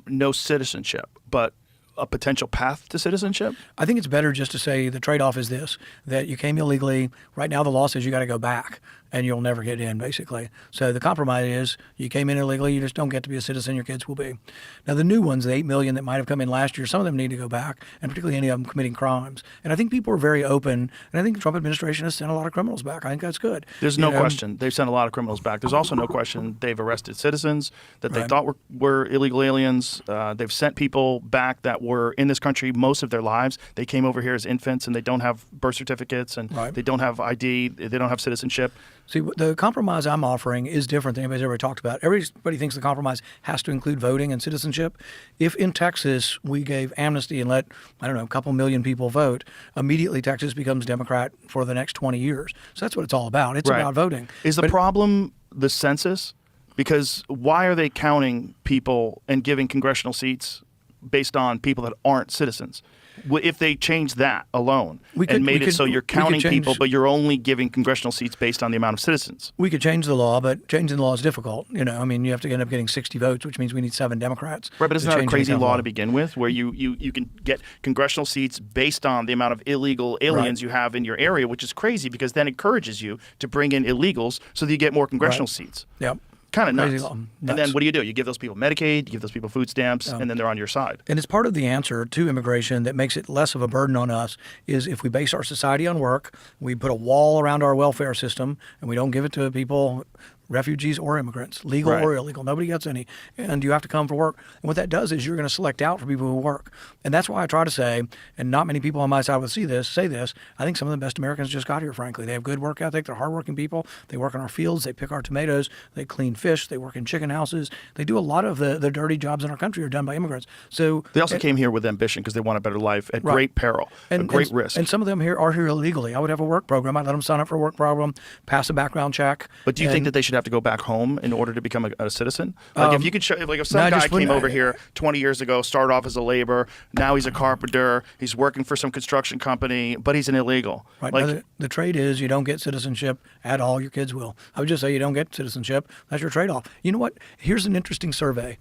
No citizenship, but a potential path to citizenship? I think it's better just to say the trade-off is this, that you came illegally. Right now the law says you got to go back and you'll never get in, basically. So the compromise is you came in illegally, you just don't get to be a citizen, your kids will be. Now the new ones, the 8 million that might have come in last year, some of them need to go back, and particularly any of them committing crimes. And I think people are very open, and I think the Trump administration has sent a lot of criminals back. I think that's good. There's no question. They've sent a lot of criminals back. There's also no question they've arrested citizens that they thought were illegal aliens. They've sent people back that were in this country most of their lives. They came over here as infants, and they don't have birth certificates, and they don't have ID. They don't have citizenship. See, the compromise I'm offering is different than anybody's ever talked about. Everybody thinks the compromise has to include voting and citizenship. If in Texas we gave amnesty and let, a couple million people vote, immediately Texas becomes Democrat for the next 20 years. So that's what it's all about. It's about voting. Is the problem the census? Because why are they counting people and giving congressional seats based on people that aren't citizens? If they changed that alone and made it so you're counting people, but you're only giving congressional seats based on the amount of citizens. We could change the law, but changing the law is difficult. You have to end up getting 60 votes, which means we need 7 Democrats. Right, but isn't that a crazy law to begin with, where you can get congressional seats based on the amount of illegal aliens you have in your area, which is crazy because then encourages you to bring in illegals so that you get more congressional seats. Yep. Kind of nuts. And then what do? You give those people Medicaid, you give those people food stamps, and then they're on your side. And it's part of the answer to immigration that makes it less of a burden on us is if we base our society on work, we put a wall around our welfare system, and we don't give it to people, refugees or immigrants, legal or illegal. Nobody gets any. And you have to come for work. And what that does is you're going to select out for people who work. And that's why I try to say, and not many people on my side will say this, I think some of the best Americans just got here, frankly. They have good work ethic. They're hardworking people. They work in our fields. They pick our tomatoes. They clean fish. They work in chicken houses. They do a lot of the dirty jobs in our country are done by immigrants. So they also came here with ambition because they want a better life at great peril, at great risk. And some of them are here illegally. I would have a work program. I'd let them sign up for a work program, pass a background check. But do you think that they should have to go back home in order to become a citizen? Like if you could show, if some guy came over here 20 years ago, started off as a laborer, now he's a carpenter, he's working for some construction company, but he's an illegal. Right. Like, the trade is you don't get citizenship at all. Your kids will. I would just say you don't get citizenship. That's your trade-off. You know what? Here's an interesting survey.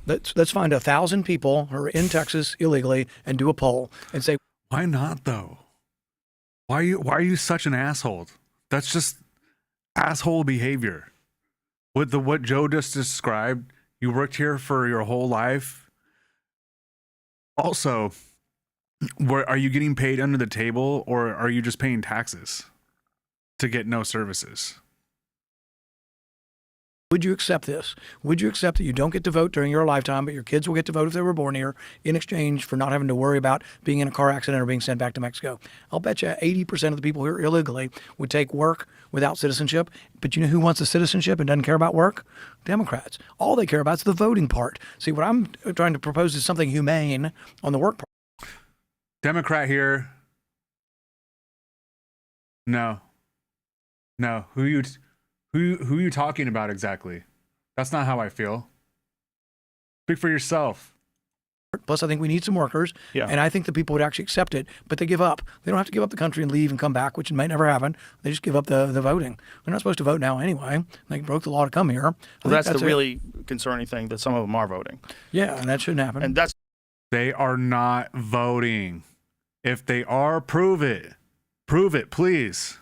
Let's find 1,000 people who are in Texas illegally and do a poll and say, why not though? Why are you such an asshole? That's just asshole behavior. With what Joe just described, you worked here for your whole life. Also, are you getting paid under the table, or are you just paying taxes to get no services? Would you accept this? Would you accept that you don't get to vote during your lifetime, but your kids will get to vote if they were born here in exchange for not having to worry about being in a car accident or being sent back to Mexico? I'll bet you 80% of the people here illegally would take work without citizenship. But you know who wants the citizenship and doesn't care about work? Democrats. All they care about is the voting part. See, what I'm trying to propose is something humane on the work part. Democrat here. No. Who you talking about exactly? That's not how I feel. Speak for yourself. Plus, I think we need some workers, Yeah. and I think the people would actually accept it, but they give up. They don't have to give up the country and leave and come back, which might never happen. They just give up the voting. They're not supposed to vote now anyway. They broke the law to come here. Well, that's the it. really concerning thing, that some of them are voting. Yeah, and that shouldn't happen. And that's They are not voting. If they are, prove it. Prove it, please.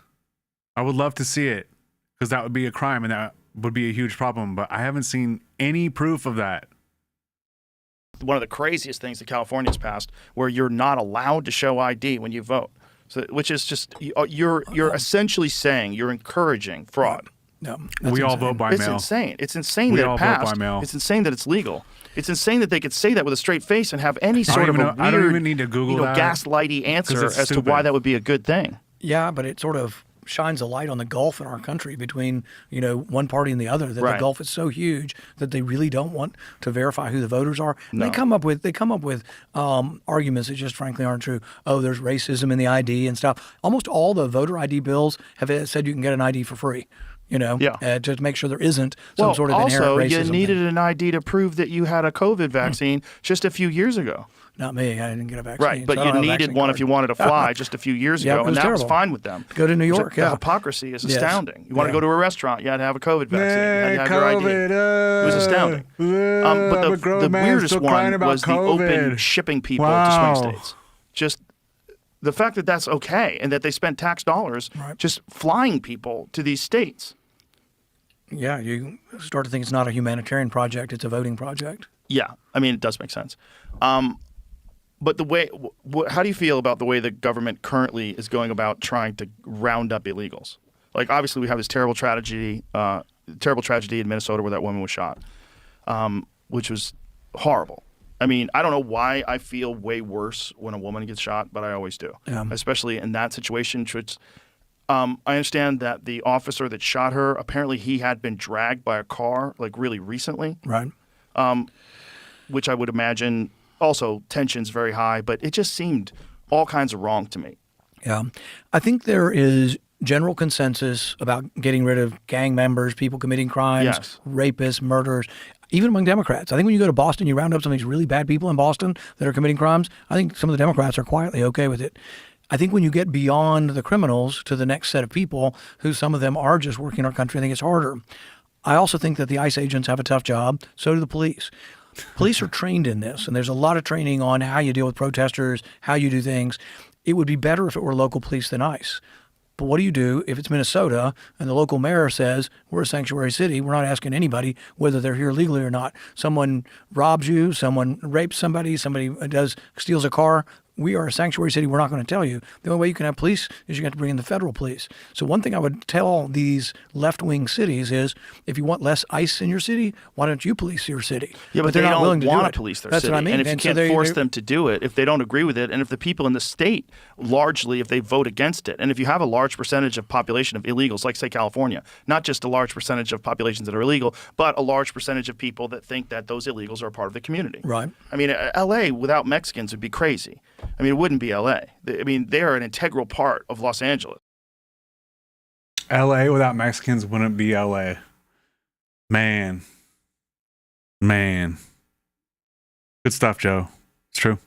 I would love to see it, because that would be a crime and that would be a huge problem. But I haven't seen any proof of that. one of the craziest things that California's passed, where you're not allowed to show ID when you vote. So, which is just, you're essentially saying you're encouraging fraud. No, We all insane. vote by It's mail. insane. It's insane We that all it vote by passed. mail. It's insane that it's legal. It's insane that they could say that with a straight face and have any sort of even a know- weird, I don't even need to Google that, gaslighty answer it's as to stupid. why that would be a good thing. Yeah, but it sort of shines a light on the gulf in our country between, one party and the other, that Right. the gulf is so huge that they really don't want to verify who the voters are. And No. they come up with arguments that just frankly aren't true. Oh, there's racism in the ID and stuff. Almost all the voter ID bills have said you can get an ID for free. Yeah. To make sure there isn't some sort of inherent also, racism. you needed thing. an ID to prove that you had a COVID vaccine just a few years ago. Not me. I didn't get a vaccine. Right, so but I you don't have a needed vaccine one card. if you wanted to fly just a few years Yeah, ago, it and was that was terrible. fine with them. Go to New York, The yeah. hypocrisy is Yeah. astounding. You want to Yeah. go to a restaurant, you had to have a COVID vaccine. You had to have your COVID, ID. It was astounding. But the weirdest one was the open shipping people to swing states. Just the fact that that's okay and that they spent tax dollars Right. just flying people to these states. Yeah, you start to think it's not a humanitarian project; it's a voting project. Yeah, I mean, it does make sense. But the way, how do you feel about the way the government currently is going about trying to round up illegals? Like, obviously, we have this terrible tragedy in Minnesota where that woman was shot, which was horrible. I mean, I don't know why I feel way worse when a woman gets shot, but I always do, Yeah. especially in that situation. Which, I understand that the officer that shot her, apparently he had been dragged by a car like really recently, Right. which I would imagine also tension's very high, but it just seemed all kinds of wrong to me. Yeah. I think there is general consensus about getting rid of gang members, people committing crimes, Yes. rapists, murderers, even among Democrats. I think when you go to Boston, you round up some of these really bad people in Boston that are committing crimes. I think some of the Democrats are quietly okay with it. I think when you get beyond the criminals to the next set of people, who some of them are just working our country, I think it's harder. I also think that the ICE agents have a tough job. So do the police. Police are trained in this, and there's a lot of training on how you deal with protesters, how you do things. It would be better if it were local police than ICE. But what do you do if it's Minnesota and the local mayor says, we're a sanctuary city, we're not asking anybody whether they're here legally or not. Someone robs you, someone rapes somebody steals a car. We are a sanctuary city. We're not going to tell you. The only way you can have police is you have to bring in the federal police. So one thing I would tell these left-wing cities is, if you want less ICE in your city, why don't you police your city? Yeah, but they're they not don't willing to do want it. to police their That's city. what I mean. And if you so can't force them to do it, if they don't agree with it, and if the people in the state, largely, if they vote against it, and if you have a large percentage of population of illegals, like, say, California, not just a large percentage of populations that are illegal, but a large percentage of people that think that those illegals are a part of the community. Right. I mean, L.A. without Mexicans would be crazy. I mean, it wouldn't be L.A. I mean, they are an integral part of Los Angeles. LA without Mexicans wouldn't be LA. Man. Good stuff, Joe. It's true.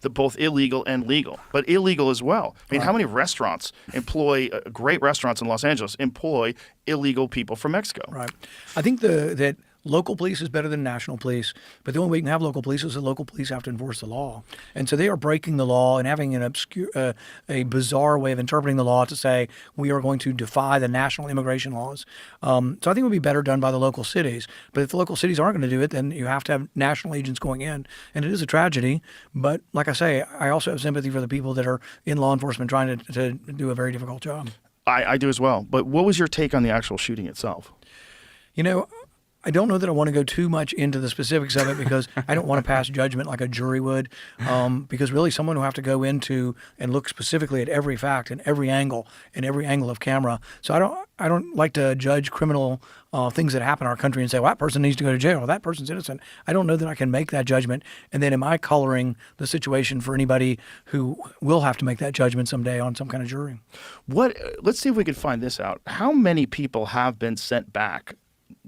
Both illegal and legal, but illegal as well. I mean, how many restaurants employ, great restaurants in Los Angeles, employ illegal people from Mexico? Right. I think that local police is better than national police, but the only way you can have local police is that local police have to enforce the law. And so they are breaking the law and having an obscure, a bizarre way of interpreting the law to say we are going to defy the national immigration laws. So I think it would be better done by the local cities. But if the local cities aren't going to do it, then you have to have national agents going in. And it is a tragedy. But like I say, I also have sympathy for the people that are in law enforcement trying to do a very difficult job. I do as well. But what was your take on the actual shooting itself? You know, I don't know that I want to go too much into the specifics of it because I don't want to pass judgment like a jury would. Because really, someone will have to go into and look specifically at every fact and every angle of camera. So I don't like to judge criminal things that happen in our country and say, well, that person needs to go to jail or that person's innocent. I don't know that I can make that judgment. And then am I coloring the situation for anybody who will have to make that judgment someday on some kind of jury? Let's see if we can find this out. How many people have been sent back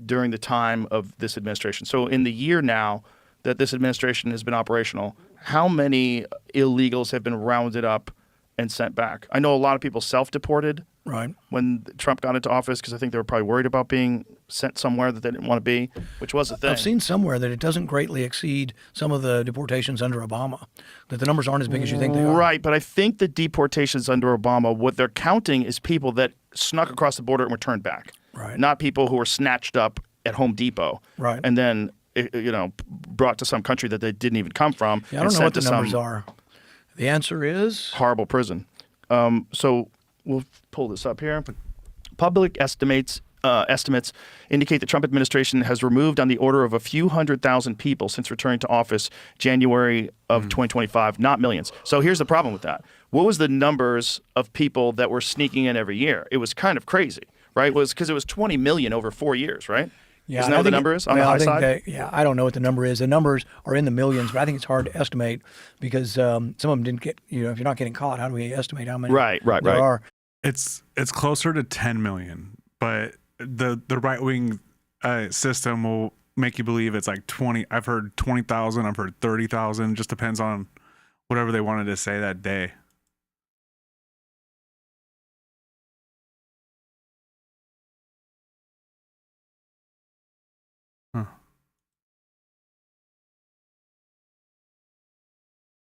during the time of this administration? So in the year now that this administration has been operational, how many illegals have been rounded up and sent back? I know a lot of people self-deported Right. when Trump got into office because I think they were probably worried about being sent somewhere that they didn't want to be, which was a thing. I've seen somewhere that it doesn't greatly exceed some of the deportations under Obama, that the numbers aren't as big as you think they are. Right, but I think the deportations under Obama, what they're counting is people that snuck across the border and were turned back. Right. Not people who were snatched up at Home Depot. Right. And then, brought to some country that they didn't even come from. Yeah, I and don't know what sent the to numbers some are. The answer is horrible prison. So we'll pull this up here. Public estimates indicate the Trump administration has removed on the order of a few 100,000 people since returning to office January of 2025, not millions. So here's the problem with that. What was the numbers of people that were sneaking in every year? It was kind of crazy, right? It was because it was 20 million over 4 years, right? Yeah, Isn't that what the number is on the high side? I don't know what the number is. The numbers are in the millions, but I think it's hard to estimate because some of them didn't get, if you're not getting caught, how do we estimate how many there are? It's closer to 10 million, but the right wing system will make you believe it's like 20. I've heard 20,000. I've heard 30,000. Just depends on whatever they wanted to say that day.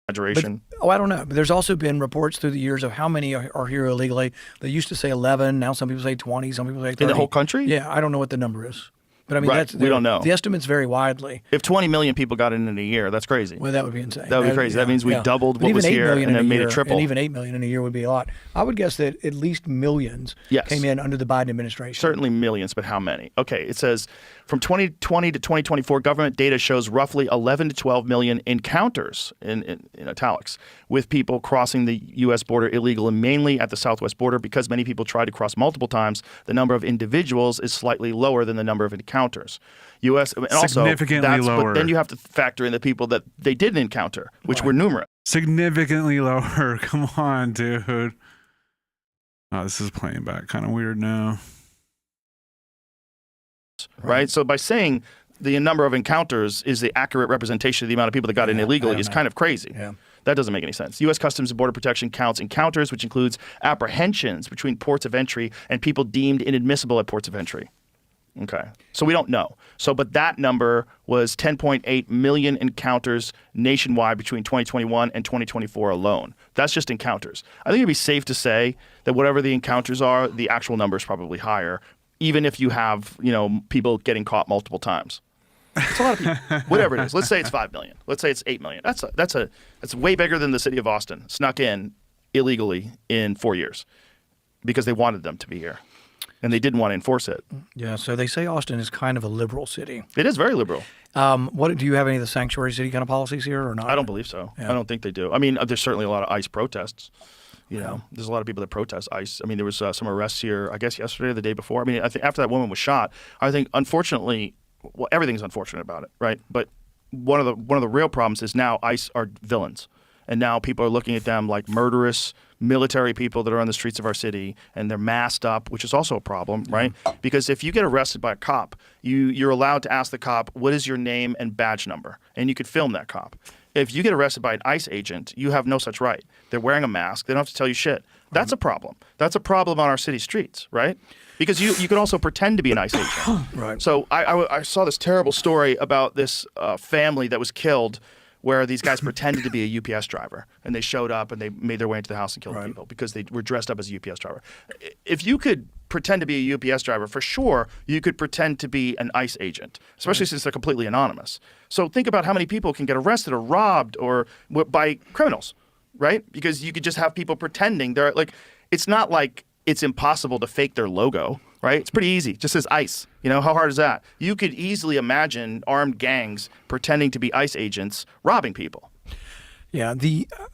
Exaggeration. I don't know. But there's also been reports through the years of how many are here illegally. They used to say 11. Now some people say 20. Some people say 30. In the whole country? Yeah, I don't know what the number is. But I mean, Right. We don't know. The estimates vary widely. If 20 million people got in a year, that's crazy. Well, that would be insane. That would be crazy. That means we doubled what was here and then made it triple. And even 8 million in a year would be a lot. I would guess that at least millions Yes. came in under the Biden administration. Certainly millions, but how many? Okay, it says from 2020 to 2024, government data shows roughly 11 to 12 million encounters, in italics, with people crossing the U.S. border illegal and mainly at the southwest border. Because many people try to cross multiple times, the number of individuals is slightly lower than the number of encounters. U.S. and also Significantly lower. But then you have to factor in the people that they didn't encounter, which were numerous. Significantly lower. Come on, dude. Oh, this is playing back kind of weird now. Right? So by saying the number of encounters is the accurate representation of the amount of people that got in illegally is kind of crazy. Yeah. That doesn't make any sense. U.S. Customs and Border Protection counts encounters, which includes apprehensions between ports of entry and people deemed inadmissible at ports of entry. Okay. So we don't know. But that number was 10.8 million encounters nationwide between 2021 and 2024 alone. That's just encounters. I think it'd be safe to say that whatever the encounters are, the actual number is probably higher, even if you have, people getting caught multiple times. It's a lot of people. Whatever it is. Let's say it's 5 million. Let's say it's 8 million. That's way bigger than the city of Austin snuck in illegally in 4 years because they wanted them to be here. And they didn't want to enforce it. Yeah, so they say Austin is kind of a liberal city. It is very liberal. What do you have any of the sanctuary city kind of policies here or not? I don't believe so. Yeah. I don't think they do. I mean, there's certainly a lot of ICE protests. There's a lot of people that protest ICE. I mean, there was some arrests here, I guess yesterday or the day before. I mean, I think after that woman was shot, I think unfortunately, well, everything's unfortunate about it, right? But one of the real problems is now ICE are villains. And now people are looking at them like murderous military people that are on the streets of our city, and they're masked up, which is also a problem, right? Because if you get arrested by a cop, you're allowed to ask the cop, what is your name and badge number? And you could film that cop. If you get arrested by an ICE agent, you have no such right. They're wearing a mask. They don't have to tell you shit. That's a problem. That's a problem on our city streets, right? Because you can also pretend to be an ICE agent. Right. So I saw this terrible story about this family that was killed where these guys pretended to be a UPS driver, and they showed up and they made their way into the house and killed people because they were dressed up as a UPS driver. If you could pretend to be a UPS driver, for sure, you could pretend to be an ICE agent, especially since they're completely anonymous. So think about how many people can get arrested or robbed or by criminals, right? Because you could just have people pretending they're like, it's not like it's impossible to fake their logo, right? It's pretty easy. It just says ICE. You know, how hard is that? You could easily imagine armed gangs pretending to be ICE agents robbing people. Yeah,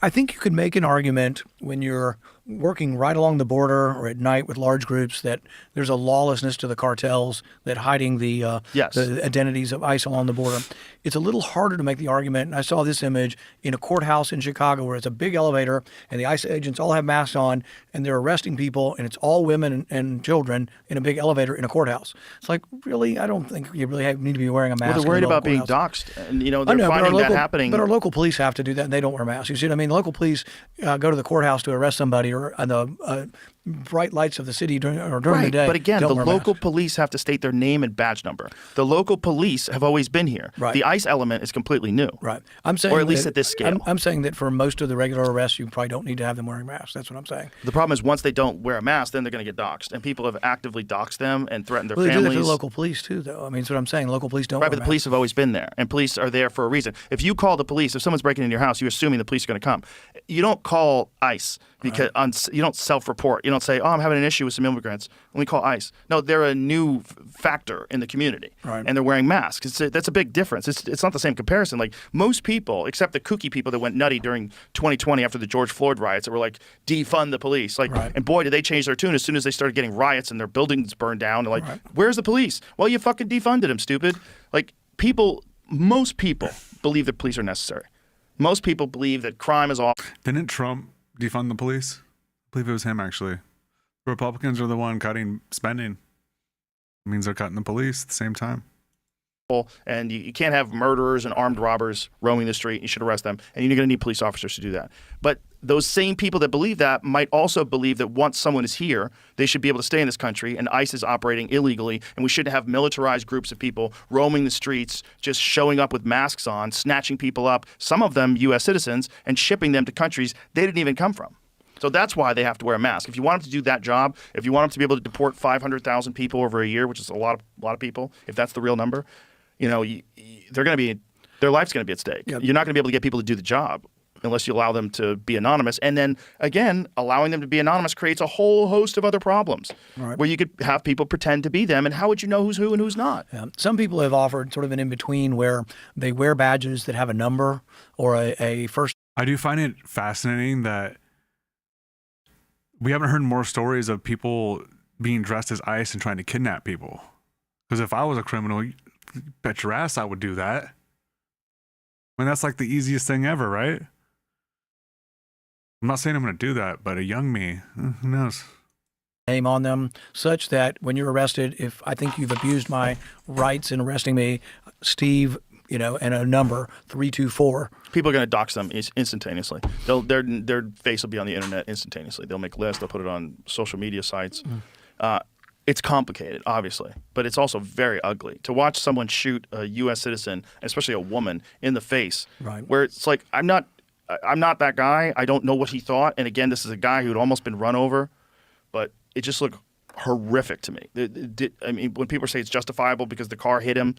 I think you could make an argument when you're working right along the border or at night with large groups that there's a lawlessness to the cartels that hiding the identities of ICE along the border. It's a little harder to make the argument, and I saw this image in a courthouse in Chicago where it's a big elevator and the ICE agents all have masks on and they're arresting people, and it's all women and children in a big elevator in a courthouse. It's like, really? I don't think you really need to be wearing a mask. Well, they're worried about being doxxed, and they're finding that happening. But our local police have to do that, and they don't wear masks. You see what I mean? Local police go to the courthouse to arrest somebody, or the bright lights of the city during the day. But again, the local police have to state their name and badge number. The local police have always been here. Right. The ICE element is completely new. Right. I'm saying, or at least at this scale. I'm saying that for most of the regular arrests, you probably don't need to have them wearing masks. That's what I'm saying. The problem is once they don't wear a mask, then they're going to get doxxed, and people have actively doxxed them and threatened their families. They do that to the local police too, though. I mean, that's what I'm saying. Local police don't. Right, wear but the police have always been there, and police are there for a reason. If you call the police, if someone's breaking into your house, you're assuming the police are going to come. You don't call ICE because you don't self-report. You don't say, "Oh, I'm having an issue with some immigrants. Let me call ICE." No, they're a new factor in the community, right, and they're wearing masks. That's a big difference. It's not the same comparison. Like most people, except the kooky people that went nutty during 2020 after the George Floyd riots, that were like, defund the police. Like, right, and boy, did they change their tune as soon as they started getting riots and their buildings burned down. They're like, right, where's the police? Well, you fucking defunded them, stupid. Like most people believe that police are necessary. Most people believe that crime is awful. Didn't Trump defund the police? I believe it was him, actually. Republicans are the one cutting spending. It means they're cutting the police at the same time. And you can't have murderers and armed robbers roaming the street. You should arrest them. And you're going to need police officers to do that. But those same people that believe that might also believe that once someone is here, they should be able to stay in this country, and ICE is operating illegally, and we shouldn't have militarized groups of people roaming the streets, just showing up with masks on, snatching people up, some of them U.S. citizens, and shipping them to countries they didn't even come from. So that's why they have to wear a mask. If you want them to do that job, if you want them to be able to deport 500,000 people over a year, which is a lot of people, if that's the real number, they're going to be, their life's going to be at stake. Yep. You're not going to be able to get people to do the job unless you allow them to be anonymous. And then, again, allowing them to be anonymous creates a whole host of other problems, right, where you could have people pretend to be them. And how would you know who's who and who's not? Yeah. Some people have offered sort of an in-between where they wear badges that have a number or a first. I do find it fascinating that we haven't heard more stories of people being dressed as ICE and trying to kidnap people. Because if I was a criminal, you bet your ass I would do that. I mean, that's like the easiest thing ever, right? I'm not saying I'm going to do that, but a young me, who knows? Name on them such that when you're arrested, if I think you've abused my rights in arresting me, Steve, and a number 324. People are going to dox them instantaneously. Their face will be on the internet instantaneously. They'll make lists. They'll put it on social media sites. It's complicated, obviously, but it's also very ugly to watch someone shoot a U.S. citizen, especially a woman, in the face. Right. Where it's like, I'm not that guy. I don't know what he thought. And again, this is a guy who'd almost been run over, but it just looked horrific to me. I mean, when people say it's justifiable because the car hit him,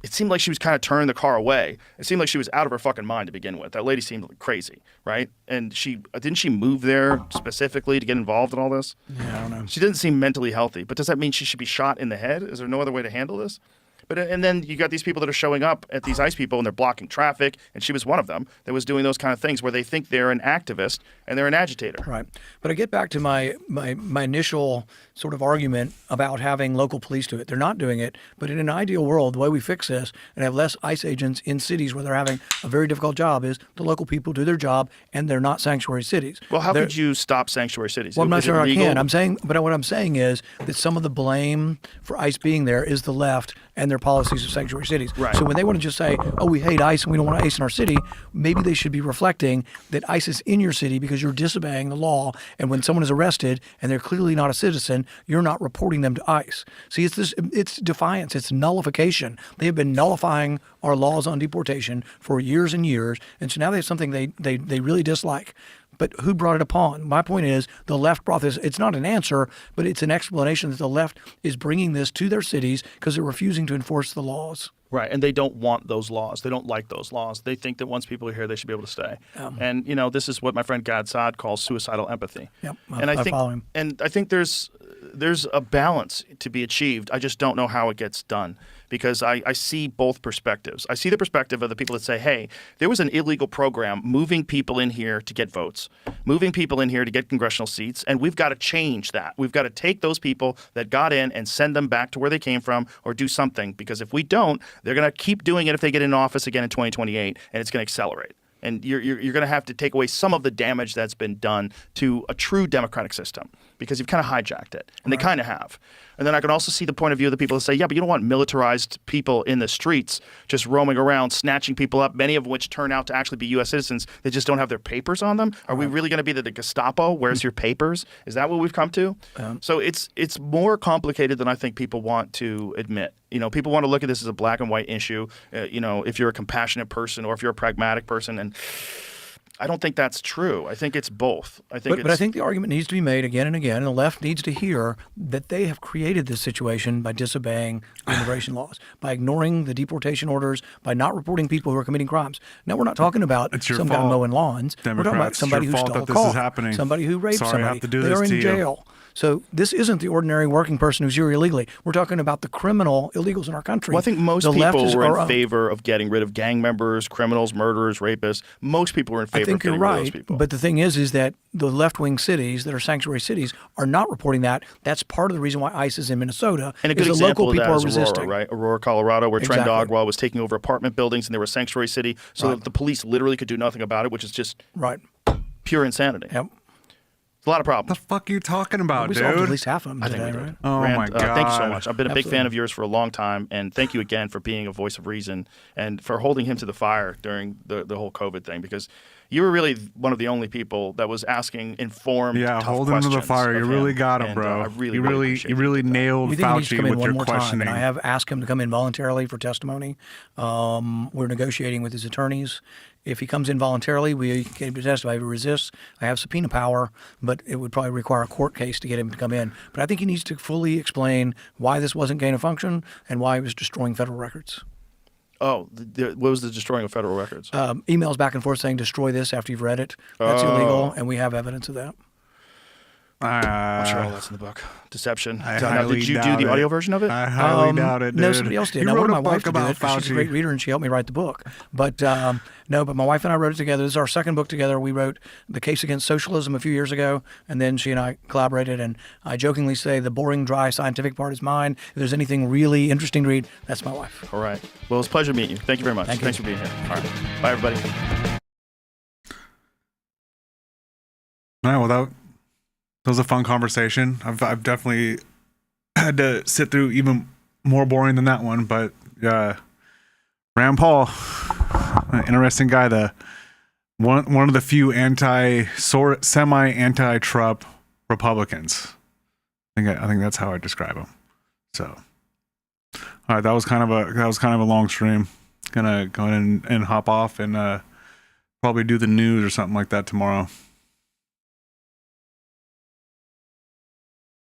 it seemed like she was kind of turning the car away. It seemed like she was out of her fucking mind to begin with. That lady seemed crazy, right? And didn't she move there specifically to get involved in all this? Yeah, I don't know. She didn't seem mentally healthy. But does that mean she should be shot in the head? Is there no other way to handle this? And then you got these people that are showing up at these ICE people and they're blocking traffic, and she was one of them that was doing those kind of things where they think they're an activist and they're an agitator. Right. But I get back to my initial sort of argument about having local police do it. They're not doing it, but in an ideal world, the way we fix this and have less ICE agents in cities where they're having a very difficult job is the local people do their job and they're not sanctuary cities. Well, how could you stop sanctuary cities? Well, I'm not Is it sure I legal? can. But what I'm saying is that some of the blame for ICE being there is the left and their policies of sanctuary cities. Right. So when they want to just say, oh, we hate ICE and we don't want ICE in our city, maybe they should be reflecting that ICE is in your city because you're disobeying the law. And when someone is arrested and they're clearly not a citizen, you're not reporting them to ICE. See, it's defiance. It's nullification. They have been nullifying our laws on deportation for years and years. And so now they have something they really dislike. But who brought it upon? My point is the left brought this. It's not an answer, but it's an explanation that the left is bringing this to their cities because they're refusing to enforce the laws. Right, and they don't want those laws. They don't like those laws. They think that once people are here, they should be able to stay. And this is what my friend Gad Saad calls suicidal empathy. Yep, I follow him. And I think there's there's a balance to be achieved. I just don't know how it gets done because I see both perspectives. I see the perspective of the people that say, hey, there was an illegal program moving people in here to get votes, moving people in here to get congressional seats, and we've got to change that. We've got to take those people that got in and send them back to where they came from or do something, because if we don't, they're going to keep doing it if they get in office again in 2028, and it's going to accelerate. And you're going to have to take away some of the damage that's been done to a true democratic system because you've kind of hijacked it. And they kind of have. And then I can also see the point of view of the people that say, yeah, but you don't want militarized people in the streets just roaming around, snatching people up, many of which turn out to actually be U.S. citizens. They just don't have their papers on them. Are we really going to be the Gestapo? Where's your papers? Is that what we've come to? So it's more complicated than I think people want to admit. You know, people want to look at this as a black and white issue, you know, if you're a compassionate person or if you're a pragmatic person. And I don't think that's true. I think it's both. But I think the argument needs to be made again and again, and the left needs to hear that they have created this situation by disobeying the immigration laws, by ignoring the deportation orders, by not reporting people who are committing crimes. Now, we're not talking about some guy mowing lawns. We're talking about somebody who stole a car, somebody who raped somebody. They're in jail. So this isn't the ordinary working person who's here illegally. We're talking about the criminal illegals in our country. Well, I think most people were in favor of getting rid of gang members, criminals, murderers, rapists. Most people were in favor of getting rid of those people. But the thing is that the left-wing cities that are sanctuary cities are not reporting that. That's part of the reason why ICE is in Minnesota. And a good example of that is resisting. Aurora, right? Aurora, Colorado, where Trent Dogwell was taking over apartment buildings and they were a sanctuary city, so that the police literally could do nothing about it, which is just pure insanity. Yep. It's a lot of problems. The fuck are you talking about, we dude? solved at least half of them today, right? Oh, my God. Thank you so much. I've been a big fan of yours for a long time, and thank you again for being a voice of reason and for holding him to the fire during the whole COVID thing, because you were really one of the only people that was asking informed, tough hold him to the fire. You really got him, bro. You really nailed Fauci with your questioning. I have asked him to come in voluntarily for testimony. We're negotiating with his attorneys. If he comes in voluntarily, we can testify. If he resists, I have subpoena power, but it would probably require a court case to get him to come in. But I think he needs to fully explain why this wasn't gain of function and why he was destroying federal records. Oh, what was the destroying of federal records? Emails back and forth saying destroy this after you've read it. That's illegal, and we have evidence of that. I'm sure all that's in the book. Deception. Did you do the audio version of it? I highly doubt it, dude. No, somebody else did. I wanted my wife to do it because she's a great reader and she helped me write the book. But but my wife and I wrote it together. This is our second book together. We wrote The Case Against Socialism a few years ago, and then she and I collaborated. And I jokingly say the boring, dry, scientific part is mine. If there's anything really interesting to read, that's my wife. All right. Well, it's a pleasure to meet you. Thank you very much. Thanks for being here. All right. Bye, everybody. All right, well, that was a fun conversation. I've definitely had to sit through even more boring than that one, but Rand Paul, an interesting guy. The one of the few semi-anti-Trump Republicans. I think that's how I describe him. So, all right, that was kind of a long stream. Gonna go in and hop off and probably do the news or something like that tomorrow.